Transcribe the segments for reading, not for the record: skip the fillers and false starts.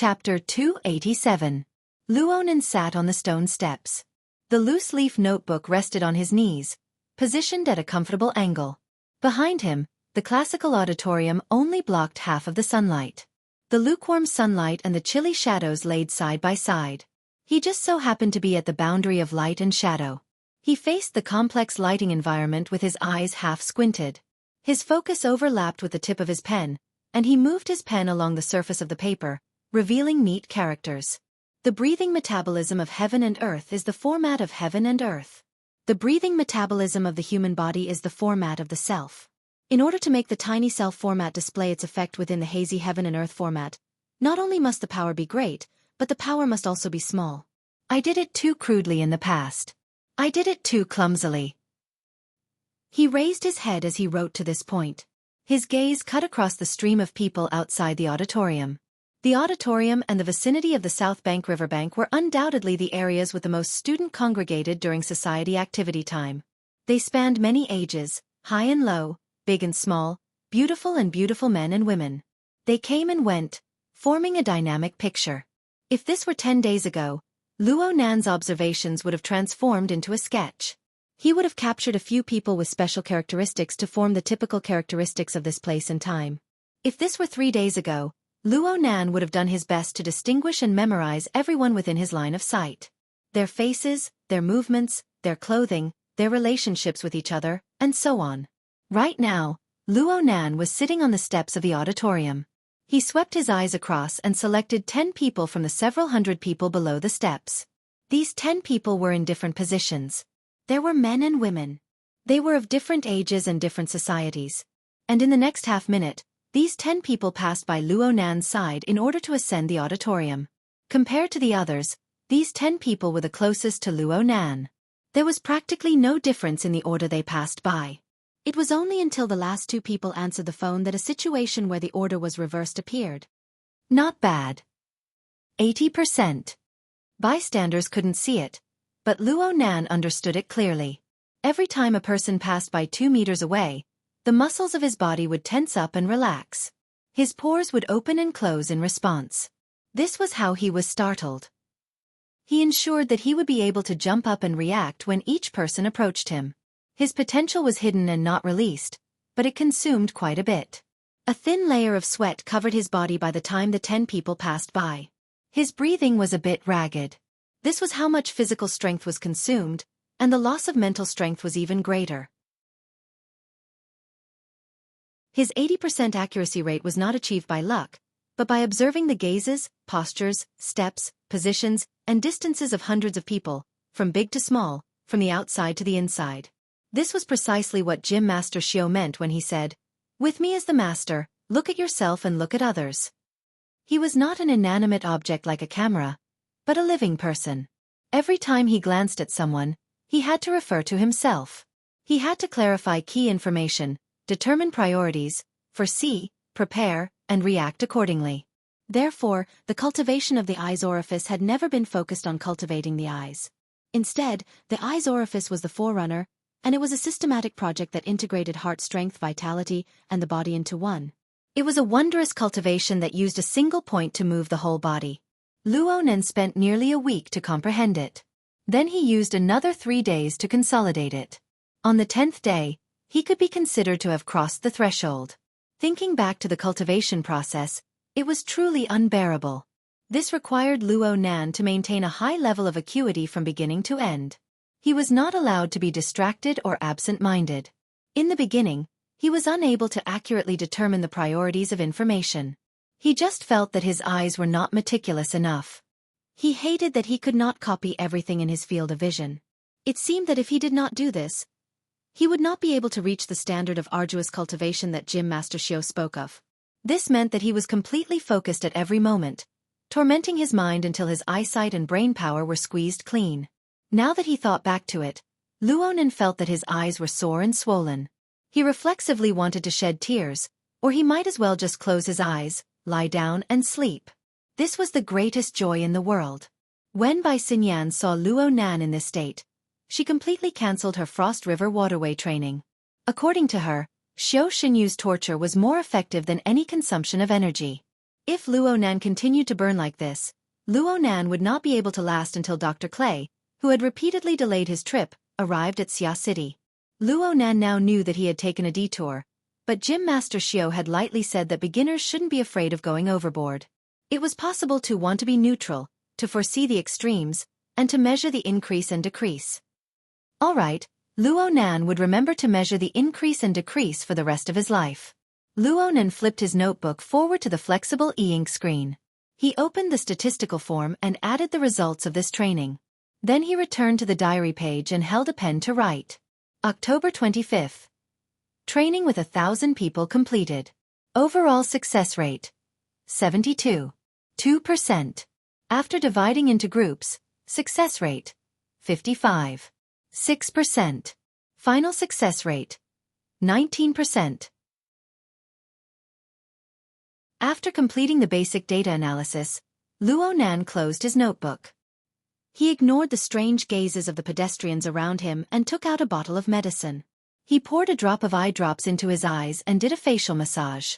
Chapter 287. Luonan sat on the stone steps. The loose-leaf notebook rested on his knees, positioned at a comfortable angle. Behind him, the classical auditorium only blocked half of the sunlight. The lukewarm sunlight and the chilly shadows laid side by side. He just so happened to be at the boundary of light and shadow. He faced the complex lighting environment with his eyes half squinted. His focus overlapped with the tip of his pen, and he moved his pen along the surface of the paper, revealing neat characters. The breathing metabolism of heaven and earth is the format of heaven and earth. The breathing metabolism of the human body is the format of the self. In order to make the tiny self format display its effect within the hazy heaven and earth format, not only must the power be great, but the power must also be small. I did it too crudely in the past. I did it too clumsily. He raised his head as he wrote to this point. His gaze cut across the stream of people outside the auditorium. The auditorium and the vicinity of the South Bank riverbank were undoubtedly the areas with the most student congregated during society activity time. They spanned many ages, high and low, big and small, beautiful and beautiful men and women. They came and went, forming a dynamic picture. If this were 10 days ago, Luo Nan's observations would have transformed into a sketch. He would have captured a few people with special characteristics to form the typical characteristics of this place and time. If this were 3 days ago, Luo Nan would have done his best to distinguish and memorize everyone within his line of sight. Their faces, their movements, their clothing, their relationships with each other, and so on. Right now, Luo Nan was sitting on the steps of the auditorium. He swept his eyes across and selected 10 people from the several hundred people below the steps. These 10 people were in different positions. There were men and women. They were of different ages and different societies. And in the next half-minute, these 10 people passed by Luo Nan's side in order to ascend the auditorium. Compared to the others, these 10 people were the closest to Luo Nan. There was practically no difference in the order they passed by. It was only until the last 2 people answered the phone that a situation where the order was reversed appeared. Not bad. 80%. Bystanders couldn't see it, but Luo Nan understood it clearly. Every time a person passed by 2 meters away, the muscles of his body would tense up and relax. His pores would open and close in response. This was how he was startled. He ensured that he would be able to jump up and react when each person approached him. His potential was hidden and not released, but it consumed quite a bit. A thin layer of sweat covered his body by the time the 10 people passed by. His breathing was a bit ragged. This was how much physical strength was consumed, and the loss of mental strength was even greater. His 80% accuracy rate was not achieved by luck, but by observing the gazes, postures, steps, positions, and distances of hundreds of people, from big to small, from the outside to the inside. This was precisely what Gym Master Xiao meant when he said, "With me as the master, look at yourself and look at others." He was not an inanimate object like a camera, but a living person. Every time he glanced at someone, he had to refer to himself. He had to clarify key information, determine priorities, foresee, prepare, and react accordingly. Therefore, the cultivation of the eye's orifice had never been focused on cultivating the eyes. Instead, the eye's orifice was the forerunner, and it was a systematic project that integrated heart strength, vitality, and the body into one. It was a wondrous cultivation that used a single point to move the whole body. Luo Nan spent nearly a week to comprehend it. Then he used another 3 days to consolidate it. On the 10th day, he could be considered to have crossed the threshold. Thinking back to the cultivation process, it was truly unbearable. This required Luo Nan to maintain a high level of acuity from beginning to end. He was not allowed to be distracted or absent-minded. In the beginning, he was unable to accurately determine the priorities of information. He just felt that his eyes were not meticulous enough. He hated that he could not copy everything in his field of vision. It seemed that if he did not do this, he would not be able to reach the standard of arduous cultivation that Gym Master Xiao spoke of. This meant that he was completely focused at every moment, tormenting his mind until his eyesight and brain power were squeezed clean. Now that he thought back to it, Luo Nan felt that his eyes were sore and swollen. He reflexively wanted to shed tears, or he might as well just close his eyes, lie down and sleep. This was the greatest joy in the world. When Bai Xinyan saw Luo Nan in this state, she completely cancelled her Frost River waterway training. According to her, Xiao Xinyu's torture was more effective than any consumption of energy. If Luonan continued to burn like this, Luonan would not be able to last until Dr. Clay, who had repeatedly delayed his trip, arrived at Xia City. Luonan now knew that he had taken a detour, but Gym Master Xiao had lightly said that beginners shouldn't be afraid of going overboard. It was possible to want to be neutral, to foresee the extremes, and to measure the increase and decrease. All right, Luonan would remember to measure the increase and decrease for the rest of his life. Luonan flipped his notebook forward to the flexible e-ink screen. He opened the statistical form and added the results of this training. Then he returned to the diary page and held a pen to write. October 25th. Training with 1,000 people completed. Overall success rate. 72.2%. After dividing into groups, success rate. 55.6%. Final success rate. 19%. After completing the basic data analysis, Luonan closed his notebook. He ignored the strange gazes of the pedestrians around him and took out a bottle of medicine. He poured a drop of eye drops into his eyes and did a facial massage.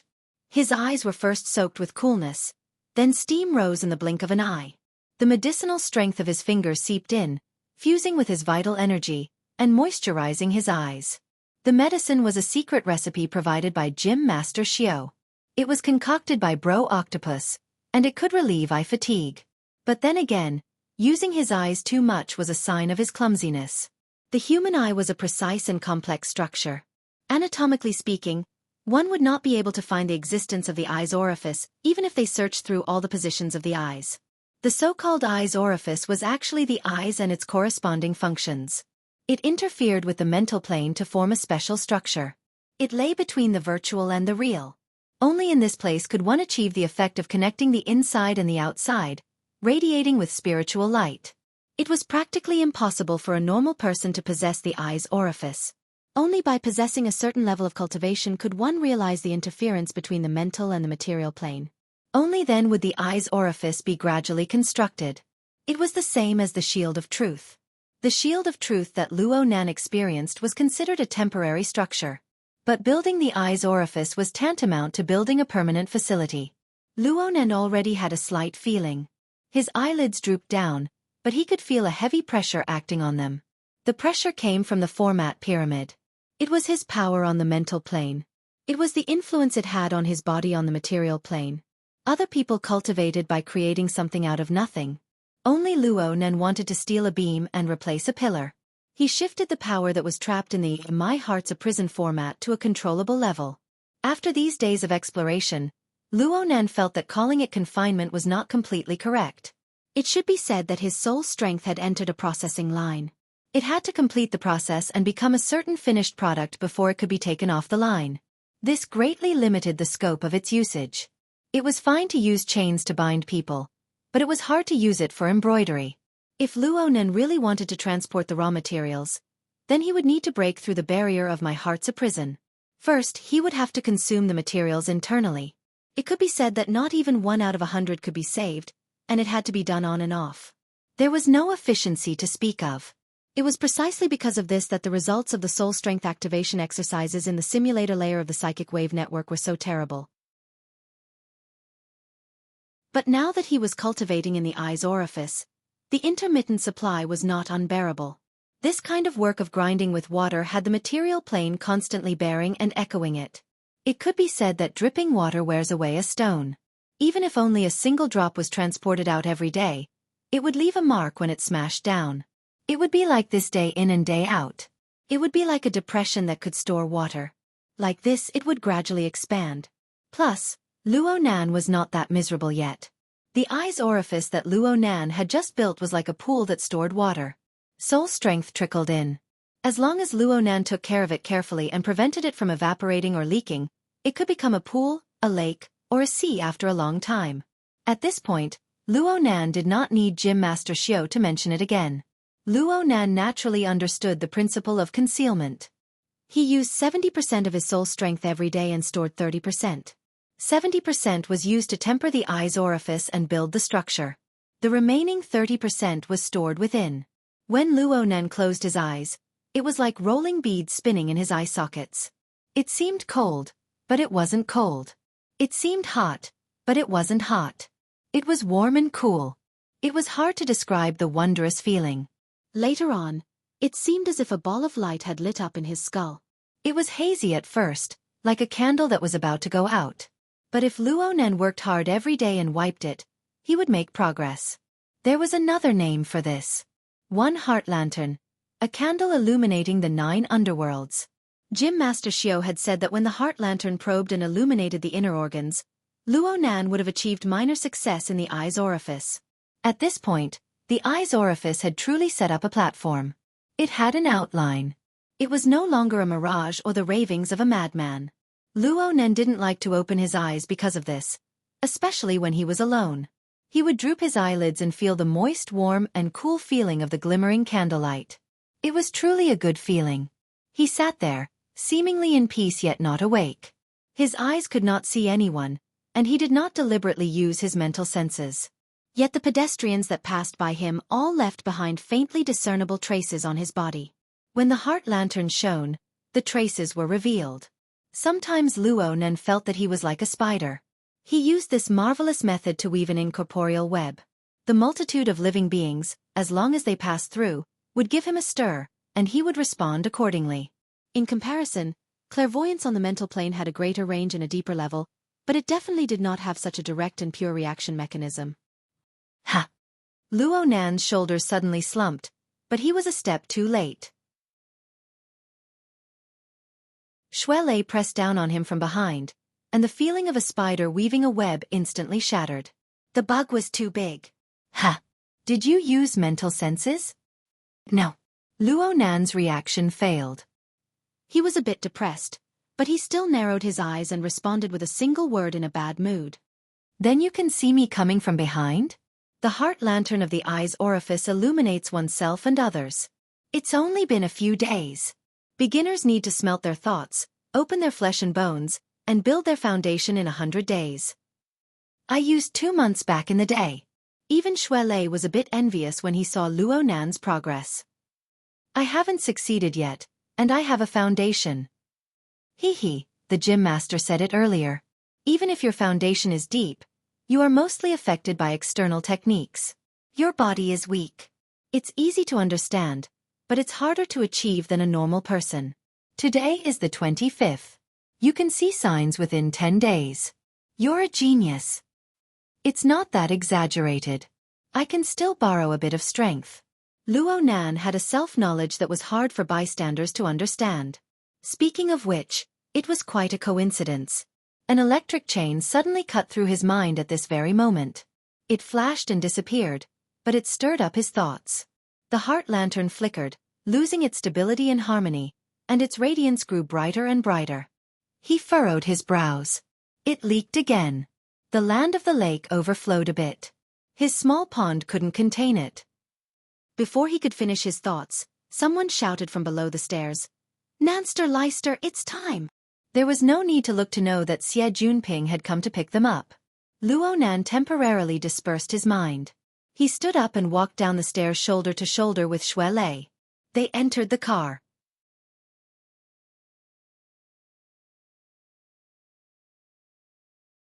His eyes were first soaked with coolness, then steam rose in the blink of an eye. The medicinal strength of his fingers seeped in, fusing with his vital energy, and moisturizing his eyes. The medicine was a secret recipe provided by Gym Master Xiao. It was concocted by Bro Octopus, and it could relieve eye fatigue. But then again, using his eyes too much was a sign of his clumsiness. The human eye was a precise and complex structure. Anatomically speaking, one would not be able to find the existence of the eye's orifice, even if they searched through all the positions of the eyes. The so-called eye's orifice was actually the eyes and its corresponding functions. It interfered with the mental plane to form a special structure. It lay between the virtual and the real. Only in this place could one achieve the effect of connecting the inside and the outside, radiating with spiritual light. It was practically impossible for a normal person to possess the eye's orifice. Only by possessing a certain level of cultivation could one realize the interference between the mental and the material plane. Only then would the eye's orifice be gradually constructed. It was the same as the shield of truth. The shield of truth that Luonan experienced was considered a temporary structure. But building the eye's orifice was tantamount to building a permanent facility. Luonan already had a slight feeling. His eyelids drooped down, but he could feel a heavy pressure acting on them. The pressure came from the format pyramid. It was his power on the mental plane. It was the influence it had on his body on the material plane. Other people cultivated by creating something out of nothing. Only Luonan wanted to steal a beam and replace a pillar. He shifted the power that was trapped in the "My Heart's a Prison" format to a controllable level. After these days of exploration, Luonan felt that calling it confinement was not completely correct. It should be said that his soul strength had entered a processing line. It had to complete the process and become a certain finished product before it could be taken off the line. This greatly limited the scope of its usage. It was fine to use chains to bind people, but it was hard to use it for embroidery. If Luonan really wanted to transport the raw materials, then he would need to break through the barrier of "My Heart's a Prison." First, he would have to consume the materials internally. It could be said that not even 1 out of 100 could be saved, and it had to be done on and off. There was no efficiency to speak of. It was precisely because of this that the results of the soul strength activation exercises in the simulator layer of the psychic wave network were so terrible. But now that he was cultivating in the eye's orifice, the intermittent supply was not unbearable. This kind of work of grinding with water had the material plane constantly bearing and echoing it. It could be said that dripping water wears away a stone. Even if only a single drop was transported out every day, it would leave a mark when it smashed down. It would be like this day in and day out. It would be like a depression that could store water. Like this, it would gradually expand. Plus, Luonan was not that miserable yet. The eye's orifice that Luonan had just built was like a pool that stored water. Soul strength trickled in. As long as Luonan took care of it carefully and prevented it from evaporating or leaking, it could become a pool, a lake, or a sea after a long time. At this point, Luonan did not need Gym Master Xiao to mention it again. Luonan naturally understood the principle of concealment. He used 70% of his soul strength every day and stored 30%. 70% was used to temper the eye's orifice and build the structure. The remaining 30% was stored within. When Luonan closed his eyes, it was like rolling beads spinning in his eye sockets. It seemed cold, but it wasn't cold. It seemed hot, But it wasn't hot. It was warm and cool. It was hard to describe the wondrous feeling. Later on, it seemed as if a ball of light had lit up in his skull. It was hazy at first, like a candle that was about to go out. But if Luo Nan worked hard every day and wiped it, he would make progress. There was another name for this. One heart lantern, a candle illuminating the 9 underworlds. Gym Master Xiao had said that when the heart lantern probed and illuminated the inner organs, Luo Nan would have achieved minor success in the eye's orifice. At this point, the eye's orifice had truly set up a platform. It had an outline. It was no longer a mirage or the ravings of a madman. Luo Nan didn't like to open his eyes because of this, especially when he was alone. He would droop his eyelids and feel the moist, warm, and cool feeling of the glimmering candlelight. It was truly a good feeling. He sat there, seemingly in peace yet not awake. His eyes could not see anyone, and he did not deliberately use his mental senses. Yet the pedestrians that passed by him all left behind faintly discernible traces on his body. When the heart lantern shone, the traces were revealed. Sometimes Luo Nan felt that he was like a spider. He used this marvelous method to weave an incorporeal web. The multitude of living beings, as long as they passed through, would give him a stir, and he would respond accordingly. In comparison, clairvoyance on the mental plane had a greater range and a deeper level, but it definitely did not have such a direct and pure reaction mechanism. Ha! Luo Nan's shoulders suddenly slumped, but he was a step too late. Shuelei pressed down on him from behind, and the feeling of a spider weaving a web instantly shattered. The bug was too big. Ha! Did you use mental senses? No. Luo Nan's reaction failed. He was a bit depressed, but he still narrowed his eyes and responded with a single word in a bad mood. Then you can see me coming from behind? The heart lantern of the eye's orifice illuminates oneself and others. It's only been a few days. Beginners need to smelt their thoughts, open their flesh and bones, and build their foundation in 100 days. I used 2 months back in the day. Even Shuelei was a bit envious when he saw Luo Nan's progress. I haven't succeeded yet, and I have a foundation. Hee, the gym master said it earlier. Even if your foundation is deep, you are mostly affected by external techniques. Your body is weak. It's easy to understand, but it's harder to achieve than a normal person. Today is the 25th. You can see signs within 10 days. You're a genius. It's not that exaggerated. I can still borrow a bit of strength. Luo Nan had a self-knowledge that was hard for bystanders to understand. Speaking of which, it was quite a coincidence. An electric chain suddenly cut through his mind at this very moment. It flashed and disappeared, but it stirred up his thoughts. The heart lantern flickered, losing its stability and harmony, and its radiance grew brighter and brighter. He furrowed his brows. It leaked again. The land of the lake overflowed a bit. His small pond couldn't contain it. Before he could finish his thoughts, someone shouted from below the stairs, "Nanster Leister, it's time!" There was no need to look to know that Xie Junping had come to pick them up. Luo Nan temporarily dispersed his mind. He stood up and walked down the stairs shoulder to shoulder with Shuelei. They entered the car.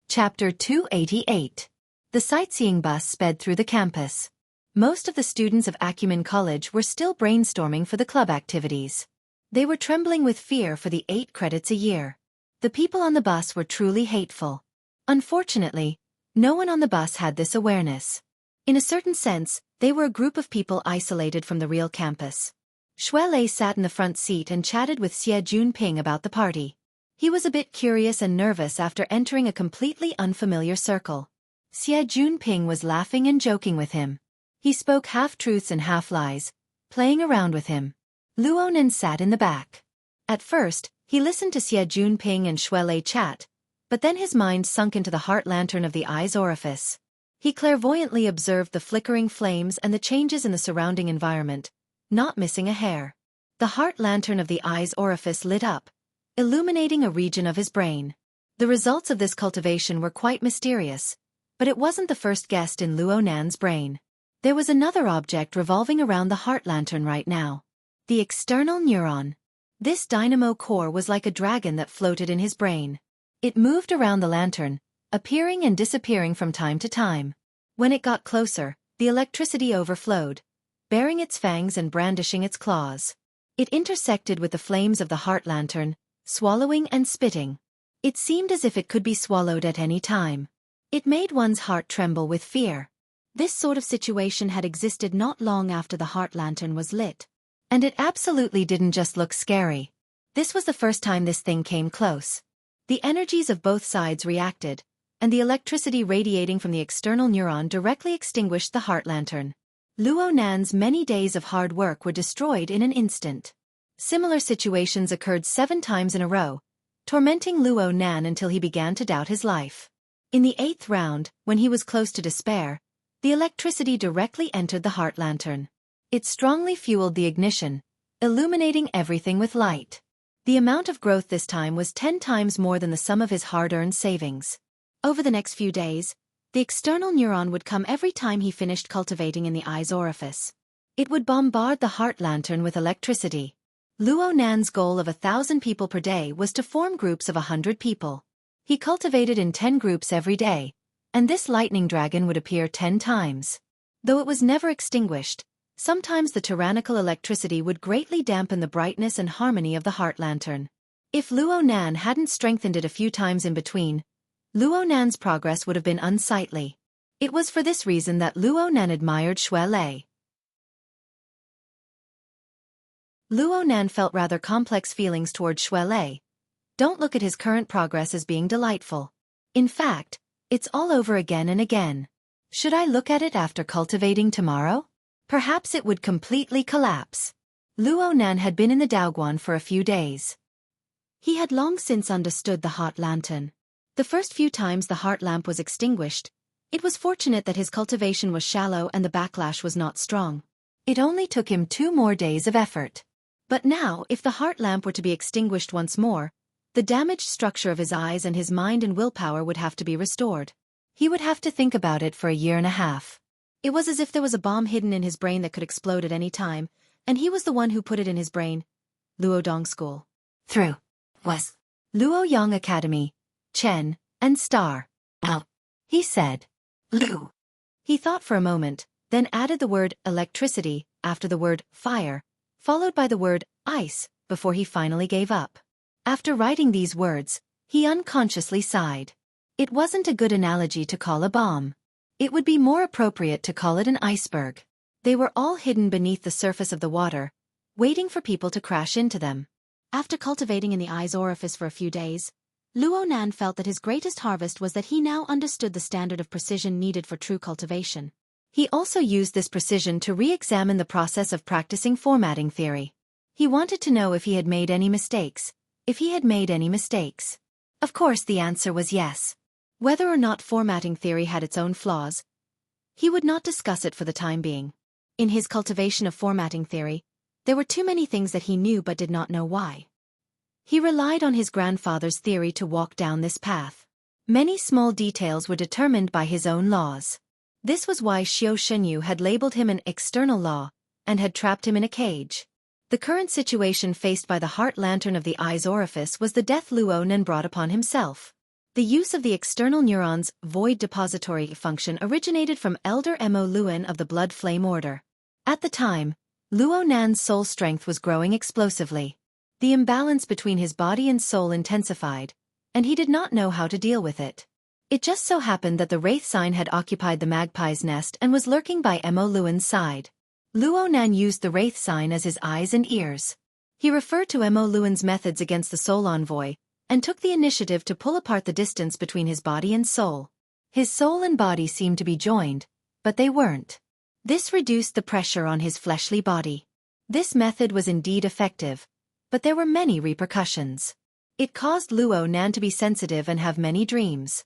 Chapter 288. The sightseeing bus sped through the campus. Most of the students of Acumen College were still brainstorming for the club activities. They were trembling with fear for the 8 credits a year. The people on the bus were truly hateful. Unfortunately, no one on the bus had this awareness. In a certain sense, they were a group of people isolated from the real campus. Shuelei sat in the front seat and chatted with Xie Junping about the party. He was a bit curious and nervous after entering a completely unfamiliar circle. Xie Junping was laughing and joking with him. He spoke half-truths and half-lies, playing around with him. Luo Nan sat in the back. At first, he listened to Xie Junping and Shuelei chat, but then his mind sunk into the heart lantern of the eye's orifice. He clairvoyantly observed the flickering flames and the changes in the surrounding environment, not missing a hair. The heart lantern of the eye's orifice lit up, illuminating a region of his brain. The results of this cultivation were quite mysterious, but it wasn't the first guest in Luo Nan's brain. There was another object revolving around the heart lantern right now. The external neuron. This dynamo core was like a dragon that floated in his brain. It moved around the lantern, appearing and disappearing from time to time. When it got closer, the electricity overflowed, baring its fangs and brandishing its claws. It intersected with the flames of the heart lantern, swallowing and spitting. It seemed as if it could be swallowed at any time. It made one's heart tremble with fear. This sort of situation had existed not long after the heart lantern was lit. And it absolutely didn't just look scary. This was the first time this thing came close. The energies of both sides reacted, and the electricity radiating from the external neuron directly extinguished the heart lantern. Luo Nan's many days of hard work were destroyed in an instant. Similar situations occurred 7 times in a row, tormenting Luo Nan until he began to doubt his life. In the 8th round, when he was close to despair, the electricity directly entered the heart lantern. It strongly fueled the ignition, illuminating everything with light. The amount of growth this time was 10 times more than the sum of his hard-earned savings. Over the next few days, the external neuron would come every time he finished cultivating in the eye's orifice. It would bombard the heart lantern with electricity. Luo Nan's goal of 1,000 people per day was to form groups of 100 people. He cultivated in 10 groups every day, and this lightning dragon would appear 10 times. Though it was never extinguished, sometimes the tyrannical electricity would greatly dampen the brightness and harmony of the heart lantern. If Luo Nan hadn't strengthened it a few times in between, Luo Nan's progress would have been unsightly. It was for this reason that Luo Nan admired Xue Lei. Luo Nan felt rather complex feelings toward Xue Lei. Don't look at his current progress as being delightful. In fact, it's all over again and again. Should I look at it after cultivating tomorrow? Perhaps it would completely collapse. Luo Nan had been in the Daoguan for a few days. He had long since understood the heart lantern. The first few times the heart lamp was extinguished, it was fortunate that his cultivation was shallow and the backlash was not strong. It only took him 2 more days of effort. But now, if the heart lamp were to be extinguished once more, the damaged structure of his eyes and his mind and willpower would have to be restored. He would have to think about it for a year and a half. It was as if there was a bomb hidden in his brain that could explode at any time, and he was the one who put it in his brain. Luodong School. Through. Was. Luoyang Academy. Chen, and Star. Well, he said. Lu. He thought for a moment, then added the word electricity after the word fire, followed by the word ice, before he finally gave up. After writing these words, he unconsciously sighed. It wasn't a good analogy to call a bomb. It would be more appropriate to call it an iceberg. They were all hidden beneath the surface of the water, waiting for people to crash into them. After cultivating in the eye's orifice for a few days, Luo Nan felt that his greatest harvest was that he now understood the standard of precision needed for true cultivation. He also used this precision to re-examine the process of practicing formatting theory. He wanted to know if he had made any mistakes. Of course the answer was yes. Whether or not formatting theory had its own flaws, he would not discuss it for the time being. In his cultivation of formatting theory, there were too many things that he knew but did not know why. He relied on his grandfather's theory to walk down this path. Many small details were determined by his own laws. This was why Xiao Shenyu had labeled him an external law, and had trapped him in a cage. The current situation faced by the heart lantern of the eye's orifice was the death Luo Nan brought upon himself. The use of the external neuron's void depository function originated from Elder Mo Luan of the Blood Flame Order. At the time, Luo Nan's soul strength was growing explosively. The imbalance between his body and soul intensified, and he did not know how to deal with it. It just so happened that the wraith sign had occupied the magpie's nest and was lurking by Mo Luan's side. Luo Nan used the wraith sign as his eyes and ears. He referred to Mo Luan's methods against the soul envoy, and took the initiative to pull apart the distance between his body and soul. His soul and body seemed to be joined, but they weren't. This reduced the pressure on his fleshly body. This method was indeed effective, but there were many repercussions. It caused Luo Nan to be sensitive and have many dreams.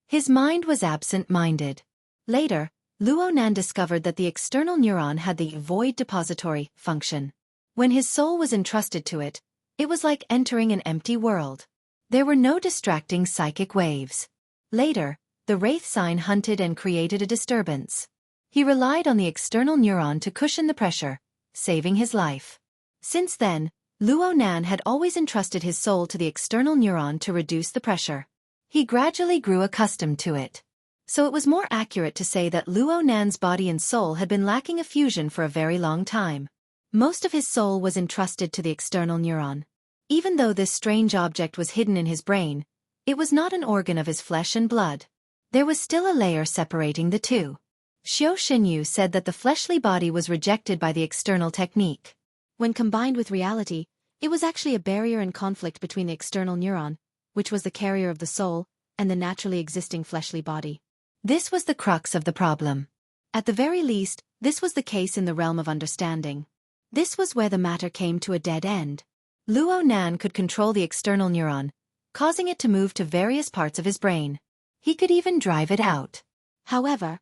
His mind was absent-minded. Later, Luo Nan discovered that the external neuron had the void depository function. When his soul was entrusted to it, it was like entering an empty world. There were no distracting psychic waves. Later, the wraith sign hunted and created a disturbance. He relied on the external neuron to cushion the pressure, saving his life. Since then, Luo Nan had always entrusted his soul to the external neuron to reduce the pressure. He gradually grew accustomed to it. So it was more accurate to say that Luo Nan's body and soul had been lacking a fusion for a very long time. Most of his soul was entrusted to the external neuron. Even though this strange object was hidden in his brain, it was not an organ of his flesh and blood. There was still a layer separating the two. Xiao Shenyu said that the fleshly body was rejected by the external technique. When combined with reality, it was actually a barrier and conflict between the external neuron, which was the carrier of the soul, and the naturally existing fleshly body. This was the crux of the problem. At the very least, this was the case in the realm of understanding. This was where the matter came to a dead end. Luo Nan could control the external neuron, causing it to move to various parts of his brain. He could even drive it out. However,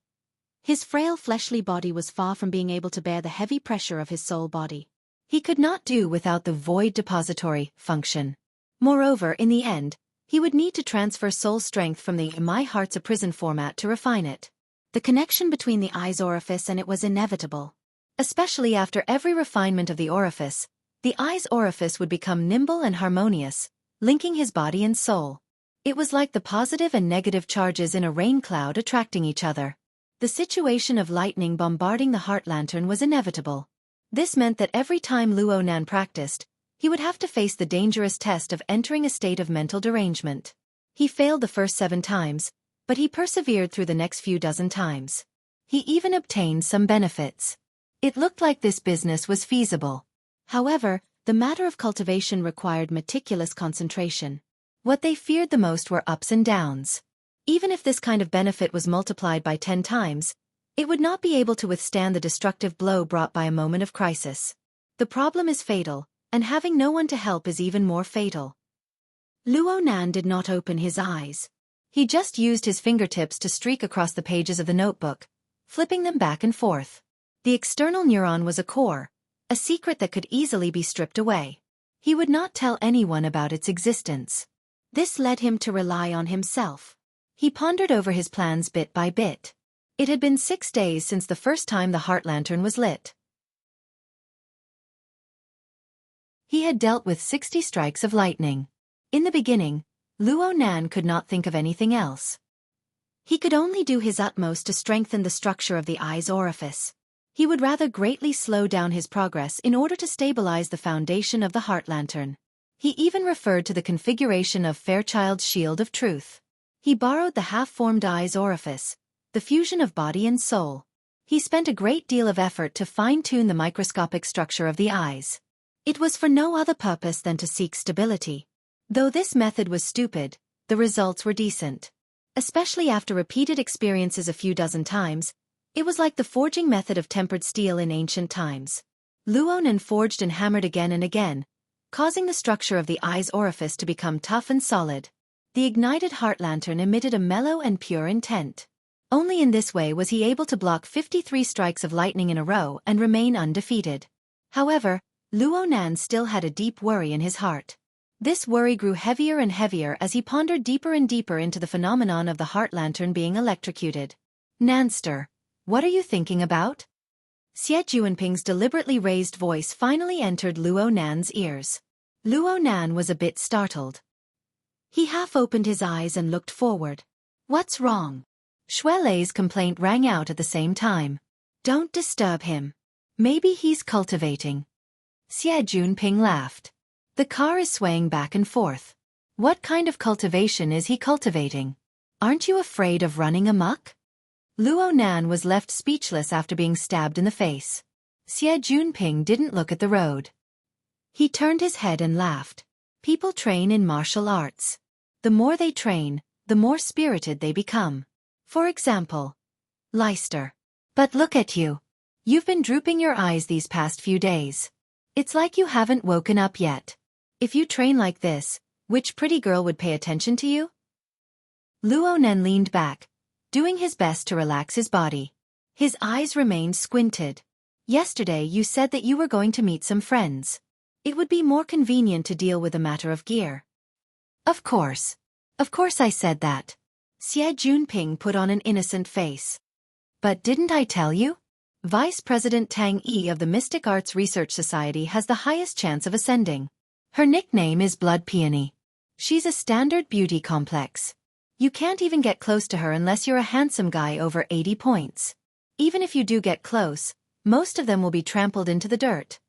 his frail fleshly body was far from being able to bear the heavy pressure of his soul body. He could not do without the void depository function. Moreover, in the end, he would need to transfer soul strength from the "My Heart's a Prison" format to refine it. The connection between the eye's orifice and it was inevitable. Especially after every refinement of the eye's orifice would become nimble and harmonious, linking his body and soul. It was like the positive and negative charges in a rain cloud attracting each other. The situation of lightning bombarding the heart lantern was inevitable. This meant that every time Luo Nan practiced, he would have to face the dangerous test of entering a state of mental derangement. He failed the first 7 times, but he persevered through the next few dozen times. He even obtained some benefits. It looked like this business was feasible. However, the matter of cultivation required meticulous concentration. What they feared the most were ups and downs. Even if this kind of benefit was multiplied by 10 times, it would not be able to withstand the destructive blow brought by a moment of crisis. The problem is fatal, and having no one to help is even more fatal. Luo Nan did not open his eyes. He just used his fingertips to streak across the pages of the notebook, flipping them back and forth. The external neuron was a core, a secret that could easily be stripped away. He would not tell anyone about its existence. This led him to rely on himself. He pondered over his plans bit by bit. It had been 6 days since the first time the heart lantern was lit. He had dealt with 60 strikes of lightning. In the beginning, Luo Nan could not think of anything else. He could only do his utmost to strengthen the structure of the eye's orifice. He would rather greatly slow down his progress in order to stabilize the foundation of the heart lantern. He even referred to the configuration of Fairchild's shield of truth. He borrowed the half-formed eye's orifice, the fusion of body and soul. He spent a great deal of effort to fine-tune the microscopic structure of the eyes. It was for no other purpose than to seek stability. Though this method was stupid, the results were decent. Especially after repeated experiences a few dozen times, it was like the forging method of tempered steel in ancient times. Luo Nan forged and hammered again and again, causing the structure of the eye's orifice to become tough and solid. The ignited heart lantern emitted a mellow and pure intent. Only in this way was he able to block 53 strikes of lightning in a row and remain undefeated. However, Luo Nan still had a deep worry in his heart. This worry grew heavier and heavier as he pondered deeper and deeper into the phenomenon of the heart lantern being electrocuted. "Nanster, what are you thinking about?" Xie Juanping's deliberately raised voice finally entered Luo Nan's ears. Luo Nan was a bit startled. He half opened his eyes and looked forward. "What's wrong?" Xue Lei's complaint rang out at the same time. "Don't disturb him. Maybe he's cultivating." Xie Juanping laughed. "The car is swaying back and forth. What kind of cultivation is he cultivating? Aren't you afraid of running amok?" Luo Nan was left speechless after being stabbed in the face. Xie Juanping didn't look at the road. He turned his head and laughed. People train in martial arts. The more they train, the more spirited they become. For example, Leicester. But look at you. You've been drooping your eyes these past few days. It's like you haven't woken up yet. If you train like this, which pretty girl would pay attention to you? Luo Nan leaned back, doing his best to relax his body. His eyes remained squinted. "Yesterday you said that you were going to meet some friends. It would be more convenient to deal with a matter of gear." Of course I said that." Xie Juanping put on an innocent face. "But didn't I tell you? Vice President Tang Yi of the Mystic Arts Research Society has the highest chance of ascending. Her nickname is Blood Peony. She's a standard beauty complex. You can't even get close to her unless you're a handsome guy over 80 points. Even if you do get close, most of them will be trampled into the dirt.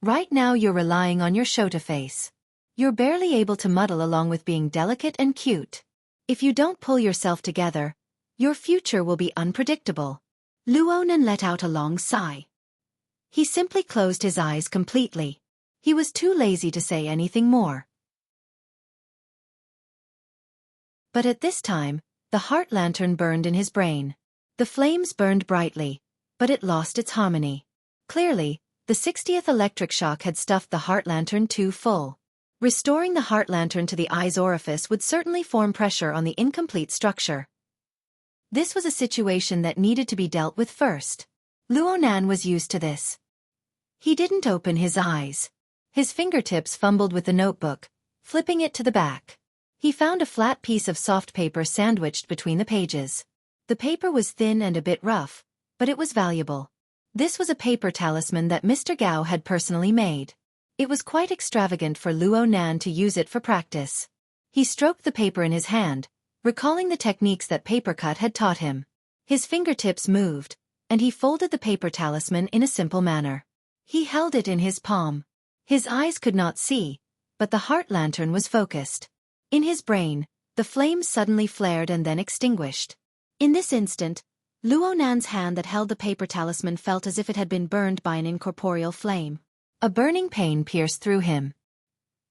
Right now you're relying on your Shota face. You're barely able to muddle along with being delicate and cute. If you don't pull yourself together, your future will be unpredictable. Luonan let out a long sigh. He simply closed his eyes completely. He was too lazy to say anything more. But at this time, the heart lantern burned in his brain. The flames burned brightly, but it lost its harmony. Clearly, the 60th electric shock had stuffed the heart lantern too full. Restoring the heart lantern to the eye's orifice would certainly form pressure on the incomplete structure. This was a situation that needed to be dealt with first. Luonan was used to this. He didn't open his eyes. His fingertips fumbled with the notebook, flipping it to the back. He found a flat piece of soft paper sandwiched between the pages. The paper was thin and a bit rough, but it was valuable. This was a paper talisman that Mr. Gao had personally made. It was quite extravagant for Luonan to use it for practice. He stroked the paper in his hand, recalling the techniques that paper cut had taught him. His fingertips moved, and he folded the paper talisman in a simple manner. He held it in his palm. His eyes could not see, but the heart lantern was focused. In his brain, the flames suddenly flared and then extinguished. In this instant, Luonan's hand that held the paper talisman felt as if it had been burned by an incorporeal flame. A burning pain pierced through him.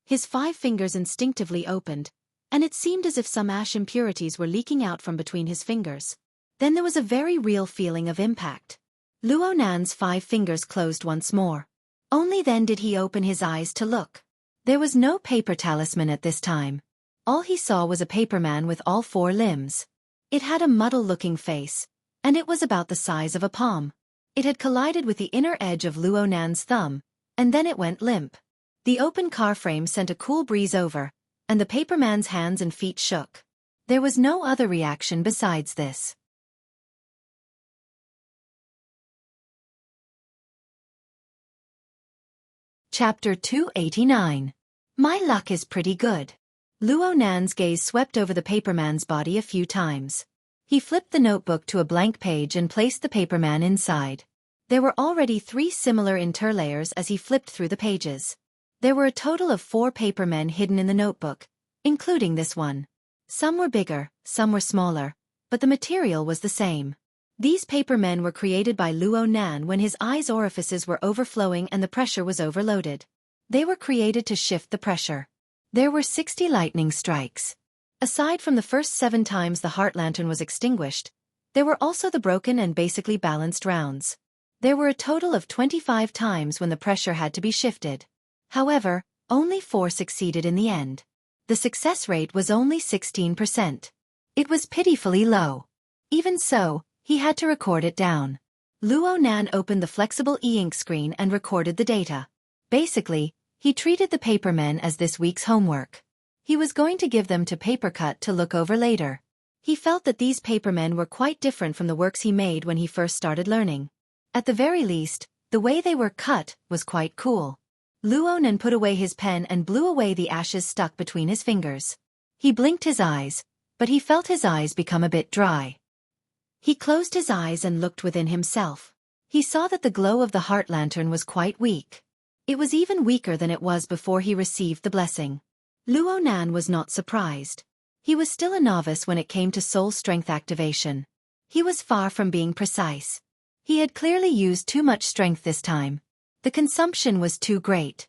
His 5 fingers instinctively opened, and it seemed as if some ash impurities were leaking out from between his fingers. Then there was a very real feeling of impact. Luonan's 5 fingers closed once more. Only then did he open his eyes to look. There was no paper talisman at this time. All he saw was a paperman with all 4 limbs. It had a muddle-looking face, and it was about the size of a palm. It had collided with the inner edge of Luonan's thumb, and then it went limp. The open car frame sent a cool breeze over, and the paperman's hands and feet shook. There was no other reaction besides this. Chapter 289. My luck is pretty good. Luonan's gaze swept over the paperman's body a few times. He flipped the notebook to a blank page and placed the paperman inside. There were already 3 similar interlayers as he flipped through the pages. There were a total of 4 papermen hidden in the notebook, including this one. Some were bigger, some were smaller, but the material was the same. These papermen were created by Luonan when his eyes' orifices were overflowing and the pressure was overloaded. They were created to shift the pressure. There were 60 lightning strikes. Aside from the first 7 times the heart lantern was extinguished, there were also the broken and basically balanced rounds. There were a total of 25 times when the pressure had to be shifted. However, only 4 succeeded in the end. The success rate was only 16%. It was pitifully low. Even so, he had to record it down. Luonan opened the flexible e-ink screen and recorded the data. Basically, he treated the papermen as this week's homework. He was going to give them to Papercut to look over later. He felt that these papermen were quite different from the works he made when he first started learning. At the very least, the way they were cut was quite cool. Luonan put away his pen and blew away the ashes stuck between his fingers. He blinked his eyes, but he felt his eyes become a bit dry. He closed his eyes and looked within himself. He saw that the glow of the heart lantern was quite weak. It was even weaker than it was before he received the blessing. Luonan was not surprised. He was still a novice when it came to soul strength activation. He was far from being precise. He had clearly used too much strength this time. The consumption was too great.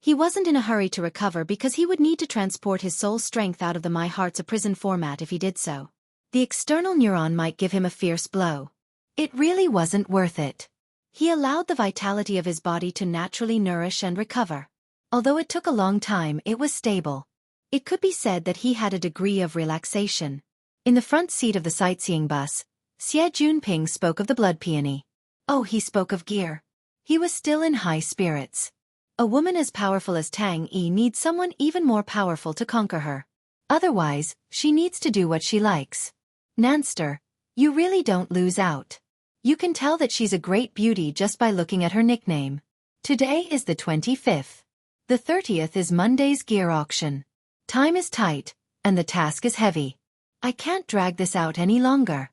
He wasn't in a hurry to recover because he would need to transport his soul strength out of the My Heart's a Prison format if he did so. The external neuron might give him a fierce blow. It really wasn't worth it. He allowed the vitality of his body to naturally nourish and recover. Although it took a long time, it was stable. It could be said that he had a degree of relaxation. In the front seat of the sightseeing bus, Xie Junping spoke of the blood peony. Oh, he spoke of gear. He was still in high spirits. A woman as powerful as Tang Yi needs someone even more powerful to conquer her. Otherwise, she needs to do what she likes. Nanster, you really don't lose out. You can tell that she's a great beauty just by looking at her nickname. Today is the 25th. The 30th is Monday's gear auction. Time is tight, and the task is heavy. I can't drag this out any longer.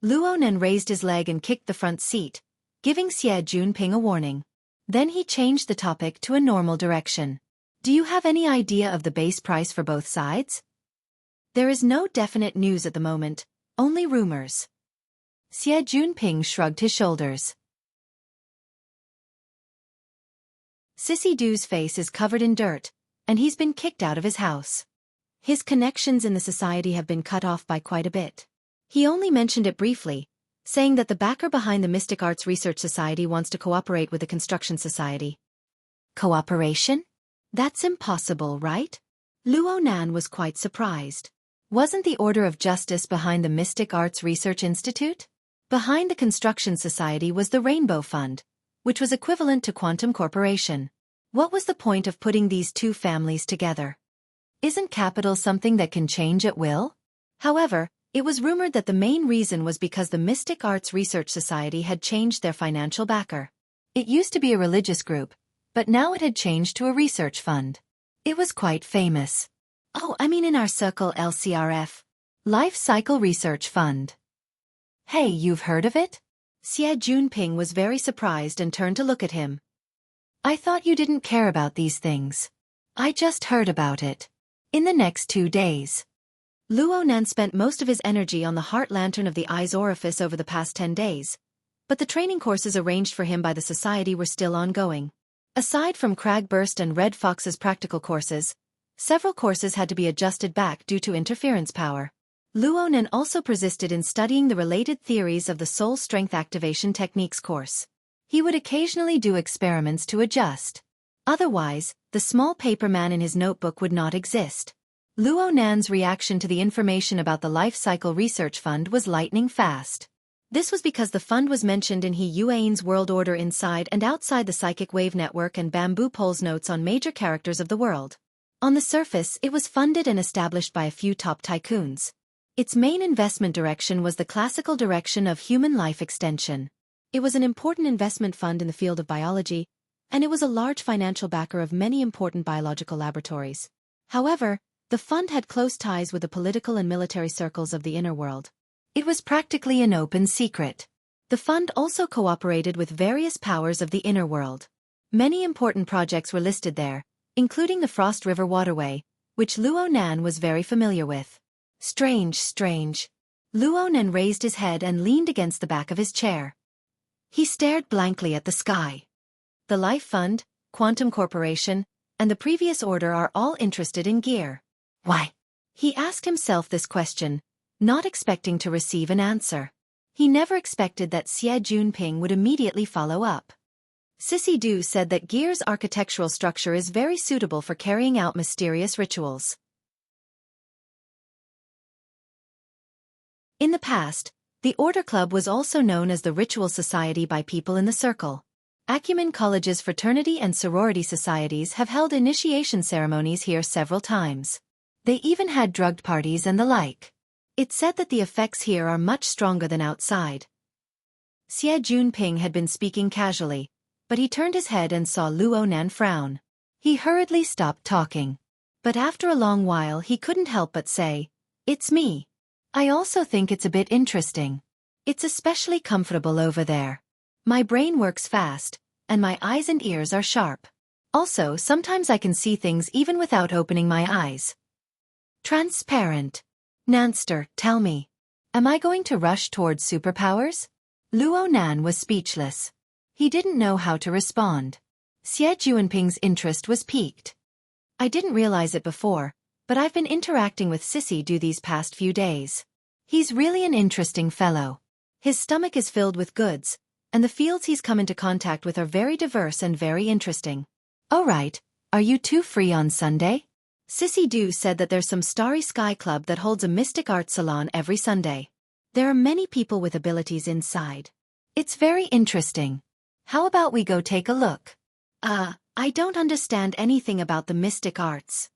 Luonan raised his leg and kicked the front seat, giving Xie Junping a warning. Then he changed the topic to a normal direction. Do you have any idea of the base price for both sides? There is no definite news at the moment, only rumors. Xie Junping shrugged his shoulders. Sissy Du's face is covered in dirt, and he's been kicked out of his house. His connections in the society have been cut off by quite a bit. He only mentioned it briefly, saying that the backer behind the Mystic Arts Research Society wants to cooperate with the Construction Society. Cooperation? That's impossible, right? Luonan was quite surprised. Wasn't the Order of Justice behind the Mystic Arts Research Institute? Behind the Construction Society was the Rainbow Fund, which was equivalent to Quantum Corporation. What was the point of putting these two families together? Isn't capital something that can change at will? However, it was rumored that the main reason was because the Mystic Arts Research Society had changed their financial backer. It used to be a religious group, but now it had changed to a research fund. It was quite famous. Oh, I mean in our circle LCRF. Life Cycle Research Fund. Hey, you've heard of it? Xie Junping was very surprised and turned to look at him. I thought you didn't care about these things. I just heard about it. In the next 2 days. Luonan spent most of his energy on the heart lantern of the eye's orifice over the past 10 days, but the training courses arranged for him by the society were still ongoing. Aside from Cragburst and Red Fox's practical courses, several courses had to be adjusted back due to interference power. Luonan also persisted in studying the related theories of the Soul Strength Activation Techniques course. He would occasionally do experiments to adjust. Otherwise, the small paper man in his notebook would not exist. Luonan's reaction to the information about the Life Cycle Research Fund was lightning fast. This was because the fund was mentioned in He Yuan's world order inside and outside the psychic wave network and Bamboo Pole's notes on major characters of the world. On the surface, it was funded and established by a few top tycoons. Its main investment direction was the classical direction of human life extension. It was an important investment fund in the field of biology, and it was a large financial backer of many important biological laboratories. However, the fund had close ties with the political and military circles of the inner world. It was practically an open secret. The fund also cooperated with various powers of the inner world. Many important projects were listed there, including the Frost River Waterway, which Luonan was very familiar with. Strange. Luonan raised his head and leaned against the back of his chair. He stared blankly at the sky. The Life Fund, Quantum Corporation, and the previous order are all interested in gear. Why? He asked himself this question, not expecting to receive an answer. He never expected that Xie Junping would immediately follow up. Sissy Du said that gear's architectural structure is very suitable for carrying out mysterious rituals. In the past, the Order Club was also known as the Ritual Society by people in the circle. Acumen College's fraternity and sorority societies have held initiation ceremonies here several times. They even had drugged parties and the like. It's said that the effects here are much stronger than outside. Xie Junping had been speaking casually, but he turned his head and saw Luonan frown. He hurriedly stopped talking. But after a long while he couldn't help but say, "It's me. I also think it's a bit interesting. It's especially comfortable over there. My brain works fast, and my eyes and ears are sharp. Also, sometimes I can see things even without opening my eyes. Transparent. Nanster, tell me. Am I going to rush towards superpowers?" Luonan was speechless. He didn't know how to respond. Xie Junping's interest was piqued. "I didn't realize it before, but I've been interacting with Sissy Du these past few days. He's really an interesting fellow. His stomach is filled with goods, and the fields he's come into contact with are very diverse and very interesting. All right, are you two free on Sunday?" Sissy Du said that there's some Starry Sky Club that holds a mystic art salon every Sunday. There are many people with abilities inside. It's very interesting. How about we go take a look? I don't understand anything about the mystic arts.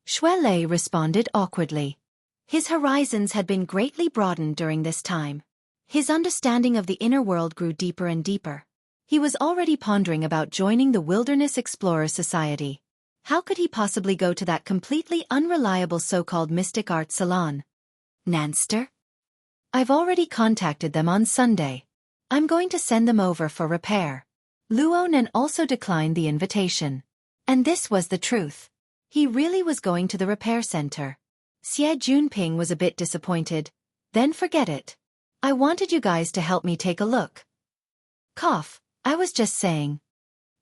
Shuelei responded awkwardly. His horizons had been greatly broadened during this time. His understanding of the inner world grew deeper and deeper. He was already pondering about joining the Wilderness Explorers Society. How could he possibly go to that completely unreliable so-called mystic art salon? Nanster? I've already contacted them on Sunday. I'm going to send them over for repair. Luonan also declined the invitation. And this was the truth. He really was going to the repair center. Xie Junping was a bit disappointed. Then forget it. I wanted you guys to help me take a look. Cough, I was just saying.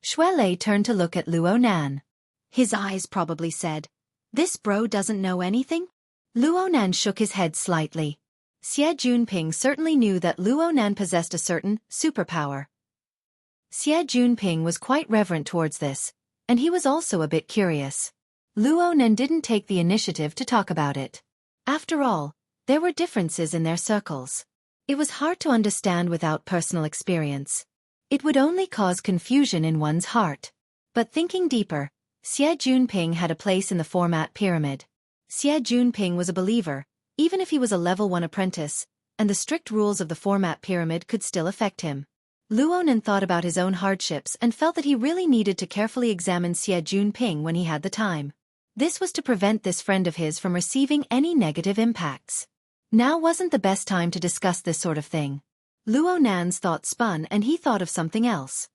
Shuelei turned to look at Luonan. His eyes probably said, "This bro doesn't know anything?" Luonan shook his head slightly. Xie Junping certainly knew that Luonan possessed a certain superpower. Xie Junping was quite reverent towards this, and he was also a bit curious. Luonan didn't take the initiative to talk about it. After all, there were differences in their circles. It was hard to understand without personal experience. It would only cause confusion in one's heart. But thinking deeper, Xie Junping had a place in the format pyramid. Xie Junping was a believer, even if he was a level 1 apprentice, and the strict rules of the format pyramid could still affect him. Luonan thought about his own hardships and felt that he really needed to carefully examine Xie Junping when he had the time. This was to prevent this friend of his from receiving any negative impacts. Now wasn't the best time to discuss this sort of thing. Luonan's thoughts spun and he thought of something else.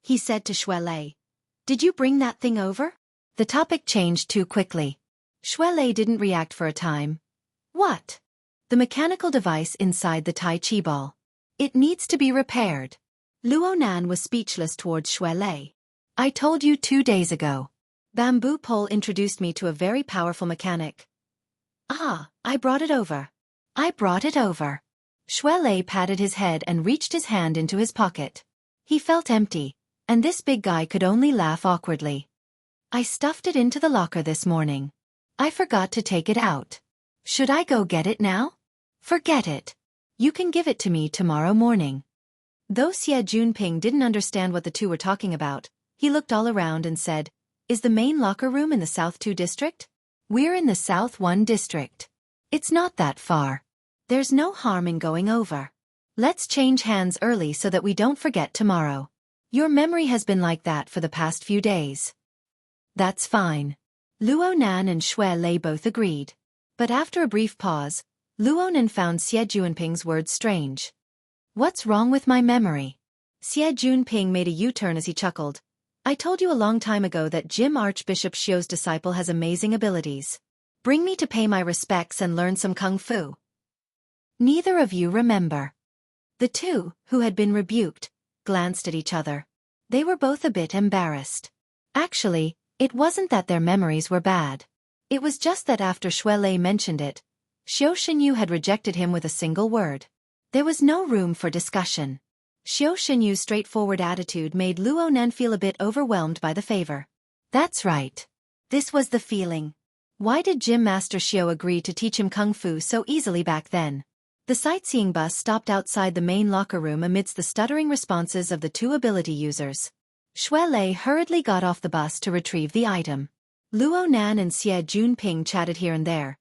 He said to Shuelei, "Did you bring that thing over?" The topic changed too quickly. Shuelei didn't react for a time. What? The mechanical device inside the Tai Chi ball. It needs to be repaired. Luonan was speechless towards Shuelei. I told you 2 days ago. Bamboo Pole introduced me to a very powerful mechanic. Ah, I brought it over. I brought it over. Shuelei patted his head and reached his hand into his pocket. He felt empty, and this big guy could only laugh awkwardly. I stuffed it into the locker this morning. I forgot to take it out. Should I go get it now? Forget it. You can give it to me tomorrow morning. Though Xie Junping didn't understand what the two were talking about, he looked all around and said, "Is the main locker room in the South 2 district? We're in the South 1 district. It's not that far. There's no harm in going over. Let's change hands early so that we don't forget tomorrow. Your memory has been like that for the past few days." That's fine. Luonan and Shuelei both agreed. But after a brief pause, Luonan found Xie Junping's words strange. What's wrong with my memory? Xie Junping made a U-turn as he chuckled. I told you a long time ago that Jim Archbishop Xiu's disciple has amazing abilities. Bring me to pay my respects and learn some kung fu. Neither of you remember. The two, who had been rebuked, glanced at each other. They were both a bit embarrassed. Actually, it wasn't that their memories were bad. It was just that after Shuelei mentioned it, Xiu Xinyu had rejected him with a single word. There was no room for discussion. Xiu Xinyu's straightforward attitude made Luonan feel a bit overwhelmed by the favor. That's right. This was the feeling. Why did Gym Master Xiu agree to teach him kung fu so easily back then? The sightseeing bus stopped outside the main locker room amidst the stuttering responses of the two ability users. Shuelei hurriedly got off the bus to retrieve the item. Luonan and Xie Junping chatted here and there,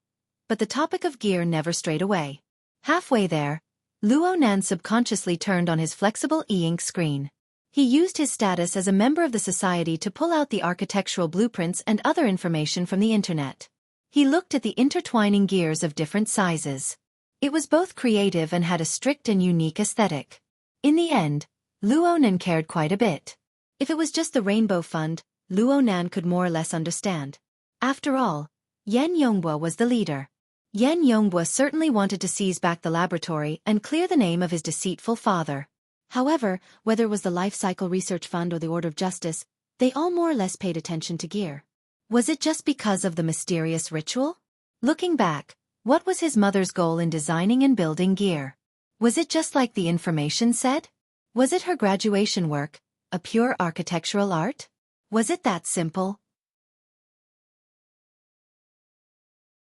but the topic of gear never strayed away. Halfway there, Luonan subconsciously turned on his flexible e-ink screen. He used his status as a member of the society to pull out the architectural blueprints and other information from the internet. He looked at the intertwining gears of different sizes. It was both creative and had a strict and unique aesthetic. In the end, Luonan cared quite a bit. If it was just the Rainbow Fund, Luonan could more or less understand. After all, Yan Yongbua was the leader. Yan Yongbua certainly wanted to seize back the laboratory and clear the name of his deceitful father. However, whether it was the Life Cycle Research Fund or the Order of Justice, they all more or less paid attention to gear. Was it just because of the mysterious ritual? Looking back, what was his mother's goal in designing and building gear? Was it just like the information said? Was it her graduation work, a pure architectural art? Was it that simple?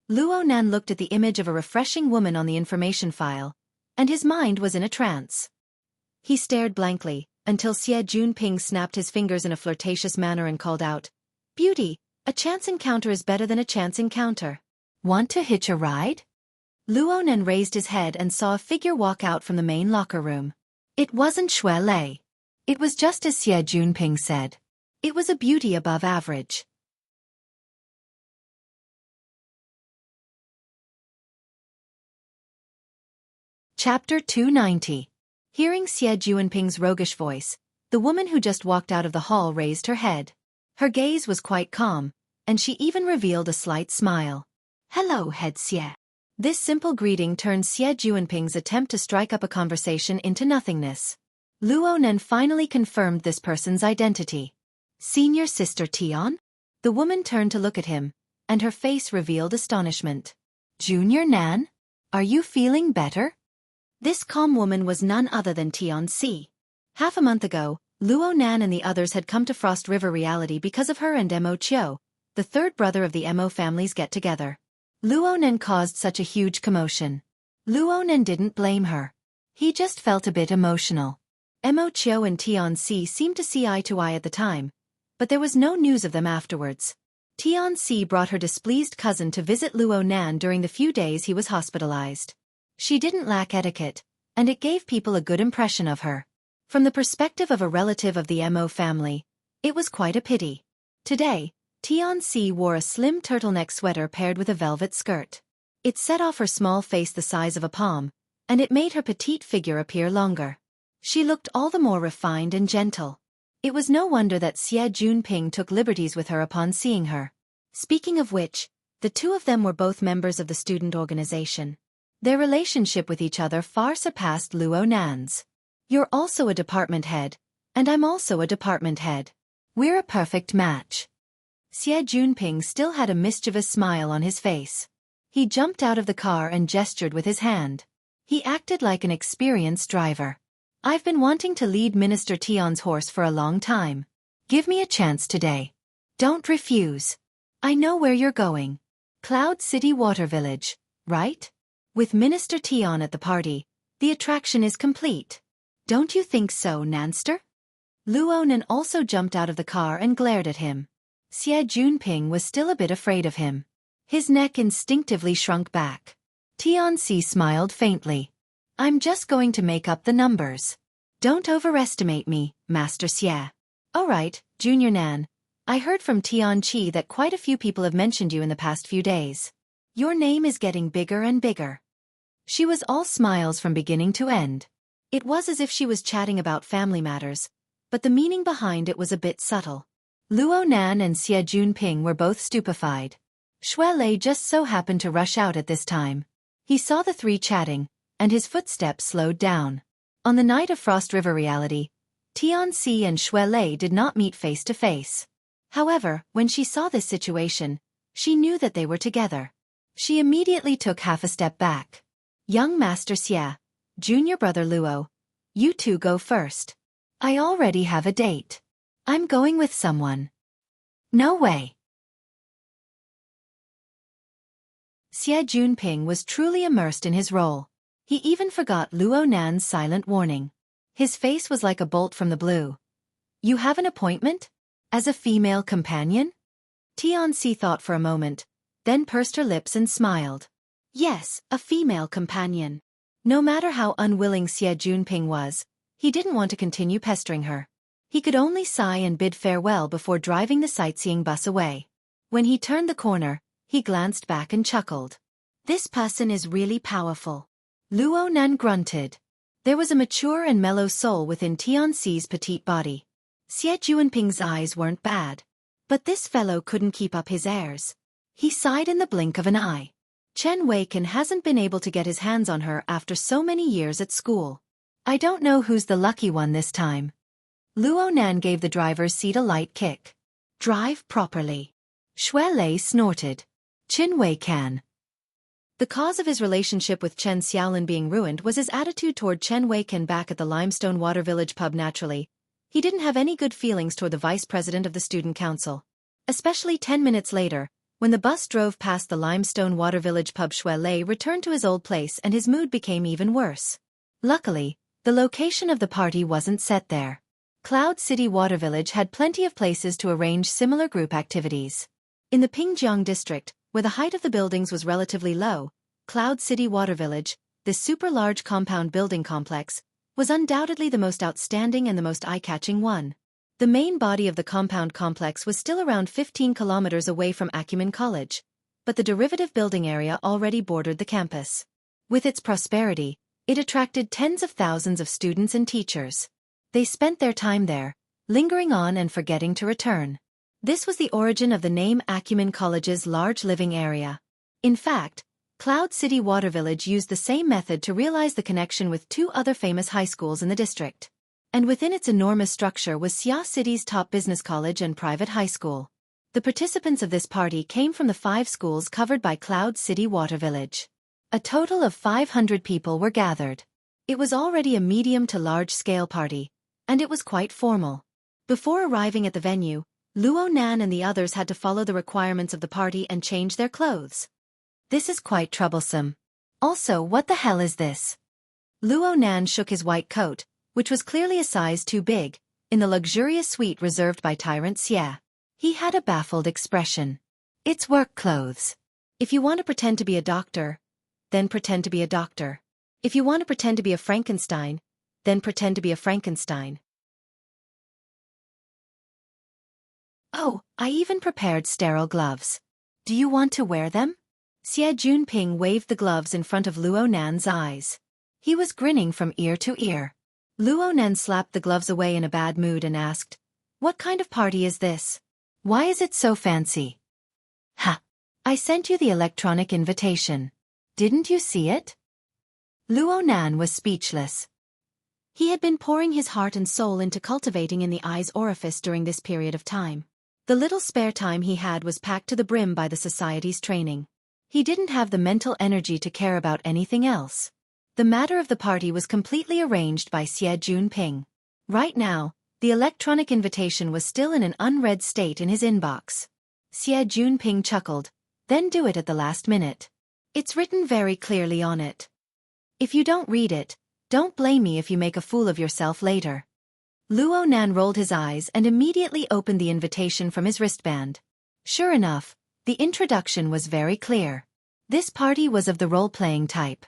Luonan looked at the image of a refreshing woman on the information file, and his mind was in a trance. He stared blankly, until Xie Junping snapped his fingers in a flirtatious manner and called out, "Beauty, a chance encounter is better than a chance encounter. Want to hitch a ride?" Luonan raised his head and saw a figure walk out from the main locker room. It wasn't Xue Lei. It was just as Xie Junping said. It was a beauty above average. Chapter 290. Hearing Xie Junping's roguish voice, the woman who just walked out of the hall raised her head. Her gaze was quite calm, and she even revealed a slight smile. "Hello, Head Xie." This simple greeting turned Xie Junping's attempt to strike up a conversation into nothingness. Luonan finally confirmed this person's identity. "Senior Sister Tian?" The woman turned to look at him, and her face revealed astonishment. "Junior Nan? Are you feeling better?" This calm woman was none other than Tian Si. Half a month ago, Luonan and the others had come to Frost River Reality because of her and Mo Chiu, the third brother of the Mo family's get-together. Luonan caused such a huge commotion. Luonan didn't blame her. He just felt a bit emotional. Mo Chiu and Tian Si seemed to see eye to eye at the time, but there was no news of them afterwards. Tian Si brought her displeased cousin to visit Luonan during the few days he was hospitalized. She didn't lack etiquette, and it gave people a good impression of her. From the perspective of a relative of the Mo family, it was quite a pity. Today, Tian Si wore a slim turtleneck sweater paired with a velvet skirt. It set off her small face the size of a palm, and it made her petite figure appear longer. She looked all the more refined and gentle. It was no wonder that Xie Junping took liberties with her upon seeing her. Speaking of which, the two of them were both members of the student organization. Their relationship with each other far surpassed Luonan's. "You're also a department head, and I'm also a department head. We're a perfect match." Xie Junping still had a mischievous smile on his face. He jumped out of the car and gestured with his hand. He acted like an experienced driver. "I've been wanting to lead Minister Tian's horse for a long time. Give me a chance today. Don't refuse. I know where you're going. Cloud City Water Village, right? With Minister Tian at the party, the attraction is complete. Don't you think so, Nanster?" Luonan also jumped out of the car and glared at him. Xie Junping was still a bit afraid of him. His neck instinctively shrunk back. Tian Si smiled faintly. "I'm just going to make up the numbers. Don't overestimate me, Master Xie." "All right, Junior Nan. I heard from Tian Chi that quite a few people have mentioned you in the past few days. Your name is getting bigger and bigger." She was all smiles from beginning to end. It was as if she was chatting about family matters, but the meaning behind it was a bit subtle. Luonan and Xie Junping were both stupefied. Xue Lei just so happened to rush out at this time. He saw the three chatting, and his footsteps slowed down. On the night of Frost River Reality, Tian Si and Xue Lei did not meet face to face. However, when she saw this situation, she knew that they were together. She immediately took half a step back. "Young Master Xie, Junior Brother Luo, you two go first. I already have a date. I'm going with someone." "No way." Xie Junping was truly immersed in his role. He even forgot Luonan's silent warning. His face was like a bolt from the blue. "You have an appointment? As a female companion?" Tian Si thought for a moment, then pursed her lips and smiled. "Yes, a female companion." No matter how unwilling Xie Junping was, he didn't want to continue pestering her. He could only sigh and bid farewell before driving the sightseeing bus away. When he turned the corner, he glanced back and chuckled. "This person is really powerful." Luonan grunted. There was a mature and mellow soul within Tian Si's petite body. Xie Junping's eyes weren't bad. But this fellow couldn't keep up his airs. He sighed in the blink of an eye. Chen Weiken hasn't been able to get his hands on her after so many years at school. I don't know who's the lucky one this time. Luonan gave the driver's seat a light kick. "Drive properly." Xue Lei snorted. "Chen Weikan." The cause of his relationship with Chen Xiaolin being ruined was his attitude toward Chen Weikan back at the Limestone Water Village pub. Naturally, he didn't have any good feelings toward the vice president of the student council. Especially 10 minutes later, when the bus drove past the Limestone Water Village pub, Xue Lei returned to his old place and his mood became even worse. Luckily, the location of the party wasn't set there. Cloud City Water Village had plenty of places to arrange similar group activities. In the Pingjiang district, where the height of the buildings was relatively low, Cloud City Water Village, this super-large compound building complex, was undoubtedly the most outstanding and the most eye-catching one. The main body of the compound complex was still around 15 kilometers away from Acumen College, but the derivative building area already bordered the campus. With its prosperity, it attracted tens of thousands of students and teachers. They spent their time there, lingering on and forgetting to return. This was the origin of the name Acumen College's large living area. In fact, Cloud City Water Village used the same method to realize the connection with two other famous high schools in the district. And within its enormous structure was Xia City's top business college and private high school. The participants of this party came from the 5 schools covered by Cloud City Water Village. A total of 500 people were gathered. It was already a medium to large-scale party, and it was quite formal. Before arriving at the venue, Luo Nan and the others had to follow the requirements of the party and change their clothes. This is quite troublesome. Also, what the hell is this? Luo Nan shook his white coat, which was clearly a size too big, in the luxurious suite reserved by Tyrant Xie. He had a baffled expression. It's work clothes. If you want to pretend to be a doctor, then pretend to be a doctor. If you want to pretend to be a Frankenstein, then pretend to be a Frankenstein. Oh, I even prepared sterile gloves. Do you want to wear them? Xie Junping waved the gloves in front of Luo Nan's eyes. He was grinning from ear to ear. Luo Nan slapped the gloves away in a bad mood and asked, "What kind of party is this? Why is it so fancy?" "Ha! I sent you the electronic invitation. Didn't you see it?" Luo Nan was speechless. He had been pouring his heart and soul into cultivating in the eye's orifice during this period of time. The little spare time he had was packed to the brim by the society's training. He didn't have the mental energy to care about anything else. The matter of the party was completely arranged by Xie Junping. Right now, the electronic invitation was still in an unread state in his inbox. Xie Junping chuckled, "Then do it at the last minute. It's written very clearly on it. If you don't read it, don't blame me if you make a fool of yourself later." Luo Nan rolled his eyes and immediately opened the invitation from his wristband. Sure enough, the introduction was very clear. This party was of the role-playing type.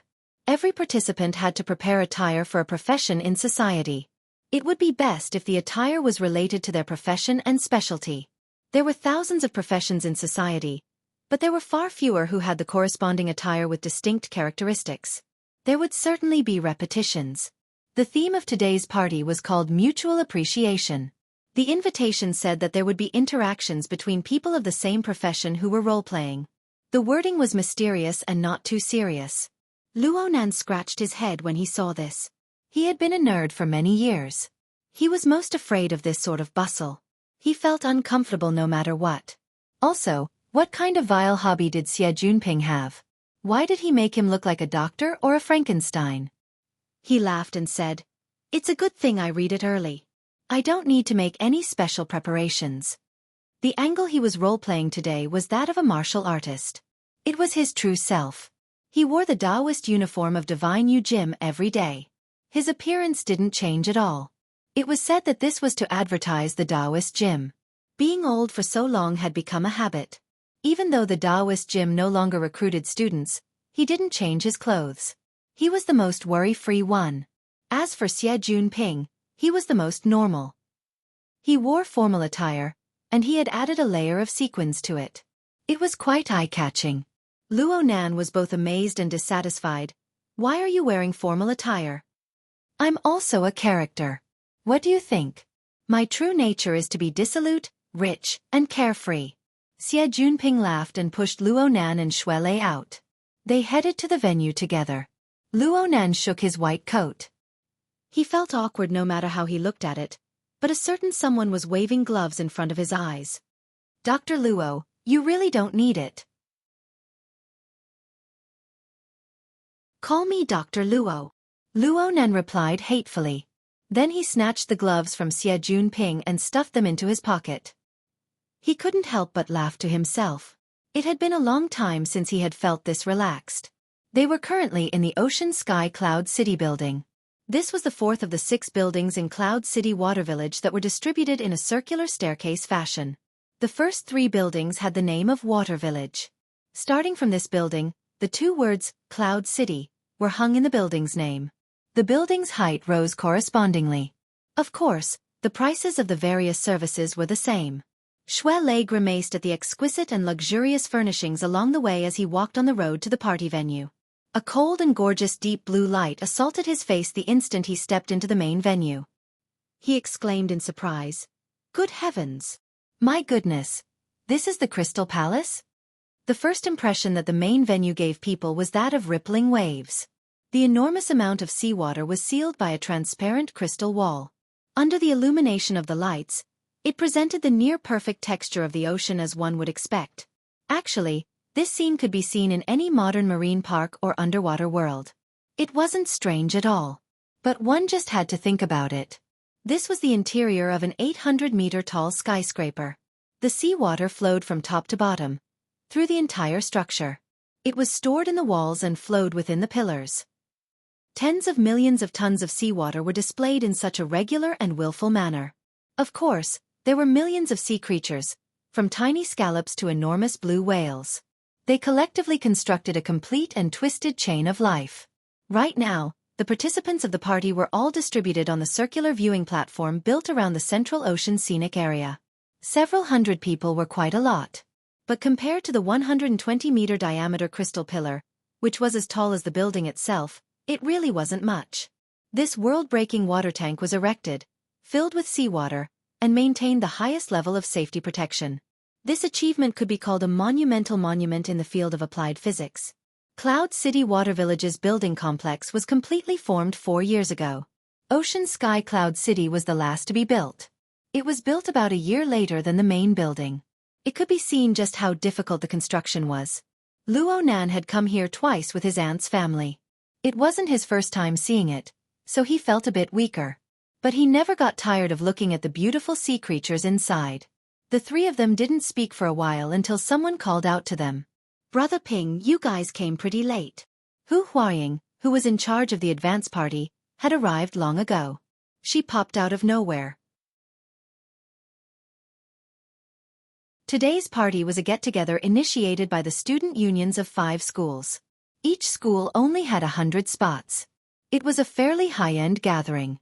Every participant had to prepare attire for a profession in society. It would be best if the attire was related to their profession and specialty. There were thousands of professions in society, but there were far fewer who had the corresponding attire with distinct characteristics. There would certainly be repetitions. The theme of today's party was called Mutual Appreciation. The invitation said that there would be interactions between people of the same profession who were role-playing. The wording was mysterious and not too serious. Luo Nan scratched his head when he saw this. He had been a nerd for many years. He was most afraid of this sort of bustle. He felt uncomfortable no matter what. Also, what kind of vile hobby did Xie Junping have? Why did he make him look like a doctor or a Frankenstein? He laughed and said, "It's a good thing I read it early. I don't need to make any special preparations." The angle he was role-playing today was that of a martial artist. It was his true self. He wore the Taoist uniform of Divine Yu Jim every day. His appearance didn't change at all. It was said that this was to advertise the Taoist gym. Being old for so long had become a habit. Even though the Taoist gym no longer recruited students, he didn't change his clothes. He was the most worry-free one. As for Xie Junping, he was the most normal. He wore formal attire, and he had added a layer of sequins to it. It was quite eye-catching. Luo Nan was both amazed and dissatisfied. "Why are you wearing formal attire?" "I'm also a character. What do you think? My true nature is to be dissolute, rich, and carefree." Xie Junping laughed and pushed Luo Nan and Shui Lei out. They headed to the venue together. Luo Nan shook his white coat. He felt awkward no matter how he looked at it, but a certain someone was waving gloves in front of his eyes. "Dr. Luo, you really don't need it." "Call me Dr. Luo." Luo Nan replied hatefully. Then he snatched the gloves from Xie Junping and stuffed them into his pocket. He couldn't help but laugh to himself. It had been a long time since he had felt this relaxed. They were currently in the Ocean Sky Cloud City building. This was the 4th of the 6 buildings in Cloud City Water Village that were distributed in a circular staircase fashion. The first 3 buildings had the name of Water Village. Starting from this building, the two words, Cloud City, were hung in the building's name. The building's height rose correspondingly. Of course, the prices of the various services were the same. Shui grimaced at the exquisite and luxurious furnishings along the way as he walked on the road to the party venue. A cold and gorgeous deep blue light assaulted his face the instant he stepped into the main venue. He exclaimed in surprise, "Good heavens! My goodness! This is the Crystal Palace?" The first impression that the main venue gave people was that of rippling waves. The enormous amount of seawater was sealed by a transparent crystal wall. Under the illumination of the lights, it presented the near-perfect texture of the ocean as one would expect. Actually, this scene could be seen in any modern marine park or underwater world. It wasn't strange at all. But one just had to think about it. This was the interior of an 800-meter-tall skyscraper. The seawater flowed from top to bottom, through the entire structure. It was stored in the walls and flowed within the pillars. Tens of millions of tons of seawater were displayed in such a regular and willful manner. Of course, there were millions of sea creatures, from tiny scallops to enormous blue whales. They collectively constructed a complete and twisted chain of life. Right now, the participants of the party were all distributed on the circular viewing platform built around the Central Ocean scenic area. Several hundred people were quite a lot. But compared to the 120-meter diameter crystal pillar, which was as tall as the building itself, it really wasn't much. This world-breaking water tank was erected, filled with seawater, and maintained the highest level of safety protection. This achievement could be called a monumental monument in the field of applied physics. Cloud City Water Village's building complex was completely formed 4 years ago. Ocean Sky Cloud City was the last to be built. It was built about a year later than the main building. It could be seen just how difficult the construction was. Luo Nan had come here twice with his aunt's family. It wasn't his first time seeing it, so he felt a bit weaker. But he never got tired of looking at the beautiful sea creatures inside. The three of them didn't speak for a while until someone called out to them. "Brother Ping, you guys came pretty late." Hu Huaying, who was in charge of the advance party, had arrived long ago. She popped out of nowhere. Today's party was a get-together initiated by the student unions of 5 schools. Each school only had 100 spots. It was a fairly high-end gathering.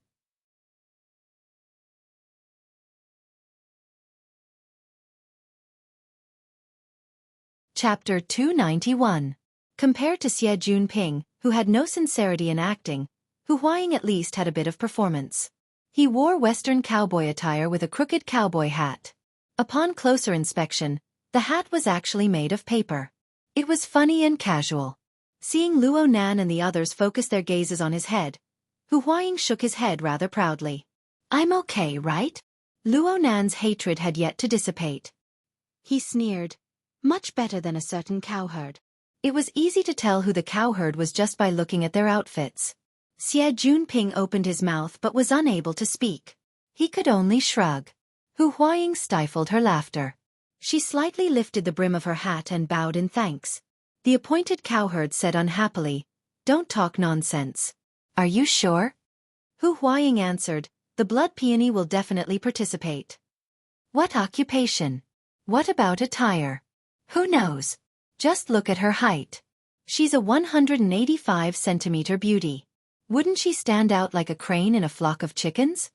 Chapter 291. Compared to Xie Junping, who had no sincerity in acting, Hu Huaying at least had a bit of performance. He wore Western cowboy attire with a crooked cowboy hat. Upon closer inspection, the hat was actually made of paper. It was funny and casual. Seeing Luo Nan and the others focus their gazes on his head, Hu Huaying shook his head rather proudly. "I'm okay, right?" Luo Nan's hatred had yet to dissipate. He sneered. "Much better than a certain cowherd." It was easy to tell who the cowherd was just by looking at their outfits. Xie Junping opened his mouth but was unable to speak. He could only shrug. Hu Huaying stifled her laughter. She slightly lifted the brim of her hat and bowed in thanks. The appointed cowherd said unhappily, "Don't talk nonsense." "Are you sure?" Hu Huaying answered, "The blood peony will definitely participate." "What occupation? What about attire?" "Who knows? Just look at her height. She's a 185-centimeter beauty. Wouldn't she stand out like a crane in a flock of chickens?"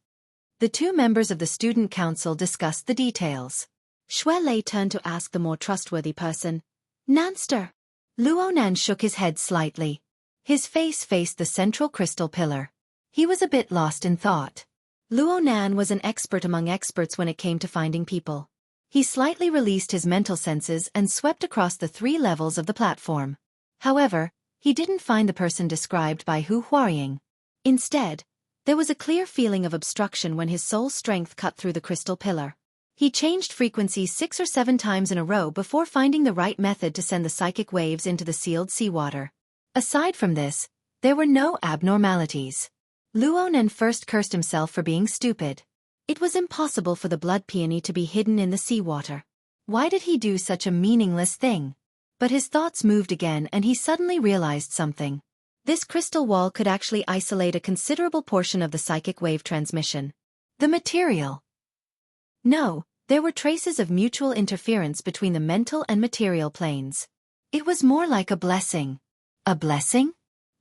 The 2 members of the student council discussed the details. Shui turned to ask the more trustworthy person, "Nanster?" Luo Nan shook his head slightly. His face faced the central crystal pillar. He was a bit lost in thought. Luo Nan was an expert among experts when it came to finding people. He slightly released his mental senses and swept across the 3 levels of the platform. However, he didn't find the person described by Hu Huaying. Instead, there was a clear feeling of obstruction when his soul strength cut through the crystal pillar. He changed frequencies 6 or 7 times in a row before finding the right method to send the psychic waves into the sealed seawater. Aside from this, there were no abnormalities. Luo Nan first cursed himself for being stupid. It was impossible for the blood peony to be hidden in the seawater. Why did he do such a meaningless thing? But his thoughts moved again and he suddenly realized something. This crystal wall could actually isolate a considerable portion of the psychic wave transmission. The material. No, there were traces of mutual interference between the mental and material planes. It was more like a blessing. A blessing?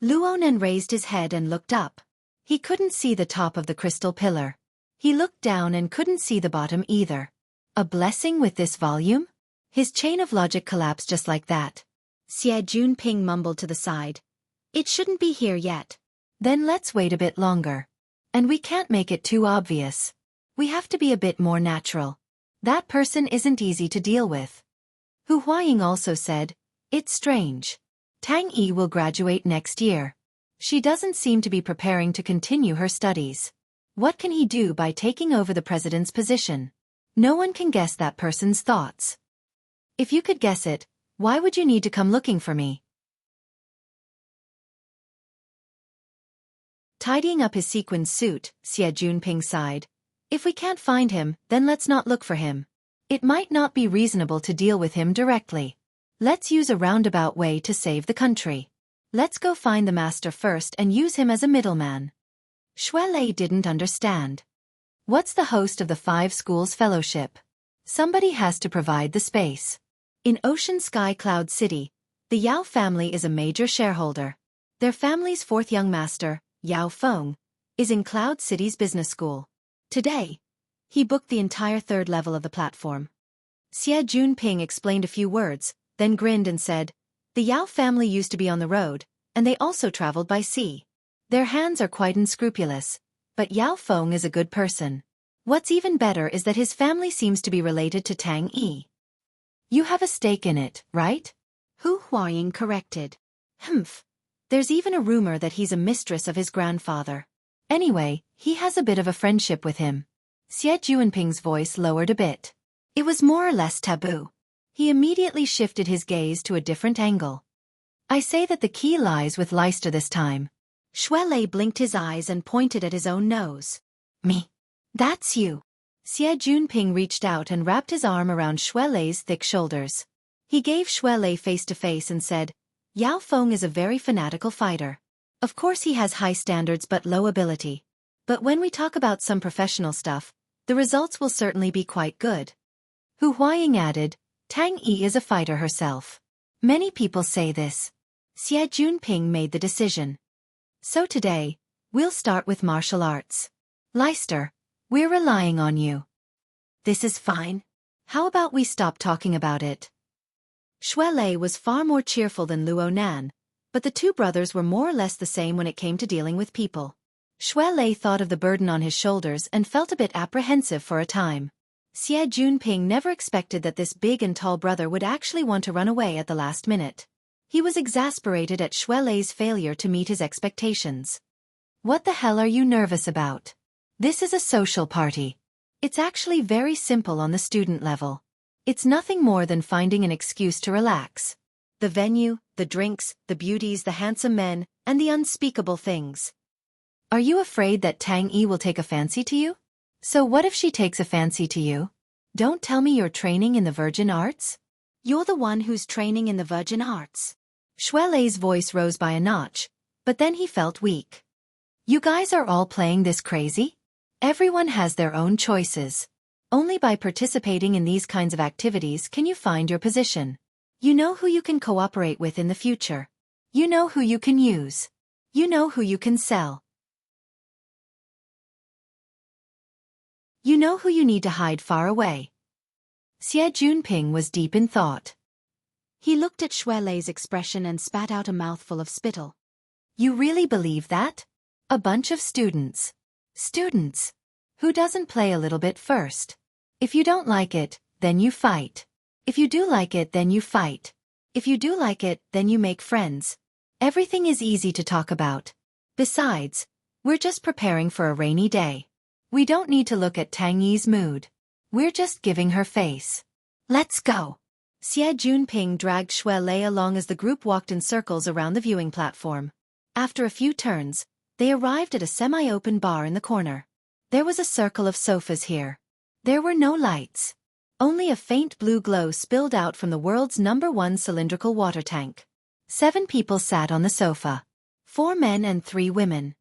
Luonan raised his head and looked up. He couldn't see the top of the crystal pillar. He looked down and couldn't see the bottom either. A blessing with this volume? His chain of logic collapsed just like that. Xie Junping mumbled to the side. It shouldn't be here yet. Then let's wait a bit longer. And we can't make it too obvious. We have to be a bit more natural. That person isn't easy to deal with. Hu Huaying also said, it's strange. Tang Yi will graduate next year. She doesn't seem to be preparing to continue her studies. What can he do by taking over the president's position? No one can guess that person's thoughts. If you could guess it, why would you need to come looking for me? Tidying up his sequined suit, Xie Junping sighed. If we can't find him, then let's not look for him. It might not be reasonable to deal with him directly. Let's use a roundabout way to save the country. Let's go find the master first and use him as a middleman. Xuelei didn't understand. What's the host of the 5 schools fellowship? Somebody has to provide the space. In Ocean Sky Cloud City, the Yao family is a major shareholder. Their family's 4th young master, Xiaofan, is in Cloud City's business school. Today, he booked the entire 3rd level of the platform. Xie Junping explained a few words, then grinned and said, the Yao family used to be on the road, and they also traveled by sea. Their hands are quite unscrupulous, but Yao Feng is a good person. What's even better is that his family seems to be related to Tang Yi. You have a stake in it, right? Hu Huaying corrected. Humph. There's even a rumor that he's a mistress of his grandfather. Anyway, he has a bit of a friendship with him. Xie Junping's voice lowered a bit. It was more or less taboo. He immediately shifted his gaze to a different angle. I say that the key lies with Leicester this time. Xuelei blinked his eyes and pointed at his own nose. Me. That's you. Xie Junping reached out and wrapped his arm around Xuelei's thick shoulders. He gave Xuelei face to face and said, Yao Feng is a very fanatical fighter. Of course he has high standards but low ability. But when we talk about some professional stuff, the results will certainly be quite good. Hu Huaying added, Tang Yi is a fighter herself. Many people say this. Xie Junping made the decision. So today, we'll start with martial arts. Leicester, we're relying on you. This is fine. How about we stop talking about it? Xuelei was far more cheerful than Luonan, but the 2 brothers were more or less the same when it came to dealing with people. Xuelei thought of the burden on his shoulders and felt a bit apprehensive for a time. Xie Junping never expected that this big and tall brother would actually want to run away at the last minute. He was exasperated at Xuelei's failure to meet his expectations. What the hell are you nervous about? This is a social party. It's actually very simple on the student level. It's nothing more than finding an excuse to relax. The venue, the drinks, the beauties, the handsome men, and the unspeakable things. Are you afraid that Tang Yi will take a fancy to you? So what if she takes a fancy to you? Don't tell me you're training in the Virgin Arts? You're the one who's training in the Virgin Arts. Xuelei's voice rose by a notch, but then he felt weak. You guys are all playing this crazy? Everyone has their own choices. Only by participating in these kinds of activities can you find your position. You know who you can cooperate with in the future. You know who you can use. You know who you can sell. You know who you need to hide far away. Xie Junping was deep in thought. He looked at Xuelei's expression and spat out a mouthful of spittle. You really believe that? A bunch of students. Students. Who doesn't play a little bit first? If you don't like it, then you fight. If you do like it, then you fight. If you do like it, then you make friends. Everything is easy to talk about. Besides, we're just preparing for a rainy day. We don't need to look at Tang Yi's mood. We're just giving her face. Let's go. Xie Junping dragged Xuelei along as the group walked in circles around the viewing platform. After a few turns, they arrived at a semi-open bar in the corner. There was a circle of sofas here. There were no lights. Only a faint blue glow spilled out from the world's #1 cylindrical water tank. 7 people sat on the sofa. 4 men and 3 women.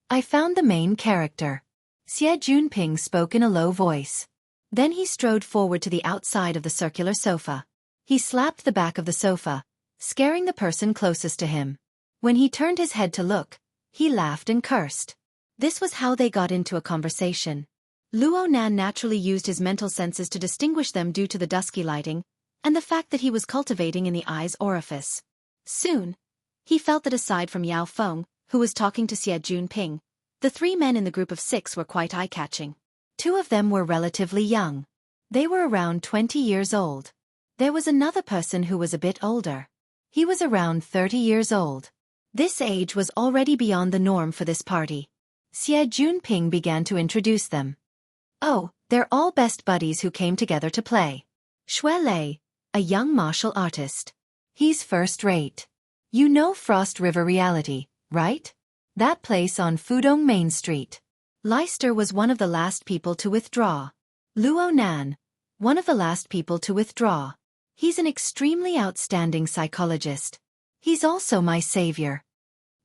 I found the main character. Xie Junping spoke in a low voice. Then he strode forward to the outside of the circular sofa. He slapped the back of the sofa, scaring the person closest to him. When he turned his head to look, he laughed and cursed. This was how they got into a conversation. Luo Nan naturally used his mental senses to distinguish them due to the dusky lighting, and the fact that he was cultivating in the eye's orifice. Soon, he felt that aside from Yao Feng, who was talking to Xie Junping, the 3 men in the group of 6 were quite eye-catching. 2 of them were relatively young. They were around 20 years old. There was another person who was a bit older. He was around 30 years old. This age was already beyond the norm for this party. Xie Junping began to introduce them. Oh, they're all best buddies who came together to play. Shui Lei, a young martial artist. He's first-rate. You know Frost River Reality, right? That place on Fudong Main Street. Leister was one of the last people to withdraw. Luo Nan, one of the last people to withdraw. He's an extremely outstanding psychologist. He's also my savior.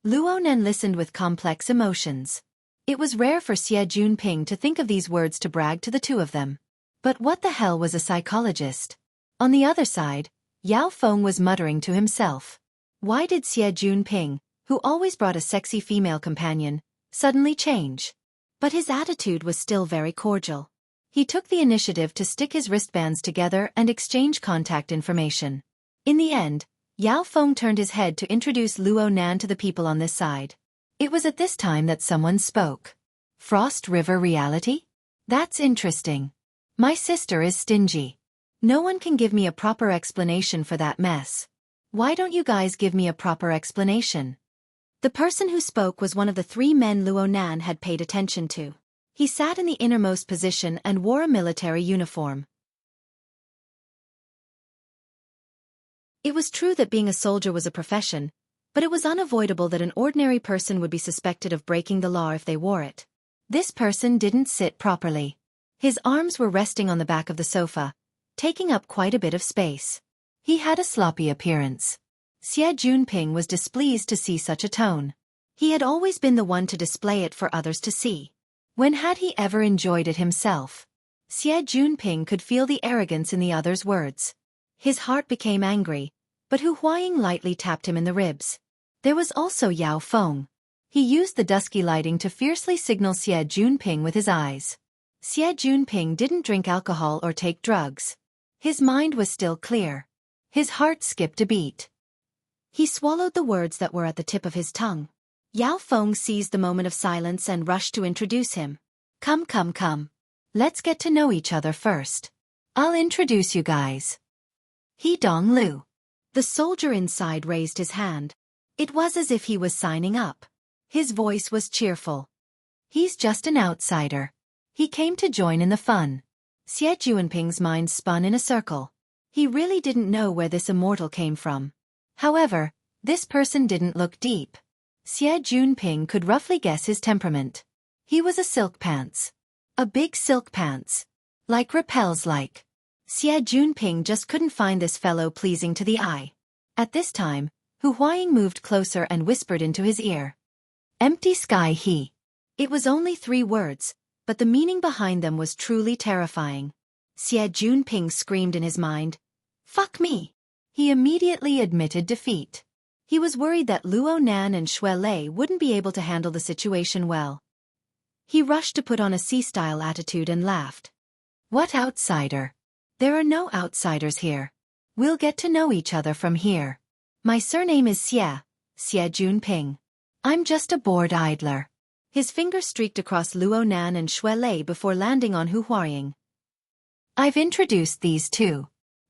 Luo Nan listened with complex emotions. It was rare for Xie Junping to think of these words to brag to the 2 of them. But what the hell was a psychologist? On the other side, Yao Feng was muttering to himself. Why did Xie Junping, who always brought a sexy female companion, suddenly change? But his attitude was still very cordial. He took the initiative to stick his wristbands together and exchange contact information. In the end, Yao Feng turned his head to introduce Luo Nan to the people on this side. It was at this time that someone spoke. Frost River Reality? That's interesting. My sister is stingy. No one can give me a proper explanation for that mess. Why don't you guys give me a proper explanation? The person who spoke was one of the 3 men Luo Nan had paid attention to. He sat in the innermost position and wore a military uniform. It was true that being a soldier was a profession, but it was unavoidable that an ordinary person would be suspected of breaking the law if they wore it. This person didn't sit properly. His arms were resting on the back of the sofa, taking up quite a bit of space. He had a sloppy appearance. Xie Junping was displeased to see such a tone. He had always been the one to display it for others to see. When had he ever enjoyed it himself? Xie Junping could feel the arrogance in the other's words. His heart became angry, but Hu Huaying lightly tapped him in the ribs. There was also Yao Feng. He used the dusky lighting to fiercely signal Xie Junping with his eyes. Xie Junping didn't drink alcohol or take drugs. His mind was still clear. His heart skipped a beat. He swallowed the words that were at the tip of his tongue. Yao Feng seized the moment of silence and rushed to introduce him. Come. Let's get to know each other first. I'll introduce you guys. He Dong Lu. The soldier inside raised his hand. It was as if he was signing up. His voice was cheerful. He's just an outsider. He came to join in the fun. Xie Junping's mind spun in a circle. He really didn't know where this immortal came from. However, this person didn't look deep. Xie Junping could roughly guess his temperament. He was a silk pants. A big silk pants. Like repels like. Xie Junping just couldn't find this fellow pleasing to the eye. At this time, Hu Huaying moved closer and whispered into his ear. Empty sky he. It was only 3 words, but the meaning behind them was truly terrifying. Xie Junping screamed in his mind. Fuck me. He immediately admitted defeat. He was worried that Luo Nan and Shui Lei wouldn't be able to handle the situation well. He rushed to put on a sea-style attitude and laughed. What outsider? There are no outsiders here. We'll get to know each other from here. My surname is Xie Junping. I'm just a bored idler. His finger streaked across Luo Nan and Shui Lei before landing on Hu Huaying. I've introduced these 2.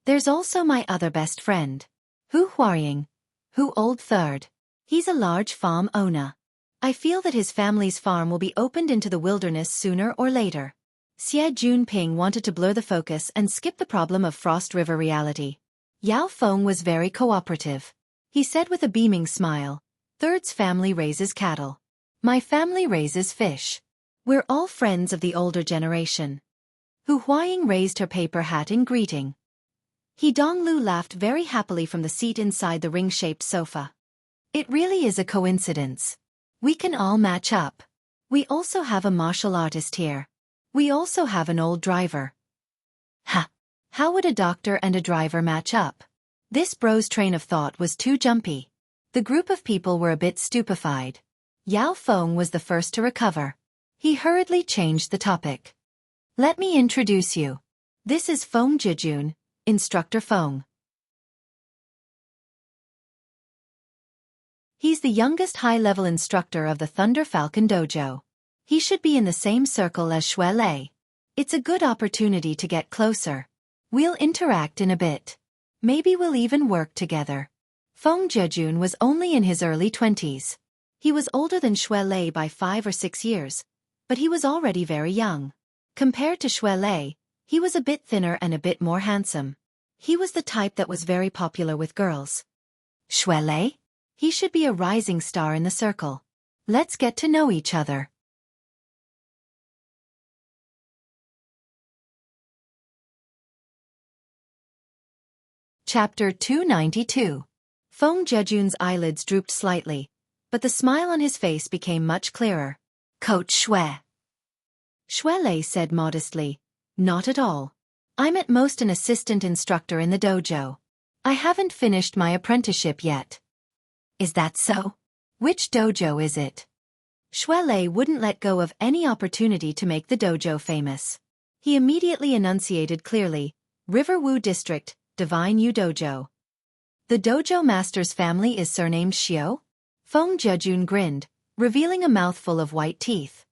There's also my other best friend. Hu Huaying. Hu Old Third. He's a large farm owner. I feel that his family's farm will be opened into the wilderness sooner or later. Xie Junping wanted to blur the focus and skip the problem of Frost River Reality. Yao Feng was very cooperative. He said with a beaming smile, Third's family raises cattle. My family raises fish. We're all friends of the older generation. Hu Huaying raised her paper hat in greeting. He Donglu laughed very happily from the seat inside the ring-shaped sofa. It really is a coincidence. We can all match up. We also have a martial artist here. We also have an old driver. Ha! How would a doctor and a driver match up? This bro's train of thought was too jumpy. The group of people were a bit stupefied. Yao Feng was the first to recover. He hurriedly changed the topic. Let me introduce you. This is Feng Jejun, Instructor Feng. He's the youngest high-level instructor of the Thunder Falcon Dojo. He should be in the same circle as Xue Lei. It's a good opportunity to get closer. We'll interact in a bit. Maybe we'll even work together. Feng Jejun was only in his early 20s. He was older than Xue Lei by 5 or 6 years, but he was already very young. Compared to Xue Lei, he was a bit thinner and a bit more handsome. He was the type that was very popular with girls. Xue Lei? He should be a rising star in the circle. Let's get to know each other. Chapter 292. Feng Jejun's eyelids drooped slightly, but the smile on his face became much clearer. Coach Xue. Xue Lei said modestly, not at all. I'm at most an assistant instructor in the dojo. I haven't finished my apprenticeship yet. Is that so? Which dojo is it? Xue Lei wouldn't let go of any opportunity to make the dojo famous. He immediately enunciated clearly, Riverwu District, Divine Yu Dojo. The dojo master's family is surnamed Xiao? Feng Jejun grinned, revealing a mouthful of white teeth.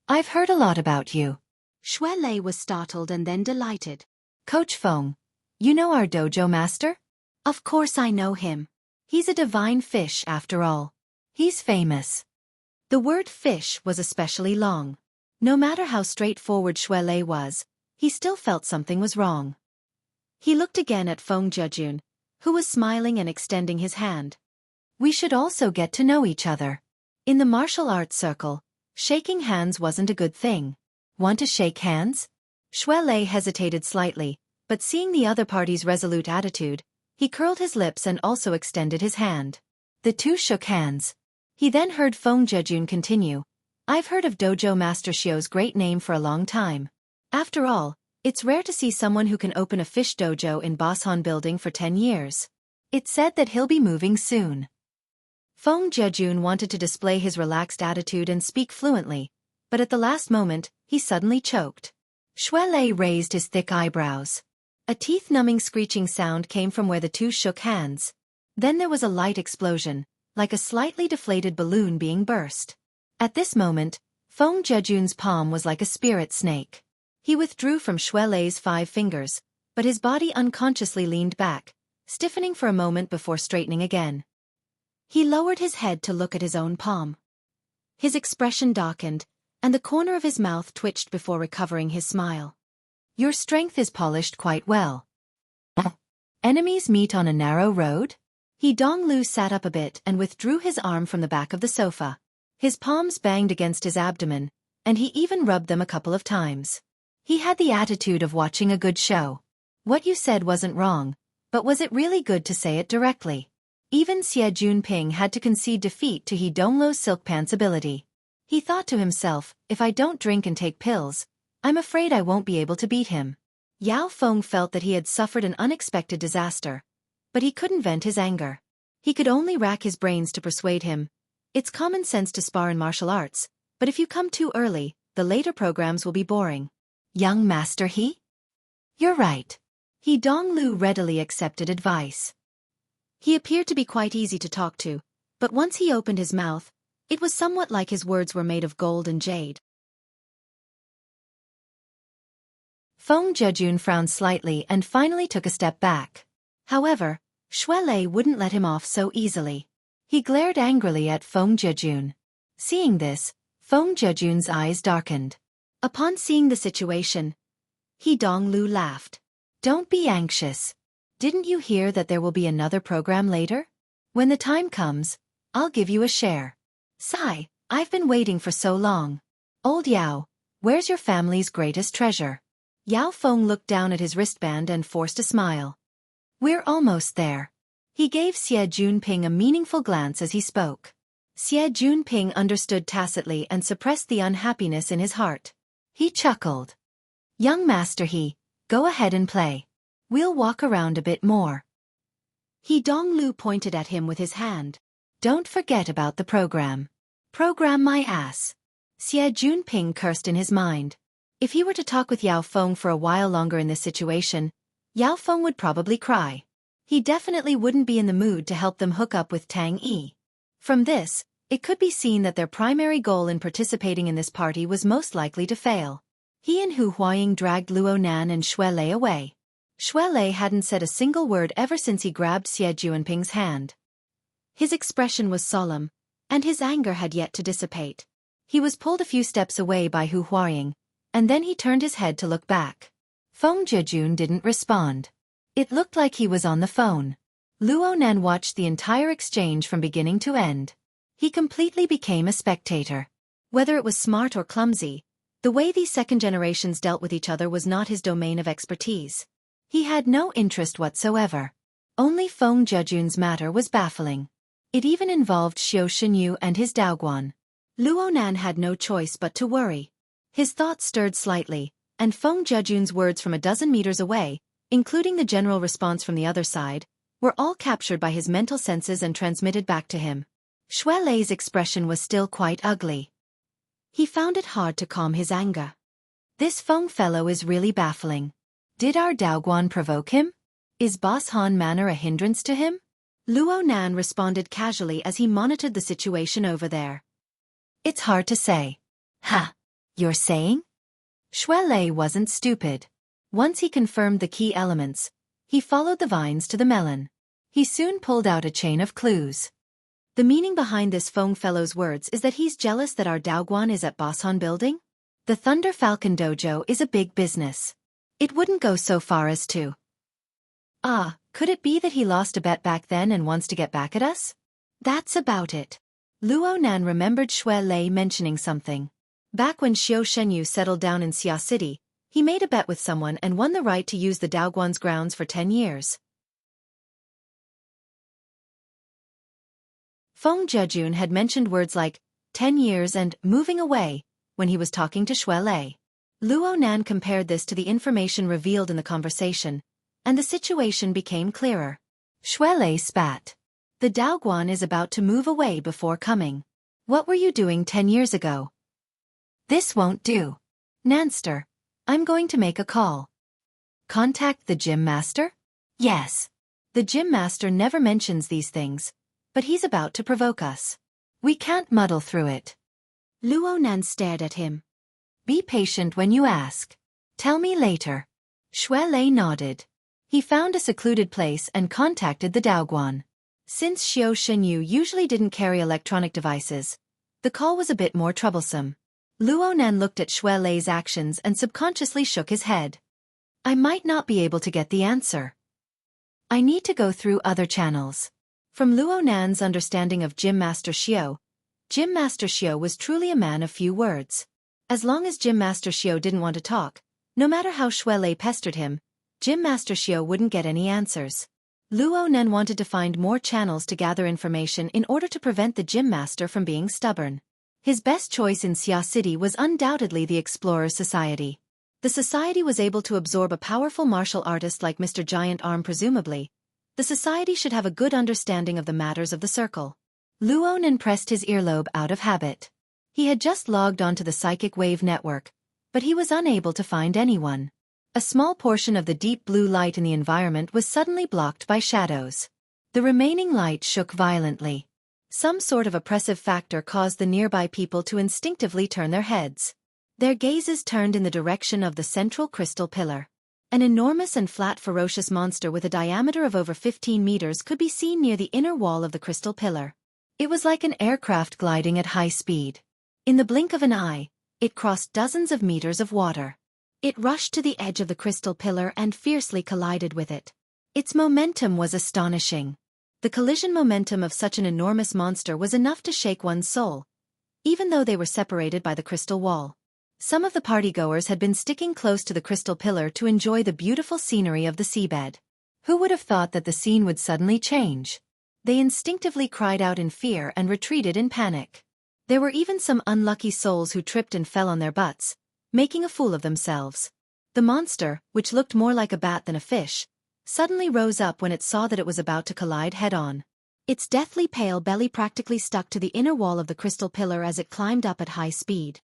I've heard a lot about you. Xue Lei was startled and then delighted. Coach Feng, you know our dojo master? Of course I know him. He's a divine fish after all. He's famous. The word fish was especially long. No matter how straightforward Xue Lei was, he still felt something was wrong. He looked again at Feng Jejun, who was smiling and extending his hand. We should also get to know each other. In the martial arts circle, shaking hands wasn't a good thing. Want to shake hands? Xue Lei hesitated slightly, but seeing the other party's resolute attitude, he curled his lips and also extended his hand. The two shook hands. He then heard Feng Jejun continue, I've heard of Dojo Master Xiao's great name for a long time. After all, it's rare to see someone who can open a fish dojo in Boshan Building for 10 years. It's said that he'll be moving soon. Feng Jejun wanted to display his relaxed attitude and speak fluently, but at the last moment, he suddenly choked. Xue Lei raised his thick eyebrows. A teeth-numbing screeching sound came from where the two shook hands. Then there was a light explosion, like a slightly deflated balloon being burst. At this moment, Feng Jejun's palm was like a spirit snake. He withdrew from Xue Lei's 5 fingers, but his body unconsciously leaned back, stiffening for a moment before straightening again. He lowered his head to look at his own palm. His expression darkened, and the corner of his mouth twitched before recovering his smile. Your strength is polished quite well. Enemies meet on a narrow road? He Donglu sat up a bit and withdrew his arm from the back of the sofa. His palms banged against his abdomen, and he even rubbed them a couple of times. He had the attitude of watching a good show. What you said wasn't wrong, but was it really good to say it directly? Even Xie Junping had to concede defeat to He Donglu's silk pants ability. He thought to himself, if I don't drink and take pills, I'm afraid I won't be able to beat him. Yao Feng felt that he had suffered an unexpected disaster, but he couldn't vent his anger. He could only rack his brains to persuade him. It's common sense to spar in martial arts, but if you come too early, the later programs will be boring. Young Master He? You're right. He Donglu readily accepted advice. He appeared to be quite easy to talk to, but once he opened his mouth, it was somewhat like his words were made of gold and jade. Feng Jejun frowned slightly and finally took a step back. However, Xue Lei wouldn't let him off so easily. He glared angrily at Feng Jejun. Seeing this, Feng Jejun's eyes darkened. Upon seeing the situation, He Donglu laughed. Don't be anxious. Didn't you hear that there will be another program later? When the time comes, I'll give you a share. Sigh, I've been waiting for so long. Old Yao, where's your family's greatest treasure? Yao Feng looked down at his wristband and forced a smile. We're almost there. He gave Xie Junping a meaningful glance as he spoke. Xie Junping understood tacitly and suppressed the unhappiness in his heart. He chuckled. Young Master He, go ahead and play. We'll walk around a bit more. He Donglu pointed at him with his hand. Don't forget about the program. Program my ass. Xie Junping cursed in his mind. If he were to talk with Yao Feng for a while longer in this situation, Yao Feng would probably cry. He definitely wouldn't be in the mood to help them hook up with Tang Yi. From this, it could be seen that their primary goal in participating in this party was most likely to fail. He and Hu Huaying dragged Luo Nan and Xue Lei away. Xue Lei hadn't said a single word ever since he grabbed Xie Junping's hand. His expression was solemn, and his anger had yet to dissipate. He was pulled a few steps away by Hu Huaying, and then he turned his head to look back. Feng Zhejun didn't respond. It looked like he was on the phone. Luo Nan watched the entire exchange from beginning to end. He completely became a spectator. Whether it was smart or clumsy, the way these second generations dealt with each other was not his domain of expertise. He had no interest whatsoever. Only Feng Zhejun's matter was baffling. It even involved Xiao Shenyu and his Daoguan. Luo Nan had no choice but to worry. His thoughts stirred slightly, and Feng Zhejun's words from a dozen meters away, including the general response from the other side, were all captured by his mental senses and transmitted back to him. Xue Lei's expression was still quite ugly. He found it hard to calm his anger. This Feng fellow is really baffling. Did our Daoguan provoke him? Is Boss Han manner a hindrance to him? Luo Nan responded casually as he monitored the situation over there. It's hard to say. Ha! You're saying? Xue Lei wasn't stupid. Once he confirmed the key elements, he followed the vines to the melon. He soon pulled out a chain of clues. The meaning behind this Feng fellow's words is that he's jealous that our Daoguan is at Boss Han building? The Thunder Falcon Dojo is a big business. It wouldn't go so far as to. Could it be that he lost a bet back then and wants to get back at us? That's about it. Luo Nan remembered Xue Lei mentioning something. Back when Xiao Shenyu settled down in Xia City, he made a bet with someone and won the right to use the Daoguan's grounds for 10 years. Feng Zhejun had mentioned words like 10 years and moving away when he was talking to Xue Lei. Luo Nan compared this to the information revealed in the conversation, and the situation became clearer. Xue Lei spat. The Daoguan is about to move away before coming. What were you doing 10 years ago? This won't do. Nanster, I'm going to make a call. Contact the gym master? Yes. The gym master never mentions these things, but he's about to provoke us. We can't muddle through it. Luo Nan stared at him. Be patient when you ask. Tell me later. Xue Lei nodded. He found a secluded place and contacted the Daoguan. Since Xiao Shenyu usually didn't carry electronic devices, the call was a bit more troublesome. Luo Nan looked at Xue Lei's actions and subconsciously shook his head. I might not be able to get the answer. I need to go through other channels. From Luo Nan's understanding of Gym Master Xiao was truly a man of few words. As long as Gym Master Xiao didn't want to talk, no matter how Xue Lei pestered him, Gym Master Xiao wouldn't get any answers. Luo Nan wanted to find more channels to gather information in order to prevent the Gym Master from being stubborn. His best choice in Xia City was undoubtedly the Explorers Society. The society was able to absorb a powerful martial artist like Mr. Giant Arm presumably. The society should have a good understanding of the matters of the circle. Luo Nan pressed his earlobe out of habit. He had just logged onto the psychic wave network, but he was unable to find anyone. A small portion of the deep blue light in the environment was suddenly blocked by shadows. The remaining light shook violently. Some sort of oppressive factor caused the nearby people to instinctively turn their heads. Their gazes turned in the direction of the central crystal pillar. An enormous and flat ferocious monster with a diameter of over 15 meters could be seen near the inner wall of the crystal pillar. It was like an aircraft gliding at high speed. In the blink of an eye, it crossed dozens of meters of water. It rushed to the edge of the crystal pillar and fiercely collided with it. Its momentum was astonishing. The collision momentum of such an enormous monster was enough to shake one's soul, even though they were separated by the crystal wall. Some of the partygoers had been sticking close to the crystal pillar to enjoy the beautiful scenery of the seabed. Who would have thought that the scene would suddenly change? They instinctively cried out in fear and retreated in panic. There were even some unlucky souls who tripped and fell on their butts, making a fool of themselves. The monster, which looked more like a bat than a fish, suddenly rose up when it saw that it was about to collide head-on. Its deathly pale belly practically stuck to the inner wall of the crystal pillar as it climbed up at high speed.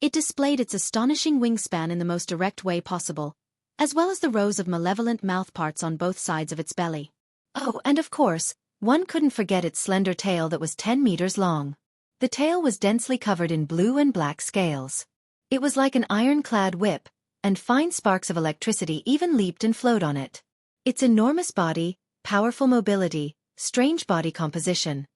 It displayed its astonishing wingspan in the most direct way possible, as well as the rows of malevolent mouthparts on both sides of its belly. Oh, and of course, one couldn't forget its slender tail that was 10 meters long. The tail was densely covered in blue and black scales. It was like an ironclad whip, and fine sparks of electricity even leaped and flowed on it. Its enormous body, powerful mobility, strange body composition.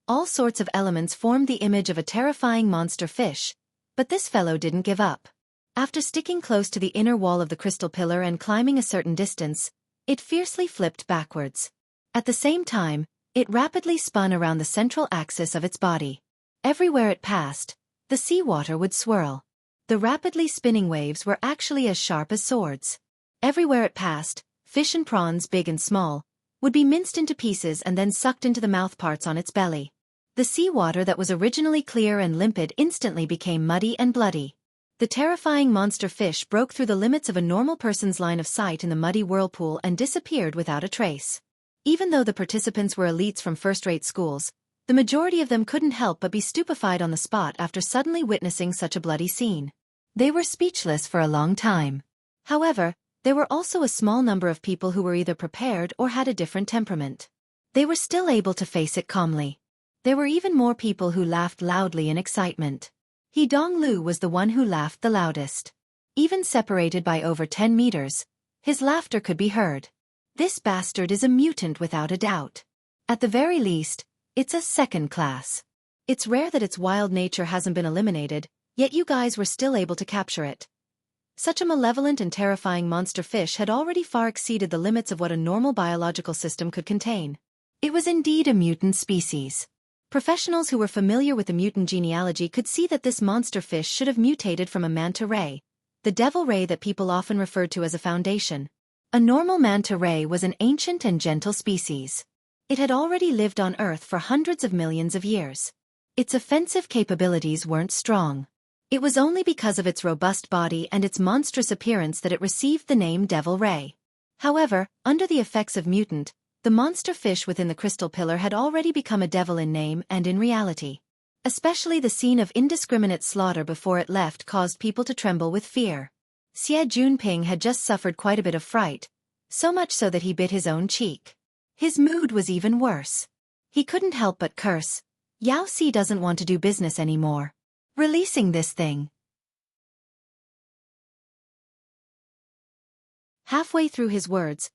All sorts of elements formed the image of a terrifying monster fish, but this fellow didn't give up. After sticking close to the inner wall of the crystal pillar and climbing a certain distance, it fiercely flipped backwards. At the same time, it rapidly spun around the central axis of its body. Everywhere it passed, the seawater would swirl. The rapidly spinning waves were actually as sharp as swords. Everywhere it passed, fish and prawns big and small, would be minced into pieces and then sucked into the mouthparts on its belly. The seawater that was originally clear and limpid instantly became muddy and bloody. The terrifying monster fish broke through the limits of a normal person's line of sight in the muddy whirlpool and disappeared without a trace. Even though the participants were elites from first-rate schools, the majority of them couldn't help but be stupefied on the spot after suddenly witnessing such a bloody scene. They were speechless for a long time. However, there were also a small number of people who were either prepared or had a different temperament. They were still able to face it calmly. There were even more people who laughed loudly in excitement. He Donglu was the one who laughed the loudest. Even separated by over 10 meters, his laughter could be heard. This bastard is a mutant without a doubt. At the very least, it's a second class. It's rare that its wild nature hasn't been eliminated, yet you guys were still able to capture it. Such a malevolent and terrifying monster fish had already far exceeded the limits of what a normal biological system could contain. It was indeed a mutant species. Professionals who were familiar with the mutant genealogy could see that this monster fish should have mutated from a manta ray, the devil ray that people often referred to as a foundation. A normal manta ray was an ancient and gentle species. It had already lived on Earth for hundreds of millions of years. Its offensive capabilities weren't strong. It was only because of its robust body and its monstrous appearance that it received the name Devil Ray. However, under the effects of mutant, the monster fish within the crystal pillar had already become a devil in name and in reality. Especially the scene of indiscriminate slaughter before it left caused people to tremble with fear. Xie Junping had just suffered quite a bit of fright, so much so that he bit his own cheek. His mood was even worse. He couldn't help but curse. Yao Si doesn't want to do business anymore. Releasing this thing. Halfway through his words,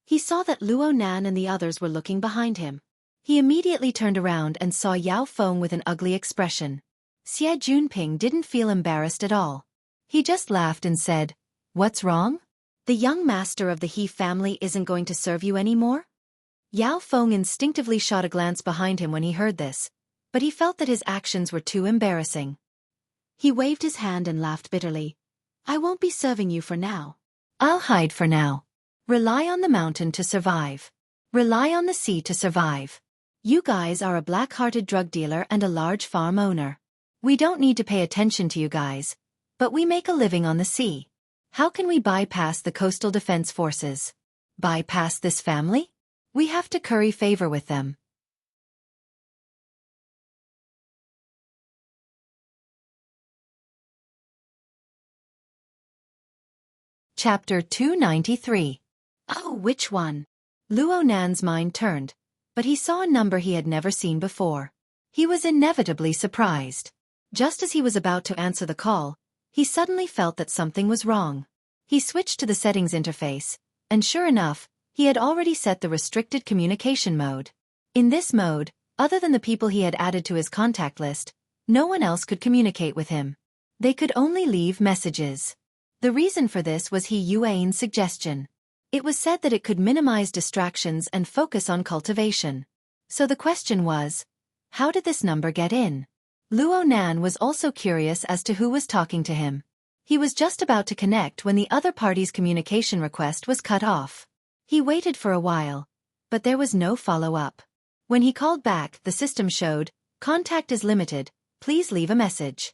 he saw that Luo Nan and the others were looking behind him. He immediately turned around and saw Yao Feng with an ugly expression. Xie Junping didn't feel embarrassed at all. He just laughed and said, "What's wrong? The young master of the He family isn't going to serve you anymore?" Yao Feng instinctively shot a glance behind him when he heard this, but he felt that his actions were too embarrassing. He waved his hand and laughed bitterly. "I won't be serving you for now. I'll hide for now. Rely on the mountain to survive. Rely on the sea to survive. You guys are a black-hearted drug dealer and a large farm owner. We don't need to pay attention to you guys, but we make a living on the sea. How can we bypass the coastal defense forces? Bypass this family? We have to curry favor with them." Chapter 293. Oh, which one? Luo Nan's mind turned, but he saw a number he had never seen before. He was inevitably surprised. Just as he was about to answer the call, he suddenly felt that something was wrong. He switched to the settings interface, and sure enough, he had already set the restricted communication mode. In this mode, other than the people he had added to his contact list, no one else could communicate with him. They could only leave messages. The reason for this was He Yuan's suggestion. It was said that it could minimize distractions and focus on cultivation. So the question was, how did this number get in? Luo Nan was also curious as to who was talking to him. He was just about to connect when the other party's communication request was cut off. He waited for a while, but there was no follow-up. When he called back, the system showed, "Contact is limited, please leave a message."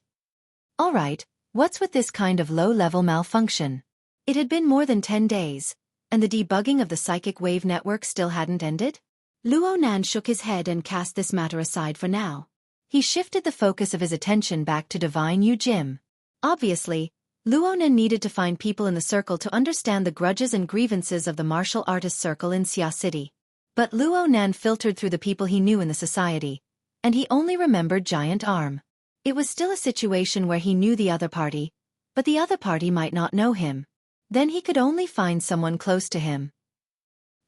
"All right, What's with this kind of low-level malfunction? It had been more than 10 days, and the debugging of the psychic wave network still hadn't ended? Luo Nan shook his head and cast this matter aside for now. He shifted the focus of his attention back to Divine Yu Jim. Obviously, Luo Nan needed to find people in the circle to understand the grudges and grievances of the martial artist circle in Xia City. But Luo Nan filtered through the people he knew in the society, and he only remembered Giant Arm. It was still a situation where he knew the other party, but the other party might not know him. Then he could only find someone close to him.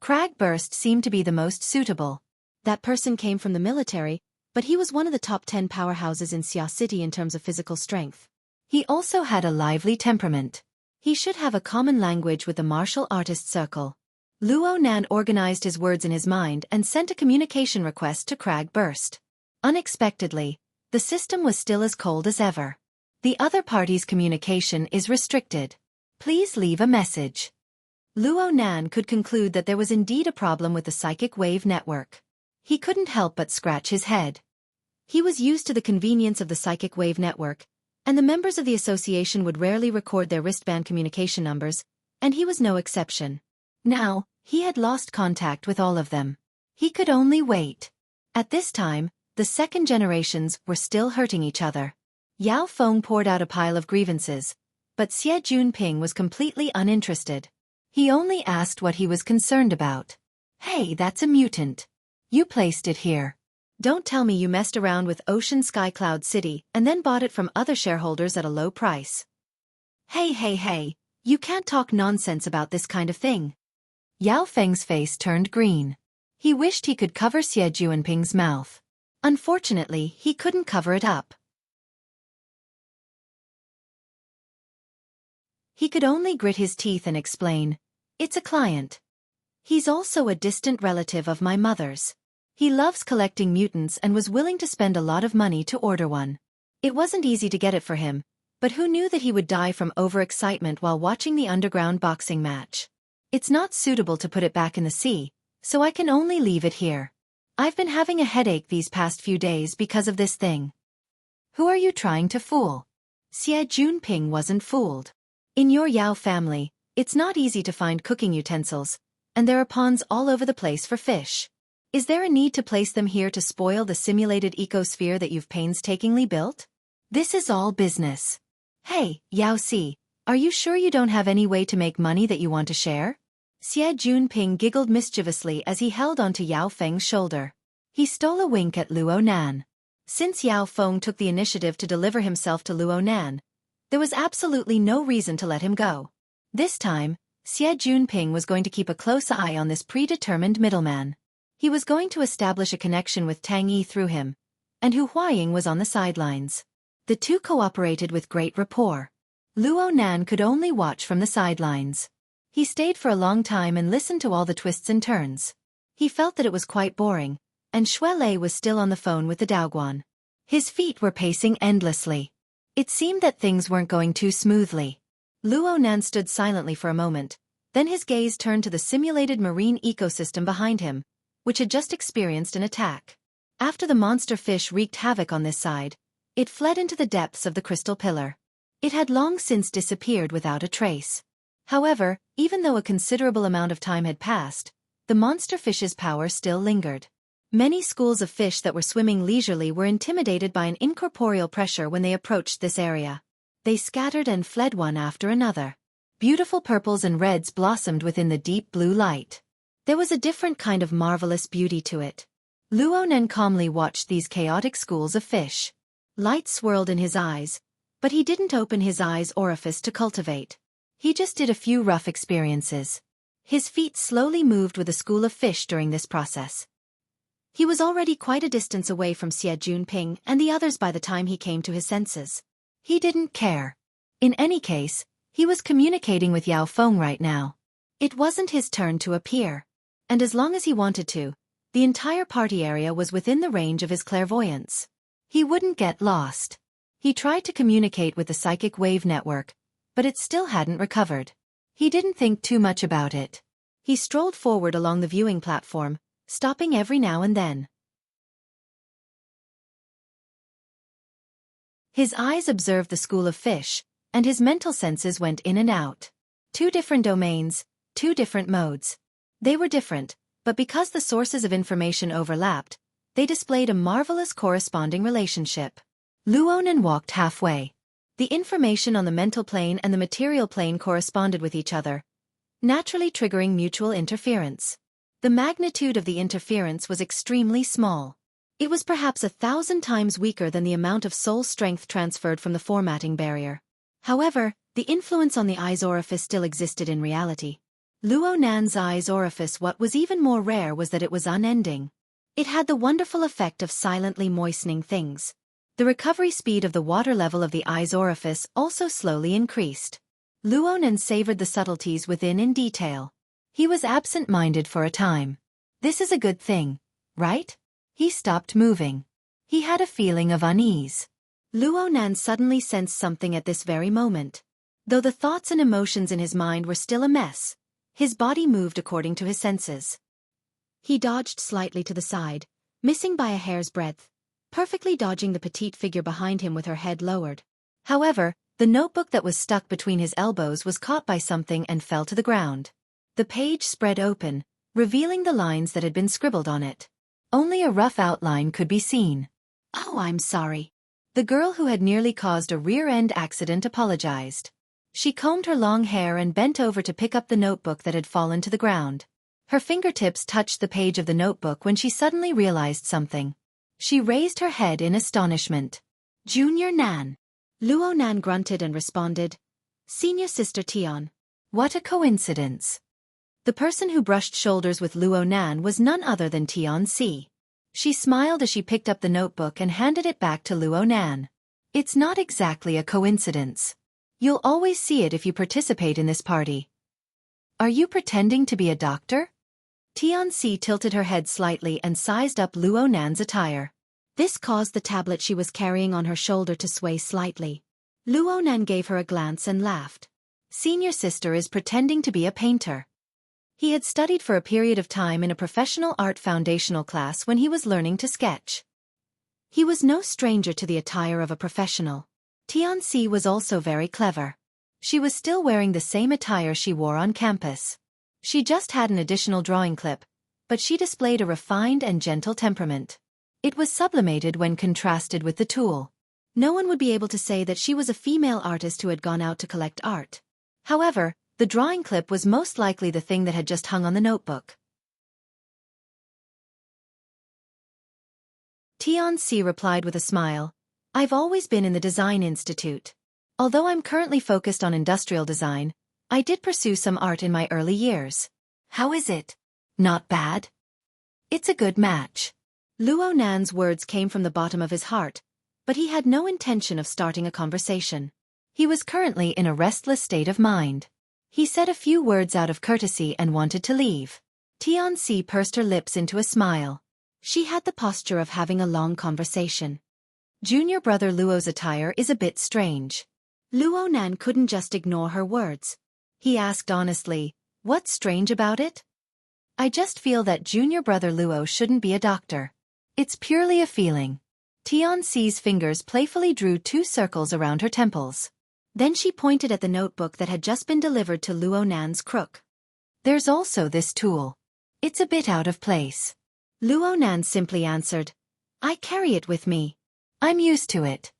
Crag Burst seemed to be the most suitable. That person came from the military, but he was one of the top 10 powerhouses in Xia City in terms of physical strength. He also had a lively temperament. He should have a common language with the martial artist circle. Luo Nan organized his words in his mind and sent a communication request to Crag Burst. Unexpectedly, the system was still as cold as ever. The other party's communication is restricted. Please leave a message. Luo Nan could conclude that there was indeed a problem with the psychic wave network. He couldn't help but scratch his head. He was used to the convenience of the psychic wave network, and the members of the association would rarely record their wristband communication numbers, and he was no exception. Now, he had lost contact with all of them. He could only wait. At this time, the second generations were still hurting each other. Yao Feng poured out a pile of grievances, but Xie Junping was completely uninterested. He only asked what he was concerned about. Hey, that's a mutant. You placed it here. Don't tell me you messed around with Ocean Sky Cloud City and then bought it from other shareholders at a low price. Hey, you can't talk nonsense about this kind of thing. Yao Feng's face turned green. He wished he could cover Xie Junping's mouth. Unfortunately, he couldn't cover it up. He could only grit his teeth and explain, "It's a client. He's also a distant relative of my mother's. He loves collecting mutants and was willing to spend a lot of money to order one. It wasn't easy to get it for him, but who knew that he would die from overexcitement while watching the underground boxing match? It's not suitable to put it back in the sea, so I can only leave it here. I've been having a headache these past few days because of this thing." Who are you trying to fool? Xie Junping wasn't fooled. In your Yao family, it's not easy to find cooking utensils, and there are ponds all over the place for fish. Is there a need to place them here to spoil the simulated ecosphere that you've painstakingly built? This is all business. Hey, Yao Si, are you sure you don't have any way to make money that you want to share? Xie Junping giggled mischievously as he held onto Yao Feng's shoulder. He stole a wink at Luo Nan. Since Yao Feng took the initiative to deliver himself to Luo Nan, there was absolutely no reason to let him go. This time, Xie Junping was going to keep a close eye on this predetermined middleman. He was going to establish a connection with Tang Yi through him, and Hu Huaying was on the sidelines. The two cooperated with great rapport. Luo Nan could only watch from the sidelines. He stayed for a long time and listened to all the twists and turns. He felt that it was quite boring, and Xue Lei was still on the phone with the Daoguan. His feet were pacing endlessly. It seemed that things weren't going too smoothly. Luo Nan stood silently for a moment, then his gaze turned to the simulated marine ecosystem behind him, which had just experienced an attack. After the monster fish wreaked havoc on this side, it fled into the depths of the crystal pillar. It had long since disappeared without a trace. However, even though a considerable amount of time had passed, the monster fish's power still lingered. Many schools of fish that were swimming leisurely were intimidated by an incorporeal pressure when they approached this area. They scattered and fled one after another. Beautiful purples and reds blossomed within the deep blue light. There was a different kind of marvelous beauty to it. Luo Nan calmly watched these chaotic schools of fish. Light swirled in his eyes, but he didn't open his eyes orifice to cultivate. He just did a few rough experiences. His feet slowly moved with a school of fish during this process. He was already quite a distance away from Xie Junping and the others by the time he came to his senses. He didn't care. In any case, he was communicating with Yao Feng right now. It wasn't his turn to appear. And as long as he wanted to, the entire party area was within the range of his clairvoyance. He wouldn't get lost. He tried to communicate with the psychic wave network, but it still hadn't recovered. He didn't think too much about it. He strolled forward along the viewing platform, stopping every now and then. His eyes observed the school of fish, and his mental senses went in and out. 2 different domains, 2 different modes. They were different, but because the sources of information overlapped, they displayed a marvelous corresponding relationship. Luonan walked halfway. The information on the mental plane and the material plane corresponded with each other, naturally triggering mutual interference. The magnitude of the interference was extremely small. It was perhaps 1,000 times weaker than the amount of soul strength transferred from the formatting barrier. However, the influence on the eye's orifice still existed in reality. Luonan's eye's orifice, what was even more rare was that it was unending. It had the wonderful effect of silently moistening things. The recovery speed of the water level of the eye's orifice also slowly increased. Luonan savored the subtleties within in detail. He was absent-minded for a time. This is a good thing, right? He stopped moving. He had a feeling of unease. Luonan suddenly sensed something at this very moment. Though the thoughts and emotions in his mind were still a mess, his body moved according to his senses. He dodged slightly to the side, missing by a hair's breadth, perfectly dodging the petite figure behind him with her head lowered. However, the notebook that was stuck between his elbows was caught by something and fell to the ground. The page spread open, revealing the lines that had been scribbled on it. Only a rough outline could be seen. "Oh, I'm sorry." The girl who had nearly caused a rear-end accident apologized. She combed her long hair and bent over to pick up the notebook that had fallen to the ground. Her fingertips touched the page of the notebook when she suddenly realized something. She raised her head in astonishment. "Junior Nan." Luonan grunted and responded, "Senior Sister Tian." What a coincidence. The person who brushed shoulders with Luonan was none other than Tian Si. She smiled as she picked up the notebook and handed it back to Luonan. "It's not exactly a coincidence. You'll always see it if you participate in this party." "Are you pretending to be a doctor?" Tian Si tilted her head slightly and sized up Luonan's attire. This caused the tablet she was carrying on her shoulder to sway slightly. Luonan gave her a glance and laughed. "Senior Sister is pretending to be a painter." He had studied for a period of time in a professional art foundational class when he was learning to sketch. He was no stranger to the attire of a professional. Tian Si was also very clever. She was still wearing the same attire she wore on campus. She just had an additional drawing clip, but she displayed a refined and gentle temperament. It was sublimated when contrasted with the tool. No one would be able to say that she was a female artist who had gone out to collect art. However, the drawing clip was most likely the thing that had just hung on the notebook. Tian Si replied with a smile, "I've always been in the Design Institute. Although I'm currently focused on industrial design, I did pursue some art in my early years." "How is it?" "Not bad. It's a good match." Luonan's words came from the bottom of his heart, but he had no intention of starting a conversation. He was currently in a restless state of mind. He said a few words out of courtesy and wanted to leave. Tian Si pursed her lips into a smile. She had the posture of having a long conversation. Junior brother Luo's attire is a bit strange. Luonan couldn't just ignore her words. He asked honestly, "What's strange about it?" "I just feel that junior brother Luo shouldn't be a doctor. It's purely a feeling." Tian Si's fingers playfully drew 2 circles around her temples. Then she pointed at the notebook that had just been delivered to Luonan's crook. "There's also this tool. It's a bit out of place." Luonan simply answered, "I carry it with me. I'm used to it."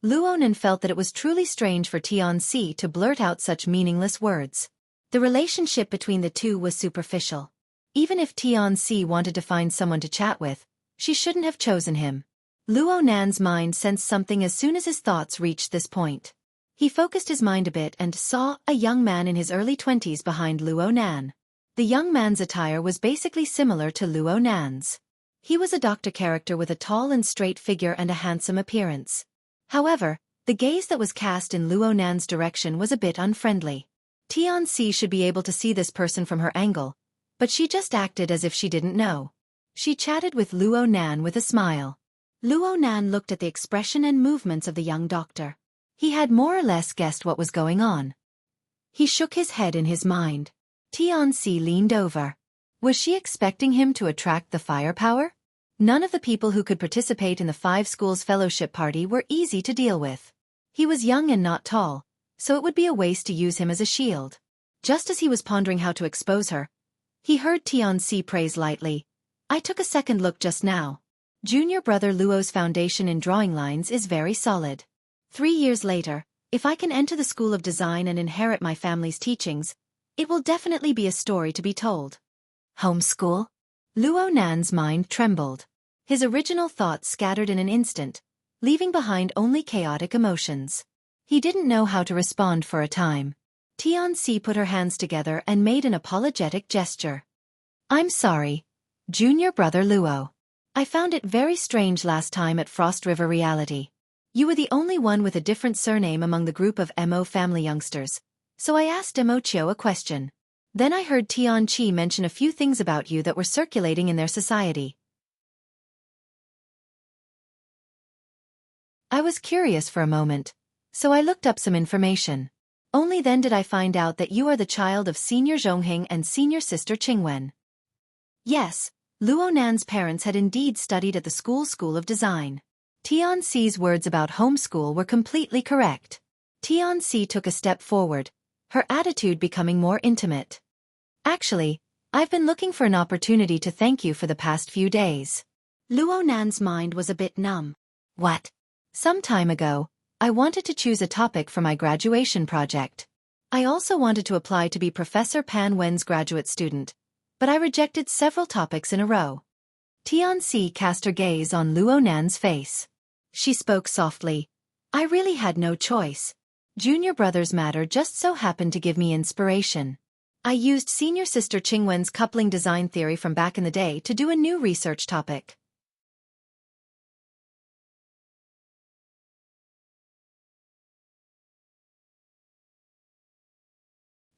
Luonan felt that it was truly strange for Tian Si to blurt out such meaningless words. The relationship between the two was superficial. Even if Tian Si wanted to find someone to chat with, she shouldn't have chosen him. Luonan's mind sensed something as soon as his thoughts reached this point. He focused his mind a bit and saw a young man in his early 20s behind Luonan. The young man's attire was basically similar to Luonan's. He was a doctor character with a tall and straight figure and a handsome appearance. However, the gaze that was cast in Luonan's direction was a bit unfriendly. Tian Si should be able to see this person from her angle, but she just acted as if she didn't know. She chatted with Luonan with a smile. Luonan looked at the expression and movements of the young doctor. He had more or less guessed what was going on. He shook his head in his mind. Tian Si leaned over. Was she expecting him to attract the firepower? None of the people who could participate in the 5 schools fellowship party were easy to deal with. He was young and not tall, so it would be a waste to use him as a shield. Just as he was pondering how to expose her, he heard Tianxi praise lightly. I took a second look just now. Junior brother Luo's foundation in drawing lines is very solid. 3 years later, if I can enter the School of Design and inherit my family's teachings, it will definitely be a story to be told. Homeschool? Luo Nan's mind trembled. His original thoughts scattered in an instant, leaving behind only chaotic emotions. He didn't know how to respond for a time. Tianxi put her hands together and made an apologetic gesture. I'm sorry, Junior brother Luo. I found it very strange last time at Frost River Reality. You were the only one with a different surname among the group of Mo family youngsters, so I asked Mo Chio a question. Then I heard Tianqi mention a few things about you that were circulating in their society. I was curious for a moment, so I looked up some information. Only then did I find out that you are the child of Senior Zhongheng and Senior Sister Qingwen. Yes, Luo Nan's parents had indeed studied at the School of Design. Tianxi's words about homeschool were completely correct. Tianxi took a step forward, her attitude becoming more intimate. Actually, I've been looking for an opportunity to thank you for the past few days. Luo Nan's mind was a bit numb. What? Some time ago, I wanted to choose a topic for my graduation project. I also wanted to apply to be Professor Pan Wen's graduate student, but I rejected several topics in a row. Tianxi cast her gaze on Luo Nan's face. She spoke softly. I really had no choice. Junior brother's matter just so happened to give me inspiration. I used Senior Sister Qingwen's coupling design theory from back in the day to do a new research topic.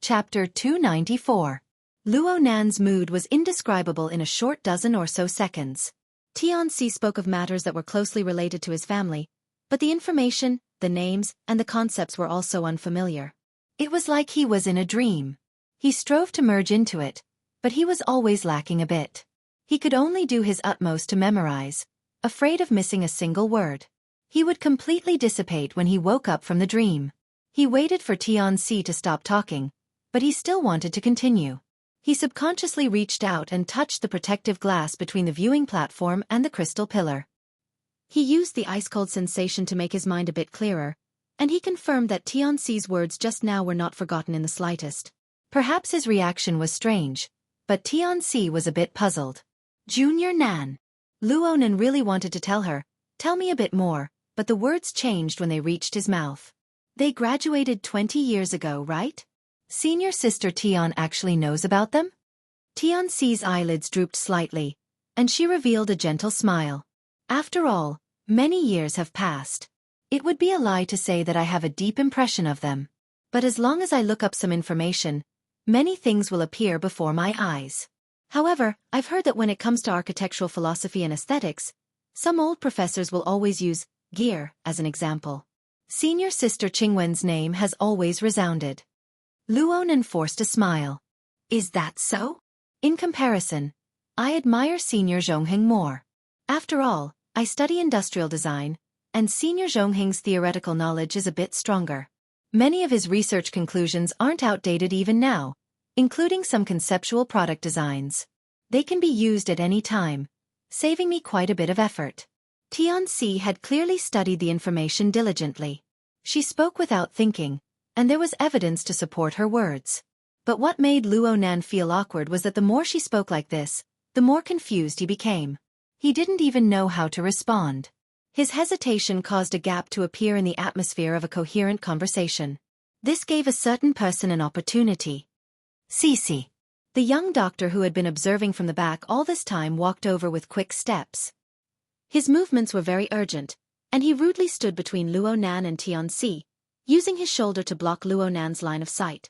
Chapter 294. Luo Nan's mood was indescribable in a short dozen or so seconds. Tianxi spoke of matters that were closely related to his family, but the information, the names, and the concepts were all so unfamiliar. It was like he was in a dream. He strove to merge into it, but he was always lacking a bit. He could only do his utmost to memorize, afraid of missing a single word. He would completely dissipate when he woke up from the dream. He waited for Tianxi to stop talking, but he still wanted to continue. He subconsciously reached out and touched the protective glass between the viewing platform and the crystal pillar. He used the ice-cold sensation to make his mind a bit clearer, and he confirmed that Tianxi's words just now were not forgotten in the slightest. Perhaps his reaction was strange, but Tianxi was a bit puzzled. Junior Nan. Luo Nan really wanted to tell her, tell me a bit more, but the words changed when they reached his mouth. They graduated 20 years ago, right? Senior Sister Tian actually knows about them? Tianxi's eyelids drooped slightly, and she revealed a gentle smile. After all, many years have passed. It would be a lie to say that I have a deep impression of them. But as long as I look up some information, many things will appear before my eyes. However, I've heard that when it comes to architectural philosophy and aesthetics, some old professors will always use gear as an example. Senior Sister Qingwen's name has always resounded. Luo Nan forced a smile. Is that so? In comparison, I admire Senior Zhongheng more. After all, I study industrial design, and Senior Zhongheng's theoretical knowledge is a bit stronger. Many of his research conclusions aren't outdated even now, including some conceptual product designs. They can be used at any time, saving me quite a bit of effort. Tianxi had clearly studied the information diligently. She spoke without thinking, and there was evidence to support her words. But what made Luo Nan feel awkward was that the more she spoke like this, the more confused he became. He didn't even know how to respond. His hesitation caused a gap to appear in the atmosphere of a coherent conversation. This gave a certain person an opportunity. Cici. The young doctor who had been observing from the back all this time walked over with quick steps. His movements were very urgent, and he rudely stood between Luo Nan and Tianxi, using his shoulder to block Luo Nan's line of sight.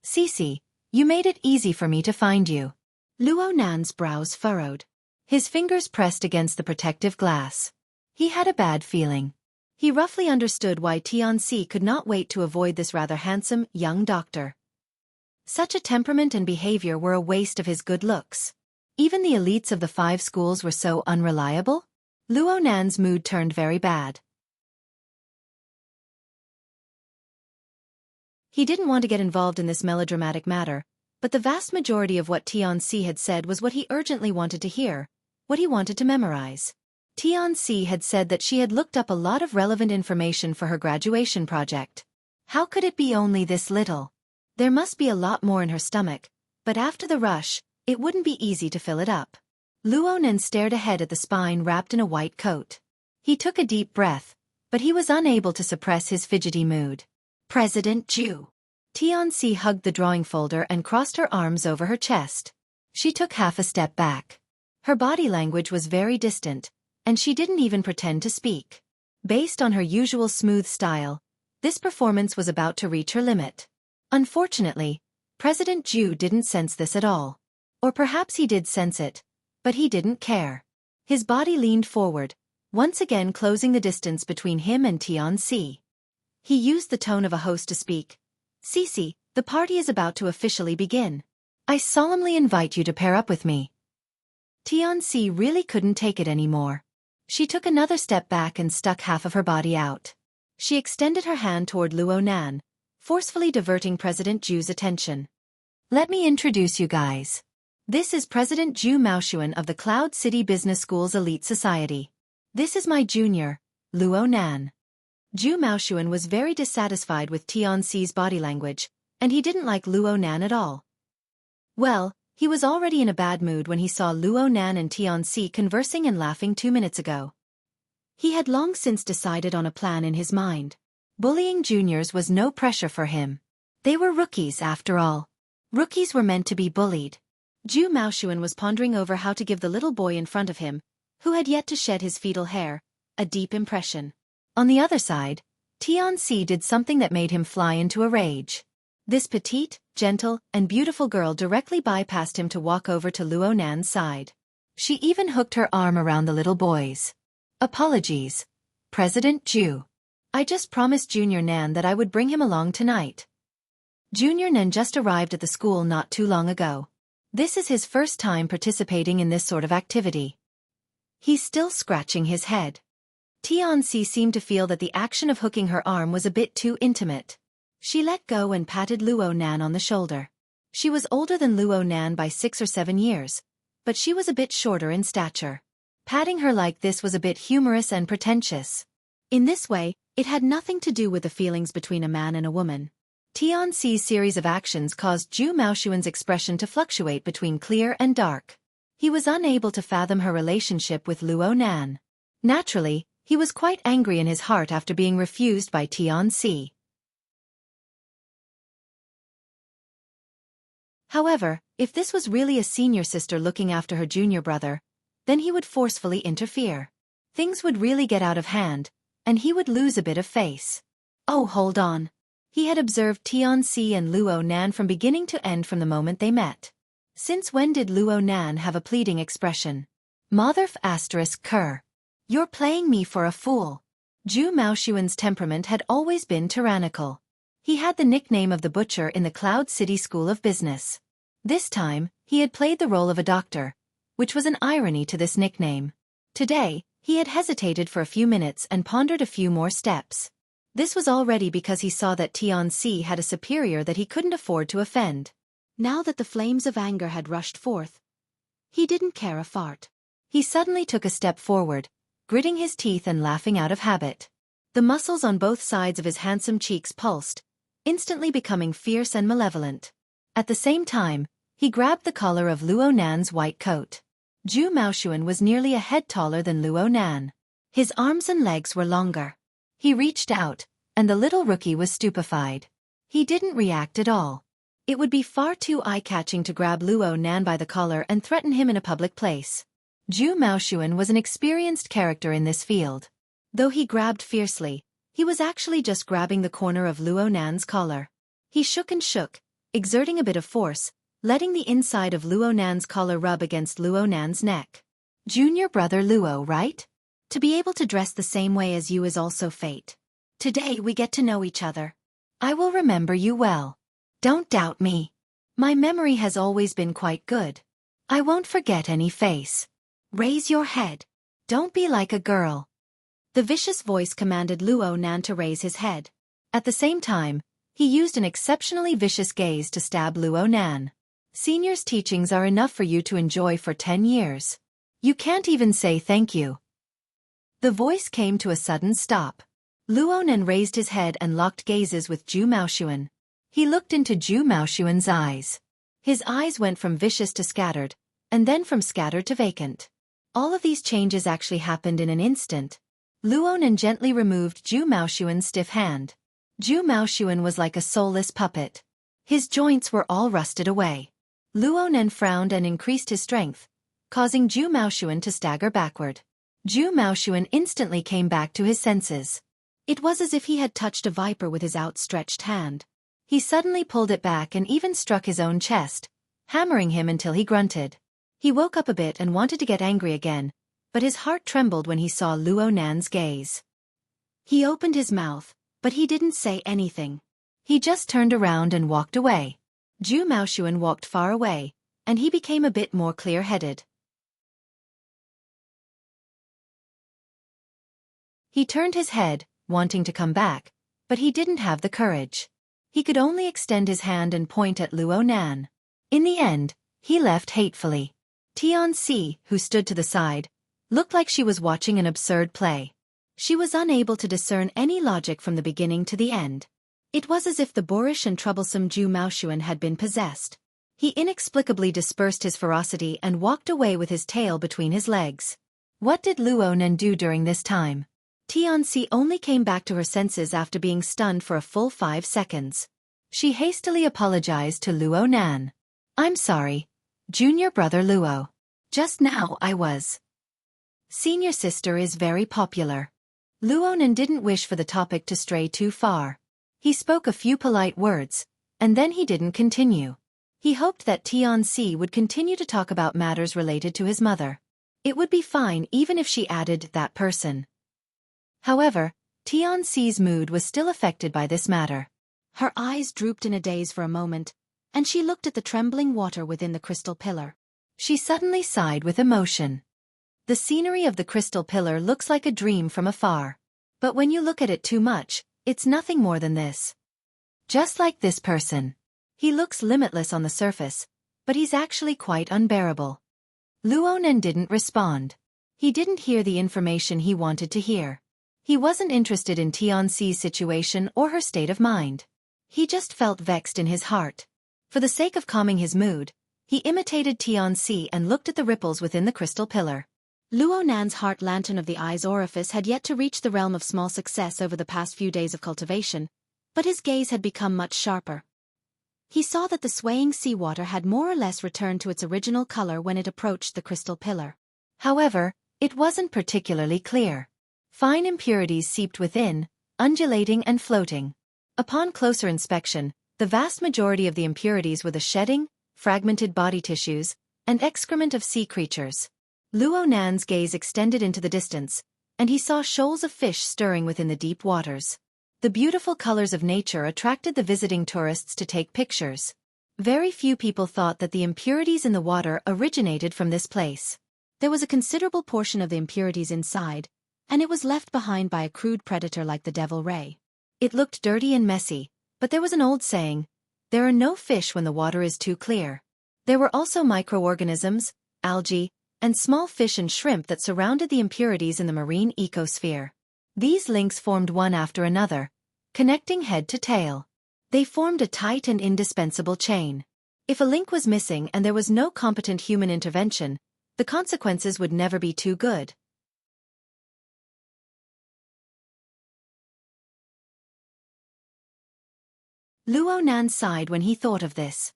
Cici, you made it easy for me to find you. Luo Nan's brows furrowed. His fingers pressed against the protective glass. He had a bad feeling. He roughly understood why Tianxi could not wait to avoid this rather handsome, young doctor. Such a temperament and behavior were a waste of his good looks. Even the elites of the 5 schools were so unreliable? Luo Nan's mood turned very bad. He didn't want to get involved in this melodramatic matter, but the vast majority of what Tianxi had said was what he urgently wanted to hear, what he wanted to memorize. Tianxi had said that she had looked up a lot of relevant information for her graduation project. How could it be only this little? There must be a lot more in her stomach, but after the rush, it wouldn't be easy to fill it up. Luonan stared ahead at the spine wrapped in a white coat. He took a deep breath, but he was unable to suppress his fidgety mood. President Zhu. Tianxi hugged the drawing folder and crossed her arms over her chest. She took half a step back. Her body language was very distant, and she didn't even pretend to speak. Based on her usual smooth style, this performance was about to reach her limit. Unfortunately, President Zhu didn't sense this at all. Or perhaps he did sense it, but he didn't care. His body leaned forward, once again closing the distance between him and Tianxi. He used the tone of a host to speak. Cece, the party is about to officially begin. I solemnly invite you to pair up with me. Tianxi really couldn't take it anymore. She took another step back and stuck half of her body out. She extended her hand toward Luonan, forcefully diverting President Zhu's attention. Let me introduce you guys. This is President Zhu Maoshuan of the Cloud City Business School's Elite Society. This is my junior, Luonan. Zhu Maoshuan was very dissatisfied with Tianxi's body language, and he didn't like Luonan at all. Well, he was already in a bad mood when he saw Luonan and Tianxi conversing and laughing 2 minutes ago. He had long since decided on a plan in his mind. Bullying juniors was no pressure for him. They were rookies after all. Rookies were meant to be bullied. Zhu Maoshuan was pondering over how to give the little boy in front of him, who had yet to shed his fetal hair, a deep impression. On the other side, Tianxi did something that made him fly into a rage. This petite, gentle, and beautiful girl directly bypassed him to walk over to Luonan's side. She even hooked her arm around the little boy's. Apologies, President Zhu. I just promised Junior Nan that I would bring him along tonight. Junior Nan just arrived at the school not too long ago. This is his first time participating in this sort of activity. He's still scratching his head. Tianxi seemed to feel that the action of hooking her arm was a bit too intimate. She let go and patted Luonan on the shoulder. She was older than Luonan by 6 or 7 years, but she was a bit shorter in stature. Patting her like this was a bit humorous and pretentious. In this way, it had nothing to do with the feelings between a man and a woman. Tianxi's series of actions caused Zhu Maoshuan's expression to fluctuate between clear and dark. He was unable to fathom her relationship with Luonan. Naturally, he was quite angry in his heart after being refused by Tianxi. However, if this was really a senior sister looking after her junior brother, then he would forcefully interfere. Things would really get out of hand, and he would lose a bit of face. Oh, hold on. He had observed Tianxi and Luonan from beginning to end from the moment they met. Since when did Luonan have a pleading expression? Motherf asterisk cur. You're playing me for a fool. Zhu Maoshuan's temperament had always been tyrannical. He had the nickname of the butcher in the Cloud City School of Business. This time, he had played the role of a doctor, which was an irony to this nickname. Today, he had hesitated for a few minutes and pondered a few more steps. This was already because he saw that Tianxi had a superior that he couldn't afford to offend. Now that the flames of anger had rushed forth, he didn't care a fart. He suddenly took a step forward, gritting his teeth and laughing out of habit. The muscles on both sides of his handsome cheeks pulsed, instantly becoming fierce and malevolent. At the same time, he grabbed the collar of Luonan's white coat. Zhu Maoshuan was nearly a head taller than Luonan. His arms and legs were longer. He reached out, and the little rookie was stupefied. He didn't react at all. It would be far too eye-catching to grab Luonan by the collar and threaten him in a public place. Zhu Maoshuan was an experienced character in this field. Though he grabbed fiercely, he was actually just grabbing the corner of Luonan's collar. He shook and shook, exerting a bit of force, letting the inside of Luonan's collar rub against Luonan's neck. Junior brother Luo, right? To be able to dress the same way as you is also fate. Today we get to know each other. I will remember you well. Don't doubt me. My memory has always been quite good. I won't forget any face. Raise your head. Don't be like a girl. The vicious voice commanded Luonan to raise his head. At the same time, He used an exceptionally vicious gaze to stab Luo Nan. Senior's teachings are enough for you to enjoy for 10 years. You can't even say thank you. The voice came to a sudden stop. Luo Nan raised his head and locked gazes with Zhu Maoshuan. He looked into Zhu Maoshuan's eyes. His eyes went from vicious to scattered, and then from scattered to vacant. All of these changes actually happened in an instant. Luo Nan gently removed Zhu Maoshuan's stiff hand. Zhu Maoshuan was like a soulless puppet. His joints were all rusted away. Luo Nan frowned and increased his strength, causing Zhu Maoshuan to stagger backward. Zhu Maoshuan instantly came back to his senses. It was as if he had touched a viper with his outstretched hand. He suddenly pulled it back and even struck his own chest, hammering him until he grunted. He woke up a bit and wanted to get angry again, but his heart trembled when he saw Luo Nan's gaze. He opened his mouth, but he didn't say anything. He just turned around and walked away. Zhu Maoshuan walked far away, and he became a bit more clear-headed. He turned his head, wanting to come back, but he didn't have the courage. He could only extend his hand and point at Luo Nan. In the end, he left hatefully. Tianxi, who stood to the side, looked like she was watching an absurd play. She was unable to discern any logic from the beginning to the end. It was as if the boorish and troublesome Zhu Maoshuan had been possessed. He inexplicably dispersed his ferocity and walked away with his tail between his legs. What did Luo Nan do during this time? Tianxi only came back to her senses after being stunned for a full 5 seconds. She hastily apologized to Luo Nan. I'm sorry, junior brother Luo. Just now I was. Senior sister is very popular. Luo Nan didn't wish for the topic to stray too far. He spoke a few polite words, and then he didn't continue. He hoped that Tianxi would continue to talk about matters related to his mother. It would be fine even if she added that person. However, Tianxi's mood was still affected by this matter. Her eyes drooped in a daze for a moment, and she looked at the trembling water within the crystal pillar. She suddenly sighed with emotion. The scenery of the crystal pillar looks like a dream from afar. But when you look at it too much, it's nothing more than this. Just like this person. He looks limitless on the surface, but he's actually quite unbearable. Luo Nan didn't respond. He didn't hear the information he wanted to hear. He wasn't interested in Tianxi's situation or her state of mind. He just felt vexed in his heart. For the sake of calming his mood, he imitated Tianxi and looked at the ripples within the crystal pillar. Luo Nan's heart lantern of the eye's orifice had yet to reach the realm of small success over the past few days of cultivation, but his gaze had become much sharper. He saw that the swaying seawater had more or less returned to its original color when it approached the crystal pillar. However, it wasn't particularly clear. Fine impurities seeped within, undulating and floating. Upon closer inspection, the vast majority of the impurities were the shedding, fragmented body tissues, and excrement of sea creatures. Luo Nan's gaze extended into the distance, and he saw shoals of fish stirring within the deep waters. The beautiful colors of nature attracted the visiting tourists to take pictures. Very few people thought that the impurities in the water originated from this place. There was a considerable portion of the impurities inside, and it was left behind by a crude predator like the devil ray. It looked dirty and messy, but there was an old saying, there are no fish when the water is too clear. There were also microorganisms, algae, and small fish and shrimp that surrounded the impurities in the marine ecosphere. These links formed one after another, connecting head to tail. They formed a tight and indispensable chain. If a link was missing and there was no competent human intervention, the consequences would never be too good. Luo Nan sighed when he thought of this.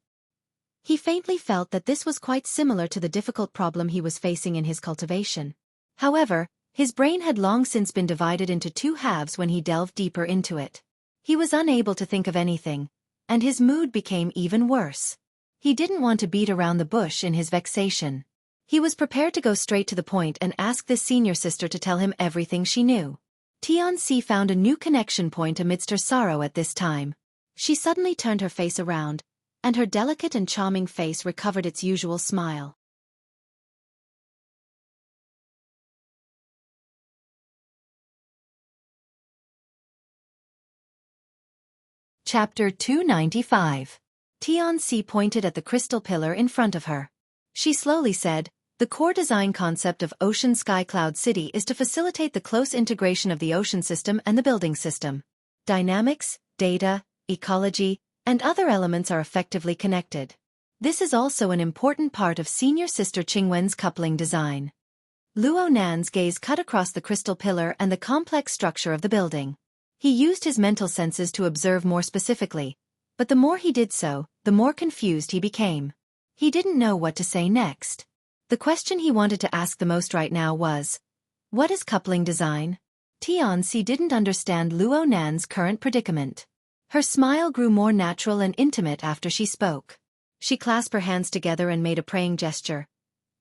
He faintly felt that this was quite similar to the difficult problem he was facing in his cultivation. However, his brain had long since been divided into 2 halves when he delved deeper into it. He was unable to think of anything, and his mood became even worse. He didn't want to beat around the bush in his vexation. He was prepared to go straight to the point and ask this senior sister to tell him everything she knew. Tianxi found a new connection point amidst her sorrow at this time. She suddenly turned her face around, and her delicate and charming face recovered its usual smile. Chapter 295. Tianxi pointed at the crystal pillar in front of her. She slowly said, "The core design concept of Ocean Sky Cloud City is to facilitate the close integration of the ocean system and the building system. Dynamics, data, ecology, and other elements are effectively connected. This is also an important part of senior sister Qingwen's coupling design." Luo Nan's gaze cut across the crystal pillar and the complex structure of the building. He used his mental senses to observe more specifically, but the more he did so, the more confused he became. He didn't know what to say next. The question he wanted to ask the most right now was, what is coupling design? Tianxi didn't understand Luo Nan's current predicament. Her smile grew more natural and intimate after she spoke. She clasped her hands together and made a praying gesture.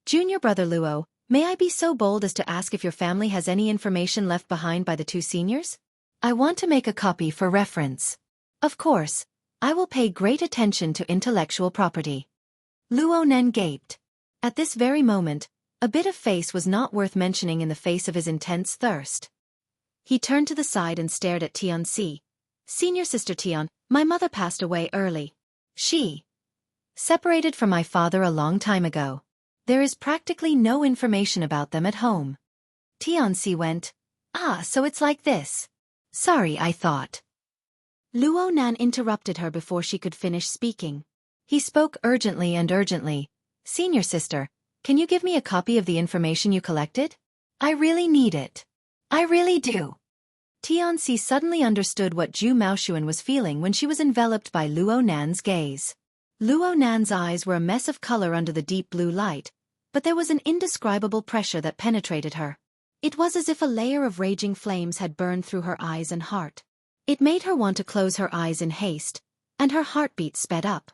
"Junior brother Luo, may I be so bold as to ask if your family has any information left behind by the two seniors? I want to make a copy for reference. Of course, I will pay great attention to intellectual property." Luo Nan gaped. At this very moment, a bit of face was not worth mentioning in the face of his intense thirst. He turned to the side and stared at Tianxi. "Senior sister Tian, my mother passed away early. She separated from my father a long time ago. There is practically no information about them at home." Tianxi went, "Ah, so it's like this. Sorry, I thought." Luo Nan interrupted her before she could finish speaking. He spoke urgently. "Senior sister, can you give me a copy of the information you collected? I really need it. I really do." Tianxi suddenly understood what Zhu Maoshuan was feeling when she was enveloped by Luo Nan's gaze. Luo Nan's eyes were a mess of color under the deep blue light, but there was an indescribable pressure that penetrated her. It was as if a layer of raging flames had burned through her eyes and heart. It made her want to close her eyes in haste, and her heartbeat sped up.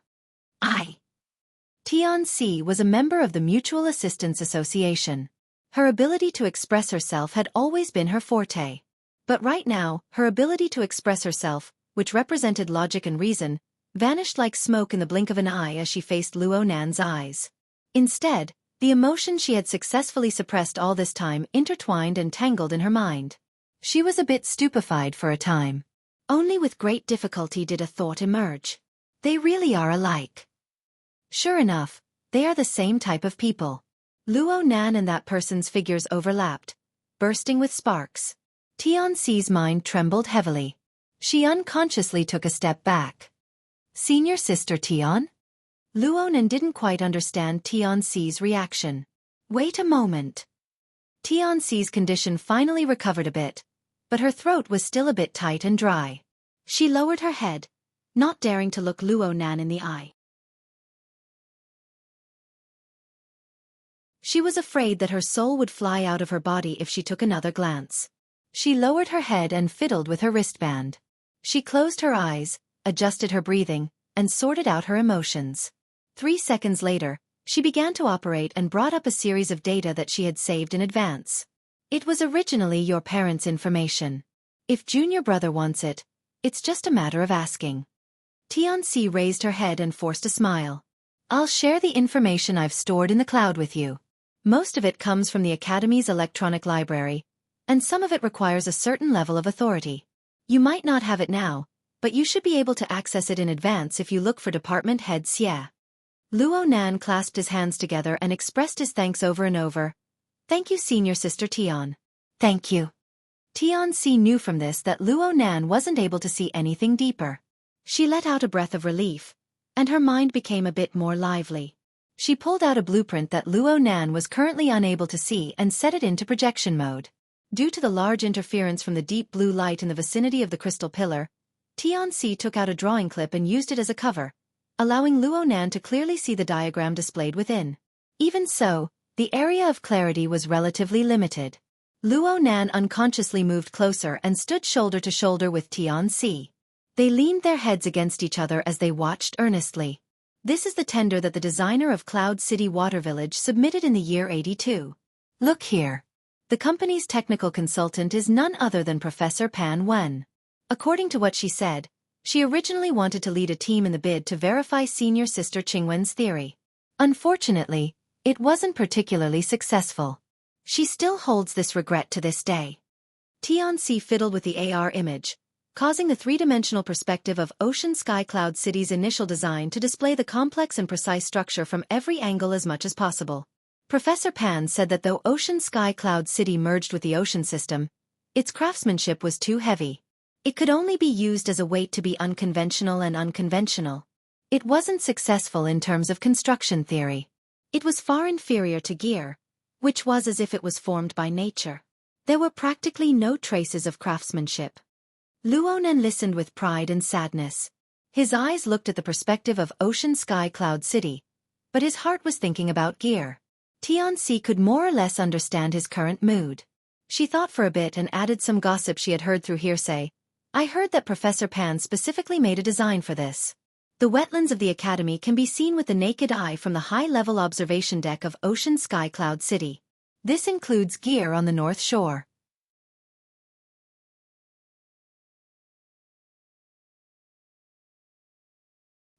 Tianxi was a member of the Mutual Assistance Association. Her ability to express herself had always been her forte. But right now, her ability to express herself, which represented logic and reason, vanished like smoke in the blink of an eye as she faced Luo Nan's eyes. Instead, the emotion she had successfully suppressed all this time intertwined and tangled in her mind. She was a bit stupefied for a time. Only with great difficulty did a thought emerge. They really are alike. Sure enough, they are the same type of people. Luo Nan and that person's figures overlapped, bursting with sparks. Tianxi's mind trembled heavily. She unconsciously took a step back. "Senior sister Tian?" Luo Nan didn't quite understand Tianxi's reaction. "Wait a moment." Tianxi's condition finally recovered a bit, but her throat was still a bit tight and dry. She lowered her head, not daring to look Luo Nan in the eye. She was afraid that her soul would fly out of her body if she took another glance. She lowered her head and fiddled with her wristband. She closed her eyes, adjusted her breathing, and sorted out her emotions. 3 seconds later, she began to operate and brought up a series of data that she had saved in advance. "It was originally your parents' information. If junior brother wants it, it's just a matter of asking." Tianxi raised her head and forced a smile. "I'll share the information I've stored in the cloud with you. Most of it comes from the Academy's electronic library, and some of it requires a certain level of authority. You might not have it now, but you should be able to access it in advance if you look for Department Head Xie." Luo Nan clasped his hands together and expressed his thanks over and over. "Thank you, senior sister Tian." "Thank you." Tianxi knew from this that Luo Nan wasn't able to see anything deeper. She let out a breath of relief, and her mind became a bit more lively. She pulled out a blueprint that Luo Nan was currently unable to see and set it into projection mode. Due to the large interference from the deep blue light in the vicinity of the crystal pillar, Tianxi took out a drawing clip and used it as a cover, allowing Luo Nan to clearly see the diagram displayed within. Even so, the area of clarity was relatively limited. Luo Nan unconsciously moved closer and stood shoulder to shoulder with Tianxi. They leaned their heads against each other as they watched earnestly. "This is the tender that the designer of Cloud City Water Village submitted in the year 82. Look here. The company's technical consultant is none other than Professor Pan Wen. According to what she said, she originally wanted to lead a team in the bid to verify senior sister Qingwen's theory. Unfortunately, it wasn't particularly successful. She still holds this regret to this day." Tianxi fiddled with the AR image, causing the three-dimensional perspective of Ocean Sky Cloud City's initial design to display the complex and precise structure from every angle as much as possible. Professor Pan said that though Ocean Sky Cloud City merged with the ocean system, its craftsmanship was too heavy. It could only be used as a weight to be unconventional and unconventional. It wasn't successful in terms of construction theory. It was far inferior to gear, which was as if it was formed by nature. There were practically no traces of craftsmanship. Luonan listened with pride and sadness. His eyes looked at the perspective of Ocean Sky Cloud City, but his heart was thinking about gear. Tianxi could more or less understand his current mood. She thought for a bit and added some gossip she had heard through hearsay. I heard that Professor Pan specifically made a design for this. The wetlands of the Academy can be seen with the naked eye from the high-level observation deck of Ocean Sky Cloud City. This includes gear on the North Shore.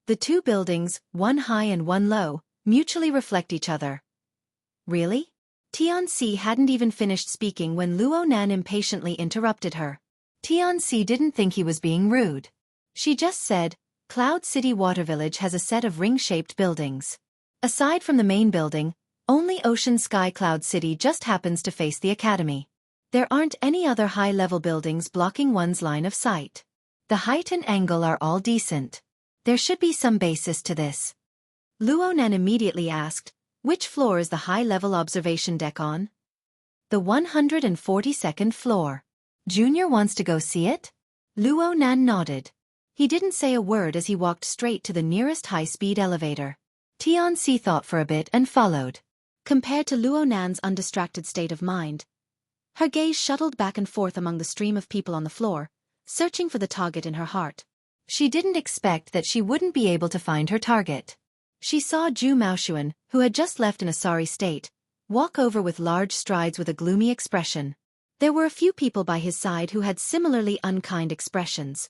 The two buildings, one high and one low, mutually reflect each other. Really? Tianxi hadn't even finished speaking when Luonan impatiently interrupted her. Tianxi didn't think he was being rude. She just said, Cloud City Water Village has a set of ring-shaped buildings. Aside from the main building, only Ocean Sky Cloud City just happens to face the Academy. There aren't any other high-level buildings blocking one's line of sight. The height and angle are all decent. There should be some basis to this. Luonan immediately asked, which floor is the high-level observation deck on? The 142nd floor. Junior wants to go see it? Luonan nodded. He didn't say a word as he walked straight to the nearest high-speed elevator. Tianxi thought for a bit and followed. Compared to Luonan's undistracted state of mind, her gaze shuttled back and forth among the stream of people on the floor, searching for the target in her heart. She didn't expect that she wouldn't be able to find her target. She saw Zhu Maoshuan, who had just left in a sorry state, walk over with large strides with a gloomy expression. There were a few people by his side who had similarly unkind expressions.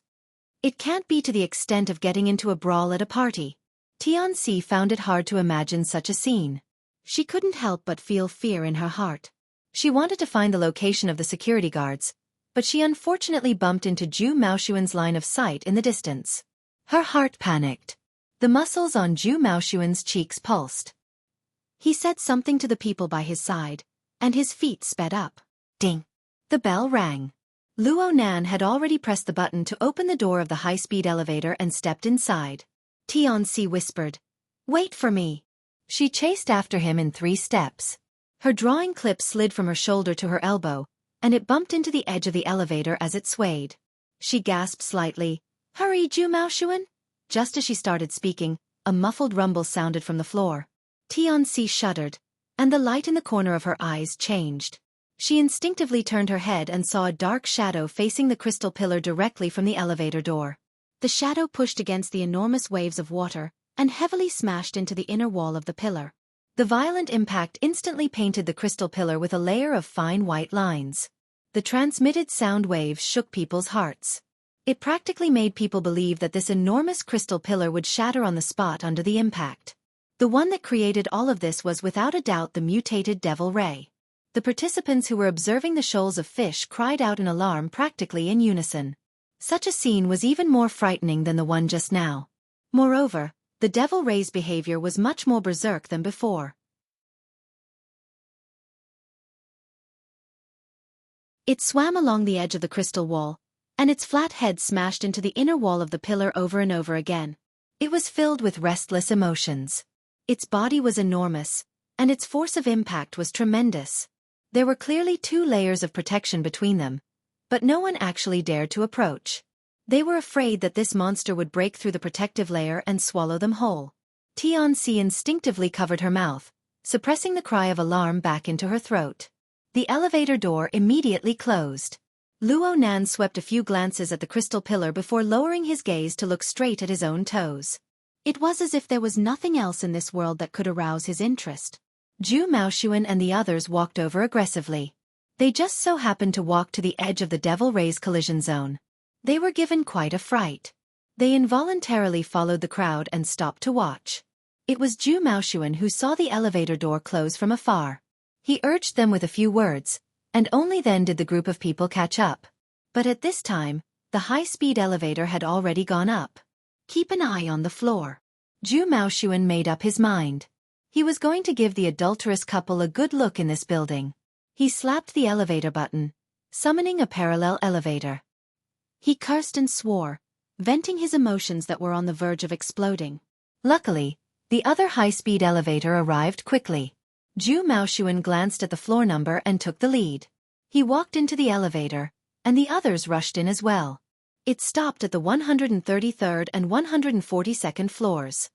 It can't be to the extent of getting into a brawl at a party. Tianxi found it hard to imagine such a scene. She couldn't help but feel fear in her heart. She wanted to find the location of the security guards, but she unfortunately bumped into Zhu Maoshuan's line of sight in the distance. Her heart panicked. The muscles on Zhu Maoshuan's cheeks pulsed. He said something to the people by his side, and his feet sped up. Ding! The bell rang. Luonan had already pressed the button to open the door of the high-speed elevator and stepped inside. Tianxi whispered, "Wait for me." She chased after him in 3 steps. Her drawing clip slid from her shoulder to her elbow, and it bumped into the edge of the elevator as it swayed. She gasped slightly, "Hurry, Zhu Maoshuan!" Just as she started speaking, a muffled rumble sounded from the floor. Tianxi shuddered, and the light in the corner of her eyes changed. She instinctively turned her head and saw a dark shadow facing the crystal pillar directly from the elevator door. The shadow pushed against the enormous waves of water and heavily smashed into the inner wall of the pillar. The violent impact instantly painted the crystal pillar with a layer of fine white lines. The transmitted sound waves shook people's hearts. It practically made people believe that this enormous crystal pillar would shatter on the spot under the impact. The one that created all of this was without a doubt the mutated Devil Ray. The participants who were observing the shoals of fish cried out in alarm practically in unison. Such a scene was even more frightening than the one just now. Moreover, the Devil Ray's behavior was much more berserk than before. It swam along the edge of the crystal wall, and its flat head smashed into the inner wall of the pillar over and over again. It was filled with restless emotions. Its body was enormous, and its force of impact was tremendous. There were clearly 2 layers of protection between them, but no one actually dared to approach. They were afraid that this monster would break through the protective layer and swallow them whole. Tianxi instinctively covered her mouth, suppressing the cry of alarm back into her throat. The elevator door immediately closed. Luonan swept a few glances at the crystal pillar before lowering his gaze to look straight at his own toes. It was as if there was nothing else in this world that could arouse his interest. Zhu Maoshuan and the others walked over aggressively. They just so happened to walk to the edge of the Devil Ray's collision zone. They were given quite a fright. They involuntarily followed the crowd and stopped to watch. It was Zhu Maoshuan who saw the elevator door close from afar. He urged them with a few words, and only then did the group of people catch up. But at this time, The high-speed elevator had already gone up. Keep an eye on the floor. Zhu Maoshuan made up his mind. He was going to give the adulterous couple a good look in this building. He slapped the elevator button, summoning a parallel elevator. He cursed and swore, venting his emotions that were on the verge of exploding. Luckily, the other high-speed elevator arrived quickly. Zhu Maoshuan glanced at the floor number and took the lead. He walked into the elevator, and the others rushed in as well. It stopped at the 133rd and 142nd floors.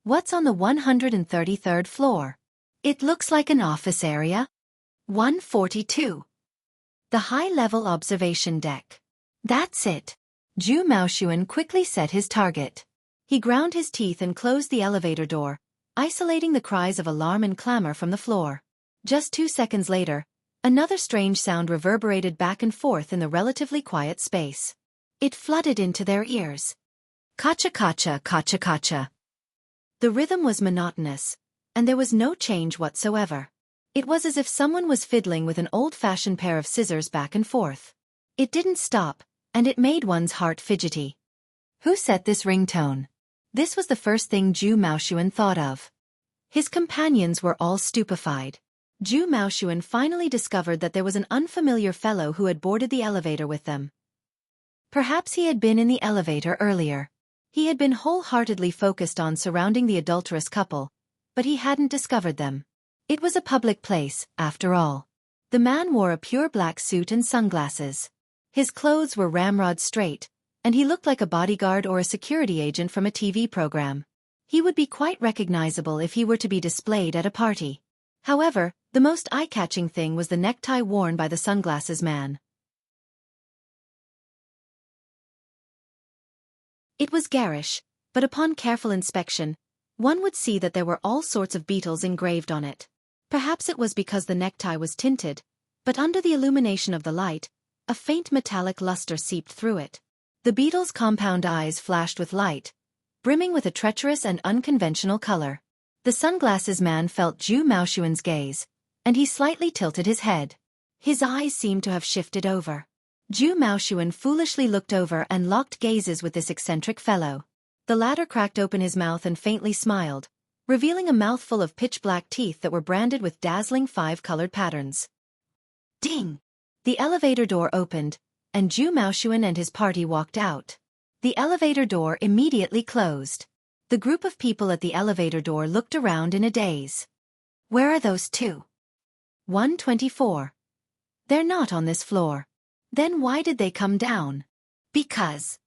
What's on the 133rd floor? It looks like an office area. 142. The high-level observation deck. That's it. Zhu Maoshuan quickly set his target. He ground his teeth and closed the elevator door, isolating the cries of alarm and clamor from the floor. Just 2 seconds later, another strange sound reverberated back and forth in the relatively quiet space. It flooded into their ears. Kacha-kacha, kacha-kacha. The rhythm was monotonous, and there was no change whatsoever. It was as if someone was fiddling with an old-fashioned pair of scissors back and forth. It didn't stop, and it made one's heart fidgety. Who set this ringtone? This was the first thing Zhu Maoshuan thought of. His companions were all stupefied. Zhu Maoshuan finally discovered that there was an unfamiliar fellow who had boarded the elevator with them. Perhaps he had been in the elevator earlier. He had been wholeheartedly focused on surrounding the adulterous couple, but he hadn't discovered them. It was a public place, after all. The man wore a pure black suit and sunglasses. His clothes were ramrod straight, and he looked like a bodyguard or a security agent from a TV program. He would be quite recognizable if he were to be displayed at a party. However, the most eye-catching thing was the necktie worn by the sunglasses man. It was garish, but upon careful inspection, one would see that there were all sorts of beetles engraved on it. Perhaps it was because the necktie was tinted, but under the illumination of the light, a faint metallic luster seeped through it. The beetle's compound eyes flashed with light, brimming with a treacherous and unconventional color. The sunglasses man felt Zhu Maoshuan's gaze, and he slightly tilted his head. His eyes seemed to have shifted over. Zhu Maoshuan foolishly looked over and locked gazes with this eccentric fellow. The latter cracked open his mouth and faintly smiled, revealing a mouthful of pitch-black teeth that were branded with dazzling 5-colored patterns. Ding! The elevator door opened, and Zhu Maoshuan and his party walked out. The elevator door immediately closed. The group of people at the elevator door looked around in a daze. Where are those two? 124. They're not on this floor. Then why did they come down? Because.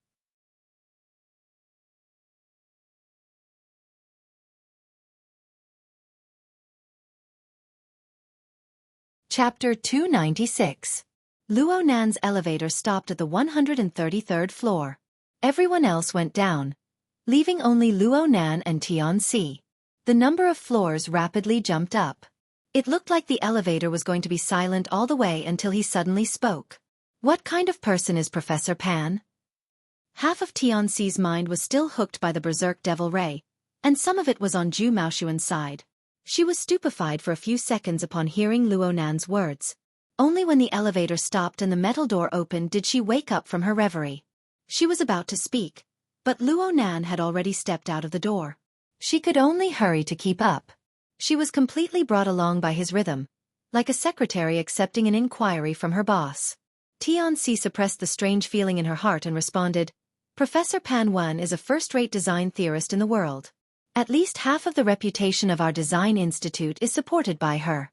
Chapter 296. Luo Nan's elevator stopped at the 133rd floor. Everyone else went down, leaving only Luo Nan and Tianxi. The number of floors rapidly jumped up. It looked like the elevator was going to be silent all the way until he suddenly spoke. What kind of person is Professor Pan? Half of Tianxi's mind was still hooked by the berserk devil ray, and some of it was on Zhu Maoshuan's side. She was stupefied for a few seconds upon hearing Luo Nan's words. Only when the elevator stopped and the metal door opened did she wake up from her reverie. She was about to speak, but Luo Nan had already stepped out of the door. She could only hurry to keep up. She was completely brought along by his rhythm, like a secretary accepting an inquiry from her boss. Tianxi suppressed the strange feeling in her heart and responded, Professor Pan Wen is a first-rate design theorist in the world. At least half of the reputation of our design institute is supported by her.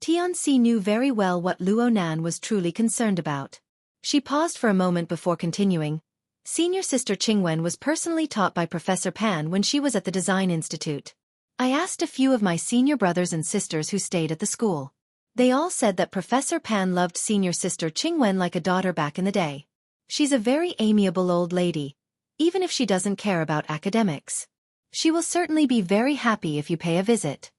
Tianxi knew very well what Luo Nan was truly concerned about. She paused for a moment before continuing. Senior sister Qingwen was personally taught by Professor Pan when she was at the Design Institute. I asked a few of my senior brothers and sisters who stayed at the school. They all said that Professor Pan loved senior sister Qingwen like a daughter back in the day. She's a very amiable old lady, even if she doesn't care about academics. She will certainly be very happy if you pay a visit.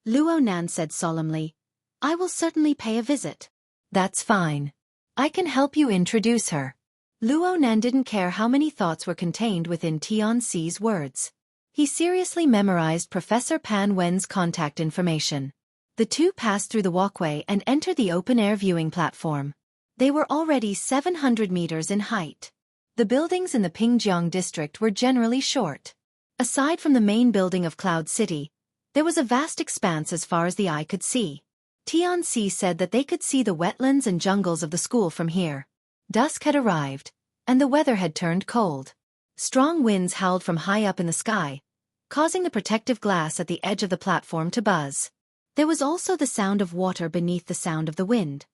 Luo Nan said solemnly, I will certainly pay a visit. That's fine. I can help you introduce her. Luo Nan didn't care how many thoughts were contained within Tianxi's words. He seriously memorized Professor Pan Wen's contact information. The two passed through the walkway and entered the open-air viewing platform. They were already 700 meters in height. The buildings in the Pingjiang district were generally short. Aside from the main building of Cloud City, there was a vast expanse as far as the eye could see. Tianxi said that they could see the wetlands and jungles of the school from here. Dusk had arrived, and the weather had turned cold. Strong winds howled from high up in the sky, causing the protective glass at the edge of the platform to buzz. There was also the sound of water beneath the sound of the wind.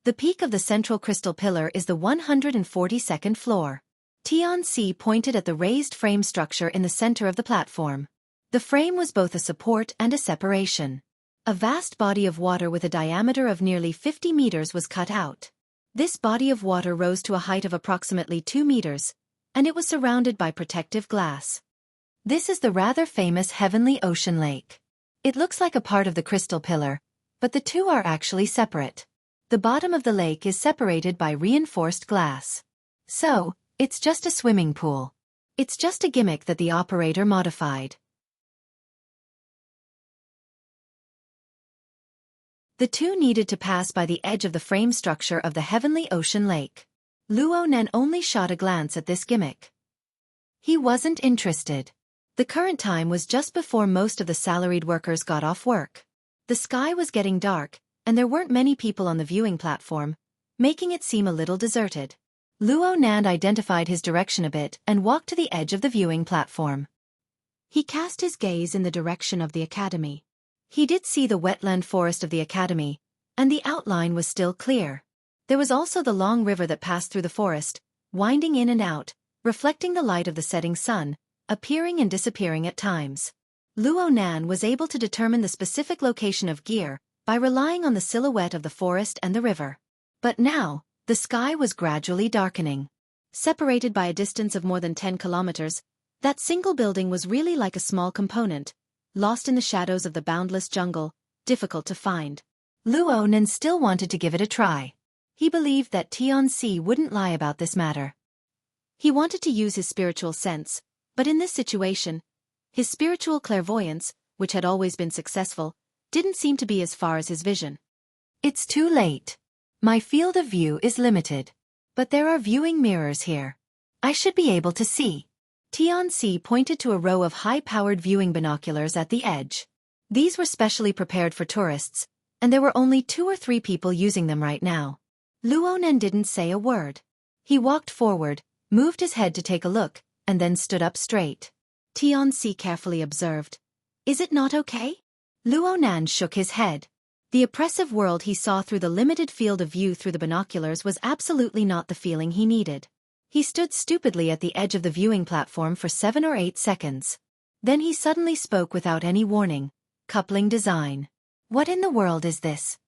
The peak of the central crystal pillar is the 142nd floor. Tianxi pointed at the raised frame structure in the center of the platform. The frame was both a support and a separation. A vast body of water with a diameter of nearly 50 meters was cut out. This body of water rose to a height of approximately 2 meters, and it was surrounded by protective glass. This is the rather famous Heavenly Ocean Lake. It looks like a part of the crystal pillar, but the two are actually separate. The bottom of the lake is separated by reinforced glass. So, it's just a swimming pool. It's just a gimmick that the operator modified. The two needed to pass by the edge of the frame structure of the Heavenly Ocean Lake. Luo Nan only shot a glance at this gimmick. He wasn't interested. The current time was just before most of the salaried workers got off work. The sky was getting dark, and there weren't many people on the viewing platform, making it seem a little deserted. Luo Nan identified his direction a bit and walked to the edge of the viewing platform. He cast his gaze in the direction of the academy. He did see the wetland forest of the academy, and the outline was still clear. There was also the long river that passed through the forest, winding in and out, reflecting the light of the setting sun, appearing and disappearing at times. Luo Nan was able to determine the specific location of gear by relying on the silhouette of the forest and the river. But now, the sky was gradually darkening. Separated by a distance of more than 10 kilometers, that single building was really like a small component, lost in the shadows of the boundless jungle, difficult to find. Luo Nan still wanted to give it a try. He believed that Tianxi wouldn't lie about this matter. He wanted to use his spiritual sense, but in this situation, his spiritual clairvoyance, which had always been successful, didn't seem to be as far as his vision. It's too late. My field of view is limited. But there are viewing mirrors here. I should be able to see. Tianxi pointed to a row of high-powered viewing binoculars at the edge. These were specially prepared for tourists, and there were only 2 or 3 people using them right now. Luo Nan didn't say a word. He walked forward, moved his head to take a look, and then stood up straight. Tianxi carefully observed. Is it not okay? Luo Nan shook his head. The oppressive world he saw through the limited field of view through the binoculars was absolutely not the feeling he needed. He stood stupidly at the edge of the viewing platform for 7 or 8 seconds. Then he suddenly spoke without any warning. Coupling design. What in the world is this?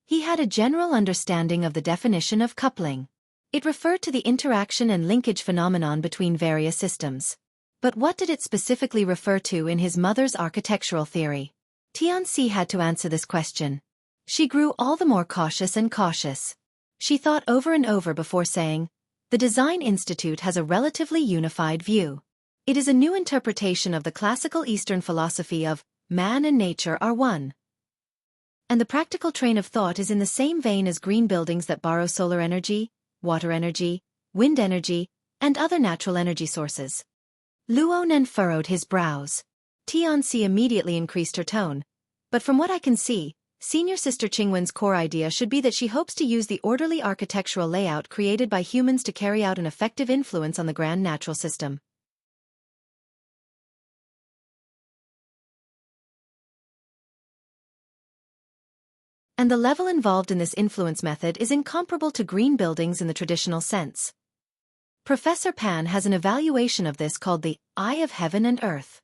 He had a general understanding of the definition of coupling. It referred to the interaction and linkage phenomenon between various systems. But what did it specifically refer to in his mother's architectural theory? Tianxi had to answer this question. She grew all the more cautious and cautious. She thought over and over before saying, "The Design Institute has a relatively unified view. It is a new interpretation of the classical Eastern philosophy of man and nature are one. And the practical train of thought is in the same vein as green buildings that borrow solar energy, water energy, wind energy, and other natural energy sources." Luo Nan furrowed his brows. Tianxi immediately increased her tone. But from what I can see, Senior Sister Qingwen's core idea should be that she hopes to use the orderly architectural layout created by humans to carry out an effective influence on the grand natural system. And the level involved in this influence method is incomparable to green buildings in the traditional sense. Professor Pan has an evaluation of this called the Eye of Heaven and Earth.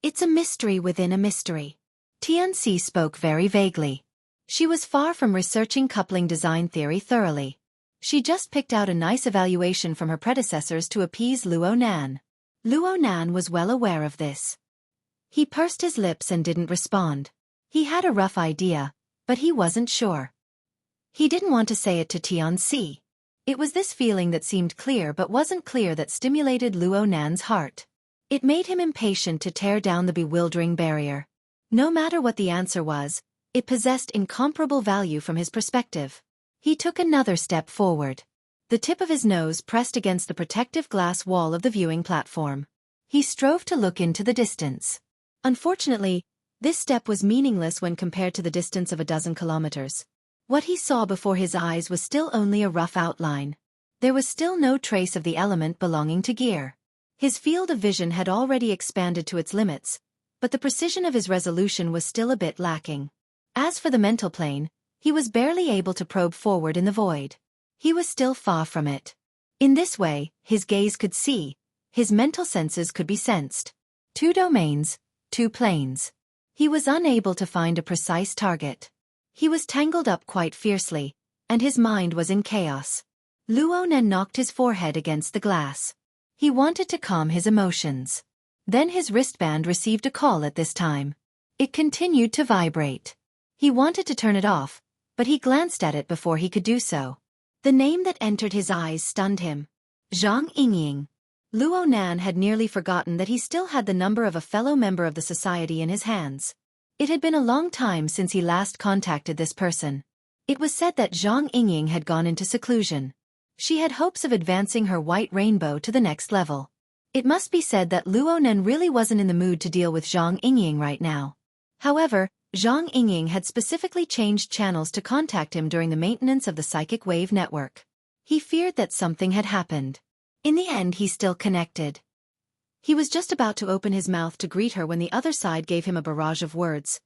It's a mystery within a mystery. Tianxi spoke very vaguely. She was far from researching coupling design theory thoroughly. She just picked out a nice evaluation from her predecessors to appease Luo Nan. Luo Nan was well aware of this. He pursed his lips and didn't respond. He had a rough idea, but he wasn't sure. He didn't want to say it to Tianxi. It was this feeling that seemed clear but wasn't clear that stimulated Luo Nan's heart. It made him impatient to tear down the bewildering barrier. No matter what the answer was, it possessed incomparable value from his perspective. He took another step forward. The tip of his nose pressed against the protective glass wall of the viewing platform. He strove to look into the distance. Unfortunately, this step was meaningless when compared to the distance of a dozen kilometers. What he saw before his eyes was still only a rough outline. There was still no trace of the element belonging to gear. His field of vision had already expanded to its limits, but the precision of his resolution was still a bit lacking. As for the mental plane, he was barely able to probe forward in the void. He was still far from it. In this way, his gaze could see, his mental senses could be sensed. 2 domains, 2 planes. He was unable to find a precise target. He was tangled up quite fiercely, and his mind was in chaos. Luo Nen knocked his forehead against the glass. He wanted to calm his emotions. Then his wristband received a call at this time. It continued to vibrate. He wanted to turn it off, but he glanced at it before he could do so. The name that entered his eyes stunned him. Zhang Yingying. Luo Nan had nearly forgotten that he still had the number of a fellow member of the society in his hands. It had been a long time since he last contacted this person. It was said that Zhang Yingying had gone into seclusion. She had hopes of advancing her white rainbow to the next level. It must be said that Luo Nan really wasn't in the mood to deal with Zhang Yingying right now. However, Zhang Yingying had specifically changed channels to contact him during the maintenance of the psychic wave network. He feared that something had happened. In the end, he still connected. He was just about to open his mouth to greet her when the other side gave him a barrage of words.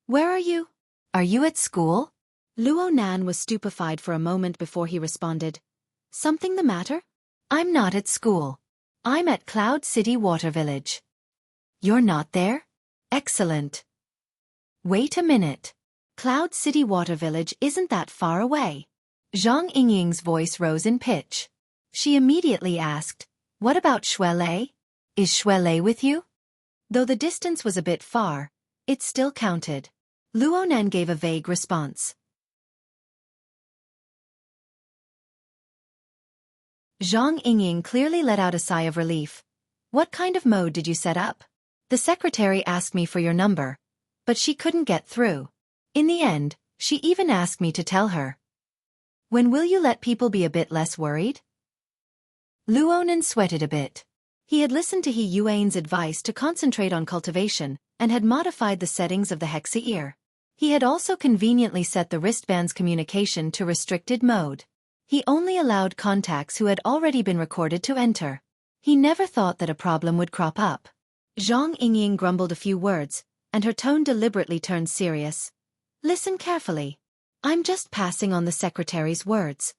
"Where are you? Are you at school?" Luo Nan was stupefied for a moment before he responded. "Something the matter?" "I'm not at school. I'm at Cloud City Water Village." "You're not there? Excellent. Wait a minute. Cloud City Water Village isn't that far away." Zhang Yingying's voice rose in pitch. She immediately asked, "What about Shuelei? Is Shuelei with you?" Though the distance was a bit far, it still counted. Luo Nan gave a vague response. Zhang Yingying clearly let out a sigh of relief. "What kind of mode did you set up?" "The secretary asked me for your number, but she couldn't get through. In the end, she even asked me to tell her. When will you let people be a bit less worried?" Luo Nan sweated a bit. He had listened to He Yuan's advice to concentrate on cultivation, and had modified the settings of the Hexa ear. He had also conveniently set the wristband's communication to restricted mode. He only allowed contacts who had already been recorded to enter. He never thought that a problem would crop up. Zhang Yingying grumbled a few words, and her tone deliberately turned serious. "Listen carefully. I'm just passing on the secretary's words."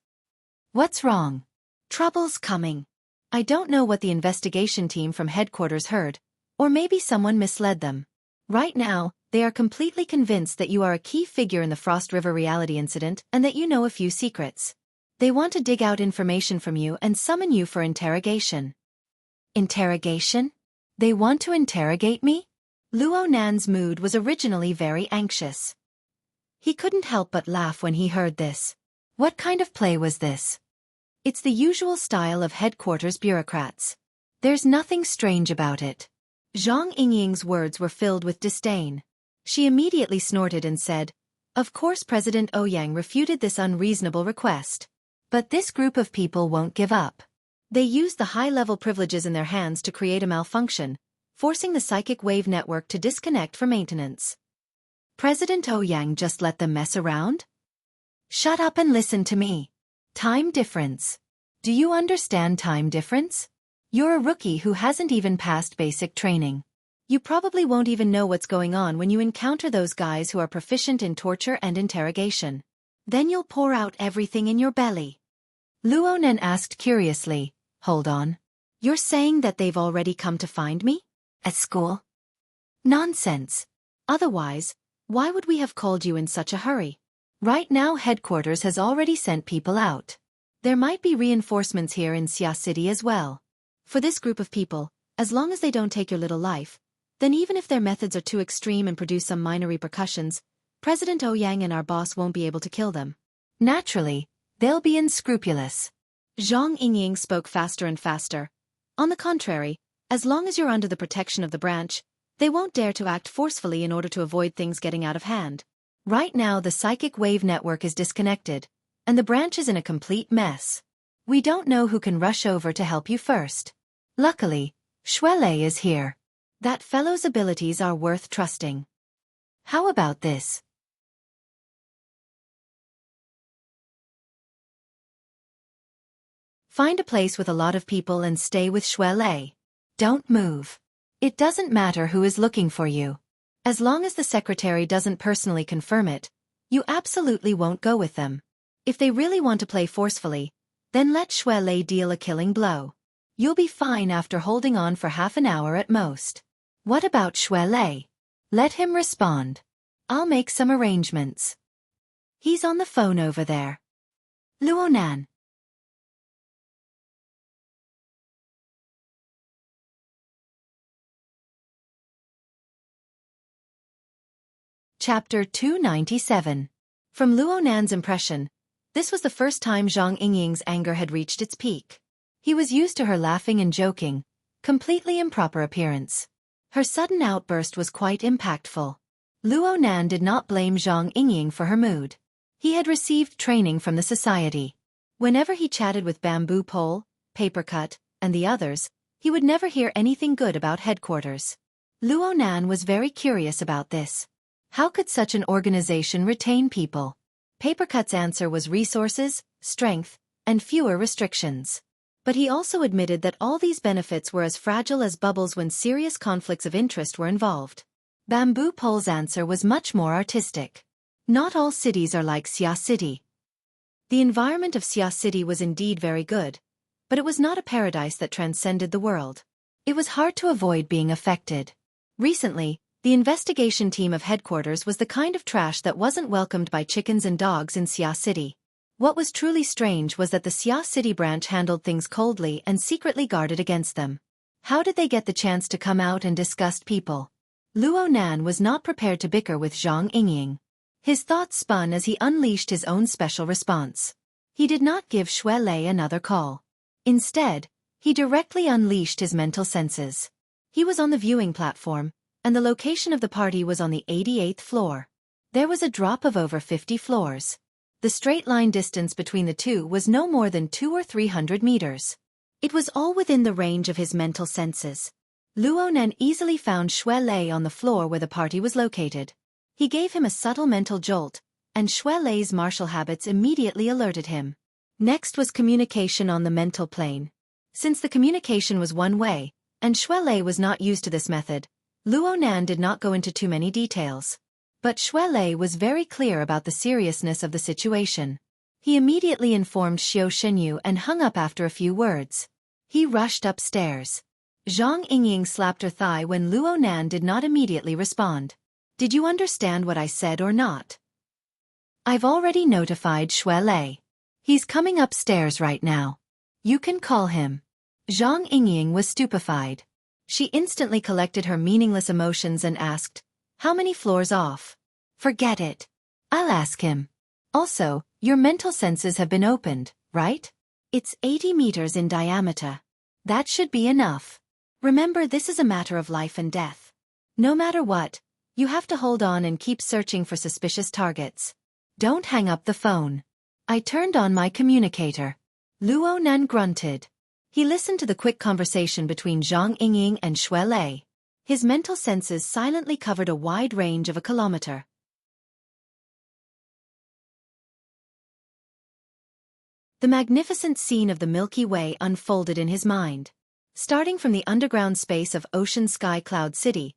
"What's wrong?" "Trouble's coming. I don't know what the investigation team from headquarters heard, or maybe someone misled them. Right now, they are completely convinced that you are a key figure in the Frost River reality incident and that you know a few secrets. They want to dig out information from you and summon you for interrogation." "Interrogation? They want to interrogate me?" Luo Nan's mood was originally very anxious. He couldn't help but laugh when he heard this. What kind of play was this? It's the usual style of headquarters bureaucrats. There's nothing strange about it. Zhang Yingying's words were filled with disdain. She immediately snorted and said, "Of course President Ouyang refuted this unreasonable request. But this group of people won't give up. They used the high-level privileges in their hands to create a malfunction, forcing the psychic wave network to disconnect for maintenance. President Ouyang just let them mess around? Shut up and listen to me. Time difference. Do you understand time difference? You're a rookie who hasn't even passed basic training. You probably won't even know what's going on when you encounter those guys who are proficient in torture and interrogation. Then you'll pour out everything in your belly." Luo Nan asked curiously, "Hold on. You're saying that they've already come to find me? At school?" "Nonsense. Otherwise, why would we have called you in such a hurry? Right now headquarters has already sent people out. There might be reinforcements here in Xia City as well. For this group of people, as long as they don't take your little life, then even if their methods are too extreme and produce some minor repercussions, President Ouyang and our boss won't be able to kill them. Naturally, they'll be unscrupulous." Zhang Yingying spoke faster and faster. "On the contrary, as long as you're under the protection of the branch, they won't dare to act forcefully in order to avoid things getting out of hand. Right now the psychic wave network is disconnected, and the branch is in a complete mess. We don't know who can rush over to help you first. Luckily, Xuelei is here. That fellow's abilities are worth trusting. How about this? Find a place with a lot of people and stay with Xuelei. Don't move. It doesn't matter who is looking for you. As long as the secretary doesn't personally confirm it, you absolutely won't go with them. If they really want to play forcefully, then let Xuelei deal a killing blow. You'll be fine after holding on for half an hour at most. What about Xuelei? Let him respond. I'll make some arrangements. He's on the phone over there. Luonan. Chapter 297. From Luonan's impression, this was the first time Zhang Yingying's anger had reached its peak. He was used to her laughing and joking, completely improper appearance. Her sudden outburst was quite impactful. Luonan did not blame Zhang Yingying for her mood. He had received training from the society. Whenever he chatted with Bamboo Pole, Papercut, and the others, he would never hear anything good about headquarters. Luonan was very curious about this. How could such an organization retain people? Papercut's answer was resources, strength, and fewer restrictions. But he also admitted that all these benefits were as fragile as bubbles when serious conflicts of interest were involved. Bamboo Pole's answer was much more artistic. Not all cities are like Xia City. The environment of Xia City was indeed very good, but it was not a paradise that transcended the world. It was hard to avoid being affected. Recently, the investigation team of headquarters was the kind of trash that wasn't welcomed by chickens and dogs in Xia City. What was truly strange was that the Xia City branch handled things coldly and secretly guarded against them. How did they get the chance to come out and disgust people? Luonan was not prepared to bicker with Zhang Yingying. His thoughts spun as he unleashed his own special response. He did not give Xuelei another call. Instead, he directly unleashed his mental senses. He was on the viewing platform, and the location of the party was on the 88th floor. There was a drop of over 50 floors. The straight-line distance between the two was no more than 200 or 300 meters. It was all within the range of his mental senses. Luonan easily found Xuelei on the floor where the party was located. He gave him a subtle mental jolt, and Xuelei's martial habits immediately alerted him. Next was communication on the mental plane. Since the communication was one way, and Xuelei was not used to this method, Luonan did not go into too many details. But Xuelei was very clear about the seriousness of the situation. He immediately informed Xiao Shenyu and hung up after a few words. He rushed upstairs. Zhang Yingying slapped her thigh when Luonan did not immediately respond. Did you understand what I said or not? I've already notified Xuelei. He's coming upstairs right now. You can call him. Zhang Yingying was stupefied. She instantly collected her meaningless emotions and asked, how many floors off? Forget it. I'll ask him. Also, your mental senses have been opened, right? It's 80 meters in diameter. That should be enough. Remember, this is a matter of life and death. No matter what, you have to hold on and keep searching for suspicious targets. Don't hang up the phone. I turned on my communicator. Luonan grunted. He listened to the quick conversation between Zhang Yingying and Xuelei. His mental senses silently covered a wide range of a kilometer. The magnificent scene of the Milky Way unfolded in his mind. Starting from the underground space of Ocean Sky Cloud City,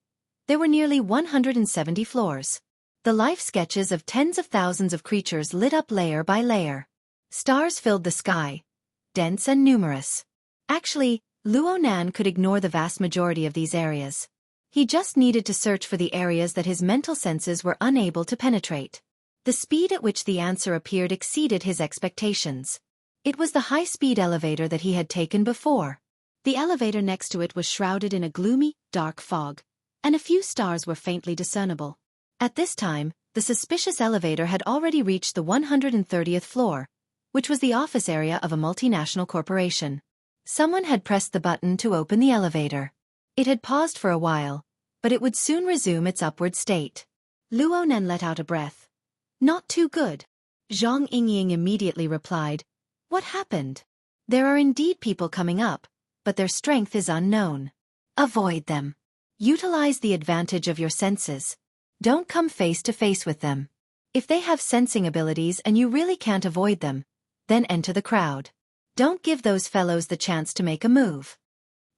there were nearly 170 floors. The life sketches of tens of thousands of creatures lit up layer by layer. Stars filled the sky, dense and numerous. Actually, Luonan could ignore the vast majority of these areas. He just needed to search for the areas that his mental senses were unable to penetrate. The speed at which the answer appeared exceeded his expectations. It was the high-speed elevator that he had taken before. The elevator next to it was shrouded in a gloomy, dark fog, and a few stars were faintly discernible. At this time, the suspicious elevator had already reached the 130th floor, which was the office area of a multinational corporation. Someone had pressed the button to open the elevator. It had paused for a while, but it would soon resume its upward state. Luonan let out a breath. Not too good. Zhang Yingying immediately replied, "What happened? There are indeed people coming up, but their strength is unknown. Avoid them. Utilize the advantage of your senses. Don't come face to face with them. If they have sensing abilities and you really can't avoid them, then enter the crowd. Don't give those fellows the chance to make a move."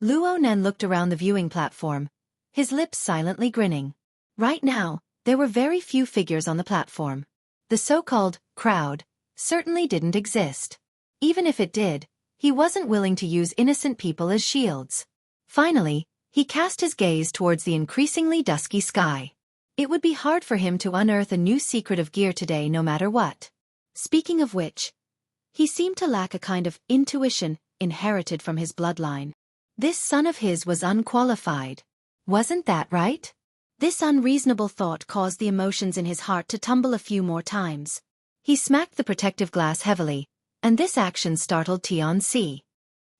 Luo Nan looked around the viewing platform, his lips silently grinning. Right now, there were very few figures on the platform. The so-called crowd certainly didn't exist. Even if it did, he wasn't willing to use innocent people as shields. Finally, he cast his gaze towards the increasingly dusky sky. It would be hard for him to unearth a new secret of gear today no matter what. Speaking of which, he seemed to lack a kind of intuition inherited from his bloodline. This son of his was unqualified. Wasn't that right? This unreasonable thought caused the emotions in his heart to tumble a few more times. He smacked the protective glass heavily, and this action startled Tian-Si.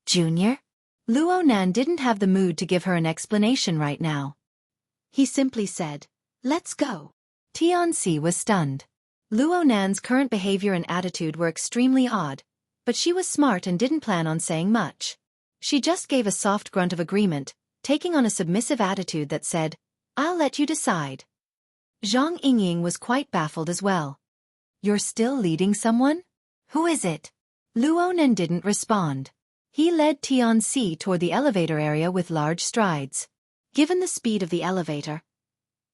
"Junior?" Luo Nan didn't have the mood to give her an explanation right now. He simply said, "Let's go." Tian-Si was stunned. Luo Nan's current behavior and attitude were extremely odd, but she was smart and didn't plan on saying much. She just gave a soft grunt of agreement, taking on a submissive attitude that said, "I'll let you decide." Zhang Yingying was quite baffled as well. "You're still leading someone? Who is it?" Luo Nan didn't respond. He led Tian-Si toward the elevator area with large strides. Given the speed of the elevator,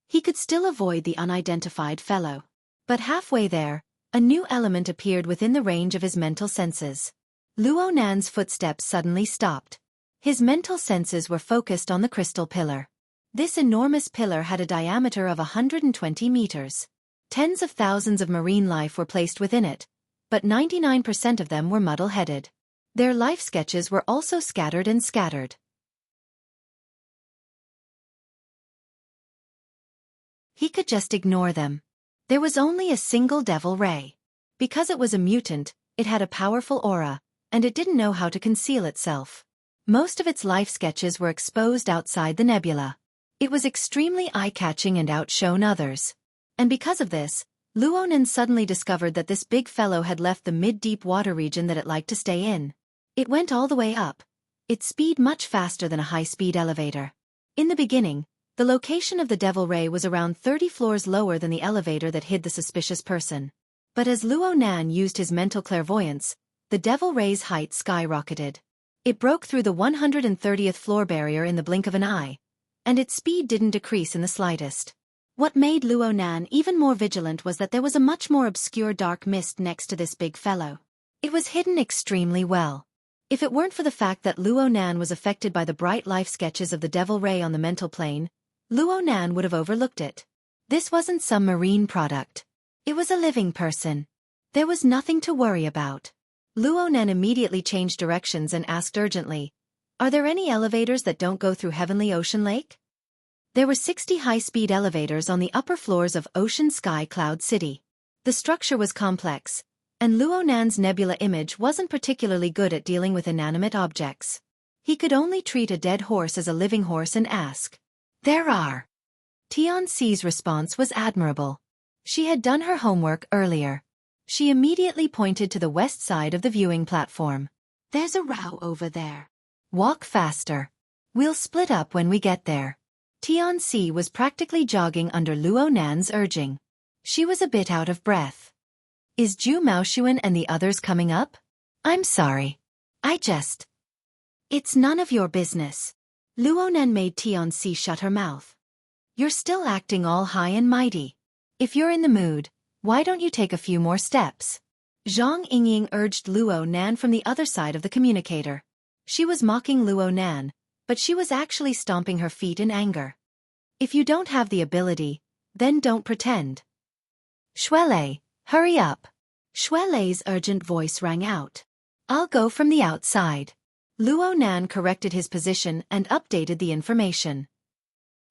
he could still avoid the unidentified fellow. But halfway there, a new element appeared within the range of his mental senses. Luo Nan's footsteps suddenly stopped. His mental senses were focused on the crystal pillar. This enormous pillar had a diameter of 120 meters. Tens of thousands of marine life were placed within it, but 99% of them were muddle-headed. Their life sketches were also scattered. He could just ignore them. There was only a single devil ray. Because it was a mutant, it had a powerful aura, and it didn't know how to conceal itself. Most of its life sketches were exposed outside the nebula. It was extremely eye-catching and outshone others. And because of this, Luo Nan suddenly discovered that this big fellow had left the mid-deep water region that it liked to stay in. It went all the way up. Its speed much faster than a high-speed elevator. In the beginning, the location of the Devil Ray was around 30 floors lower than the elevator that hid the suspicious person. But as Luo Nan used his mental clairvoyance, the Devil Ray's height skyrocketed. It broke through the 130th floor barrier in the blink of an eye, and its speed didn't decrease in the slightest. What made Luo Nan even more vigilant was that there was a much more obscure dark mist next to this big fellow. It was hidden extremely well. If it weren't for the fact that Luo Nan was affected by the bright life sketches of the Devil Ray on the mental plane, Luo Nan would have overlooked it. This wasn't some marine product. It was a living person. There was nothing to worry about. Luo Nan immediately changed directions and asked urgently, "Are there any elevators that don't go through Heavenly Ocean Lake?" There were 60 high-speed elevators on the upper floors of Ocean Sky Cloud City. The structure was complex, and Luo Nan's nebula image wasn't particularly good at dealing with inanimate objects. He could only treat a dead horse as a living horse and ask, "There are." Tian-Si's response was admirable. She had done her homework earlier. She immediately pointed to the west side of the viewing platform. "There's a row over there. Walk faster. We'll split up when we get there." Tian-Si was practically jogging under Luo Nan's urging. She was a bit out of breath. "Is Zhu Maoshuan and the others coming up? I'm sorry. It's none of your business." Luo Nan made Tian-Si shut her mouth. "You're still acting all high and mighty. If you're in the mood, why don't you take a few more steps?" Zhang Yingying urged Luo Nan from the other side of the communicator. She was mocking Luo Nan, but she was actually stomping her feet in anger. "If you don't have the ability, then don't pretend." "Shuele, hurry up." Shuele's urgent voice rang out. "I'll go from the outside." Luo Nan corrected his position and updated the information.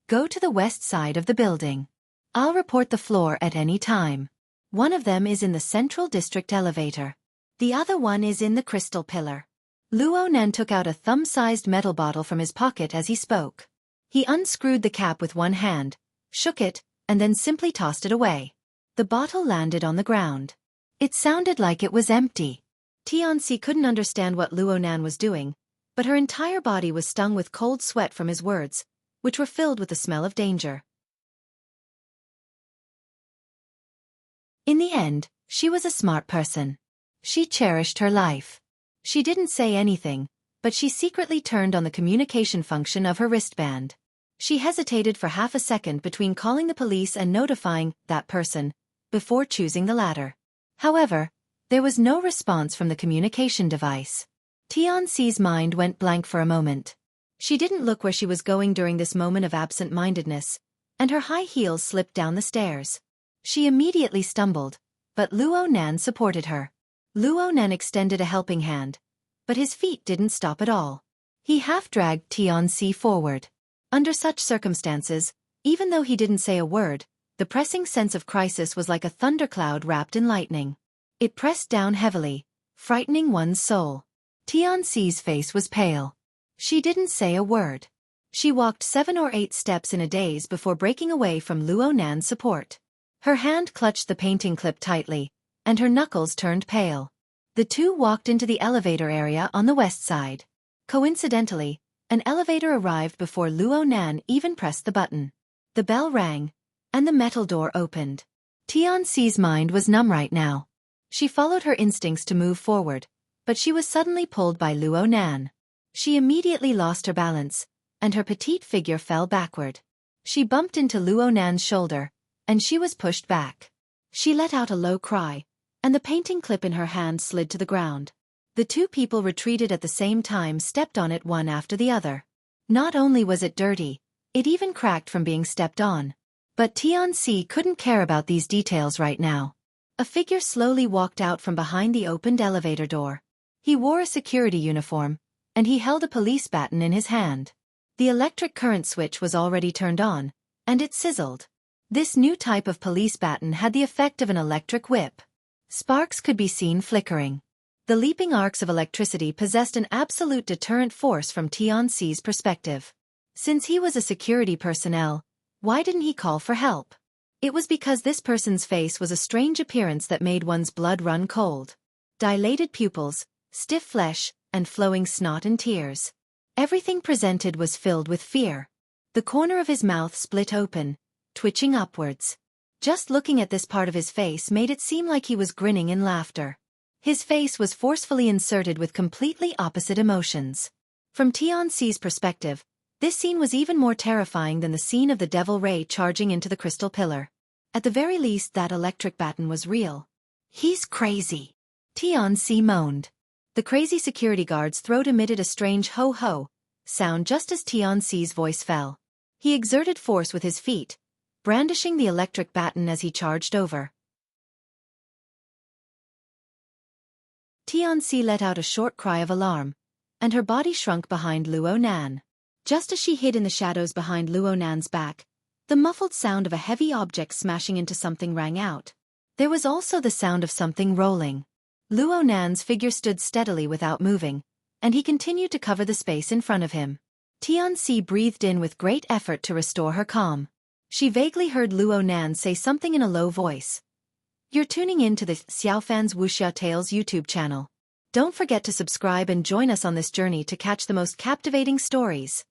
"Go to the west side of the building. I'll report the floor at any time. One of them is in the Central District elevator. The other one is in the Crystal Pillar." Luo Nan took out a thumb-sized metal bottle from his pocket as he spoke. He unscrewed the cap with one hand, shook it, and then simply tossed it away. The bottle landed on the ground. It sounded like it was empty. Tianxi couldn't understand what Luo Nan was doing, but her entire body was stung with cold sweat from his words, which were filled with the smell of danger. In the end, she was a smart person. She cherished her life. She didn't say anything, but she secretly turned on the communication function of her wristband. She hesitated for half a second between calling the police and notifying that person, before choosing the latter. However, there was no response from the communication device. Tianxi's mind went blank for a moment. She didn't look where she was going during this moment of absent-mindedness, and her high heels slipped down the stairs. She immediately stumbled, but Luo Nan supported her. Luo Nan extended a helping hand, but his feet didn't stop at all. He half-dragged Tianxi forward. Under such circumstances, even though he didn't say a word, the pressing sense of crisis was like a thundercloud wrapped in lightning. It pressed down heavily, frightening one's soul. Tianxi's face was pale. She didn't say a word. She walked 7 or 8 steps in a daze before breaking away from Luo Nan's support. Her hand clutched the painting clip tightly, and her knuckles turned pale. The two walked into the elevator area on the west side. Coincidentally, an elevator arrived before Luo Nan even pressed the button. The bell rang, and the metal door opened. Tianxi's mind was numb right now. She followed her instincts to move forward, but she was suddenly pulled by Luo Nan. She immediately lost her balance, and her petite figure fell backward. She bumped into Luo Nan's shoulder, and she was pushed back. She let out a low cry, and the painting clip in her hand slid to the ground. The two people retreated at the same time, stepped on it one after the other. Not only was it dirty, it even cracked from being stepped on. But Tianxi couldn't care about these details right now. A figure slowly walked out from behind the opened elevator door. He wore a security uniform, and he held a police baton in his hand. The electric current switch was already turned on, and it sizzled. This new type of police baton had the effect of an electric whip. Sparks could be seen flickering. The leaping arcs of electricity possessed an absolute deterrent force from Tianxi's perspective. Since he was a security personnel, why didn't he call for help? It was because this person's face was a strange appearance that made one's blood run cold. Dilated pupils, stiff flesh, and flowing snot and tears. Everything presented was filled with fear. The corner of his mouth split open, twitching upwards. Just looking at this part of his face made it seem like he was grinning in laughter. His face was forcefully inserted with completely opposite emotions. From Tianxi's perspective, this scene was even more terrifying than the scene of the devil ray charging into the crystal pillar. At the very least, that electric baton was real. He's crazy, Tianxi moaned. The crazy security guard's throat emitted a strange ho-ho sound just as Tianxi's voice fell. He exerted force with his feet, brandishing the electric baton as he charged over. Tianxi let out a short cry of alarm, and her body shrunk behind Luo Nan. Just as she hid in the shadows behind Luo Nan's back, the muffled sound of a heavy object smashing into something rang out. There was also the sound of something rolling. Luo Nan's figure stood steadily without moving, and he continued to cover the space in front of him. Tianxi breathed in with great effort to restore her calm. She vaguely heard Luo Nan say something in a low voice. You're tuning in to the Xiaofan's Wuxia Tales YouTube channel. Don't forget to subscribe and join us on this journey to catch the most captivating stories.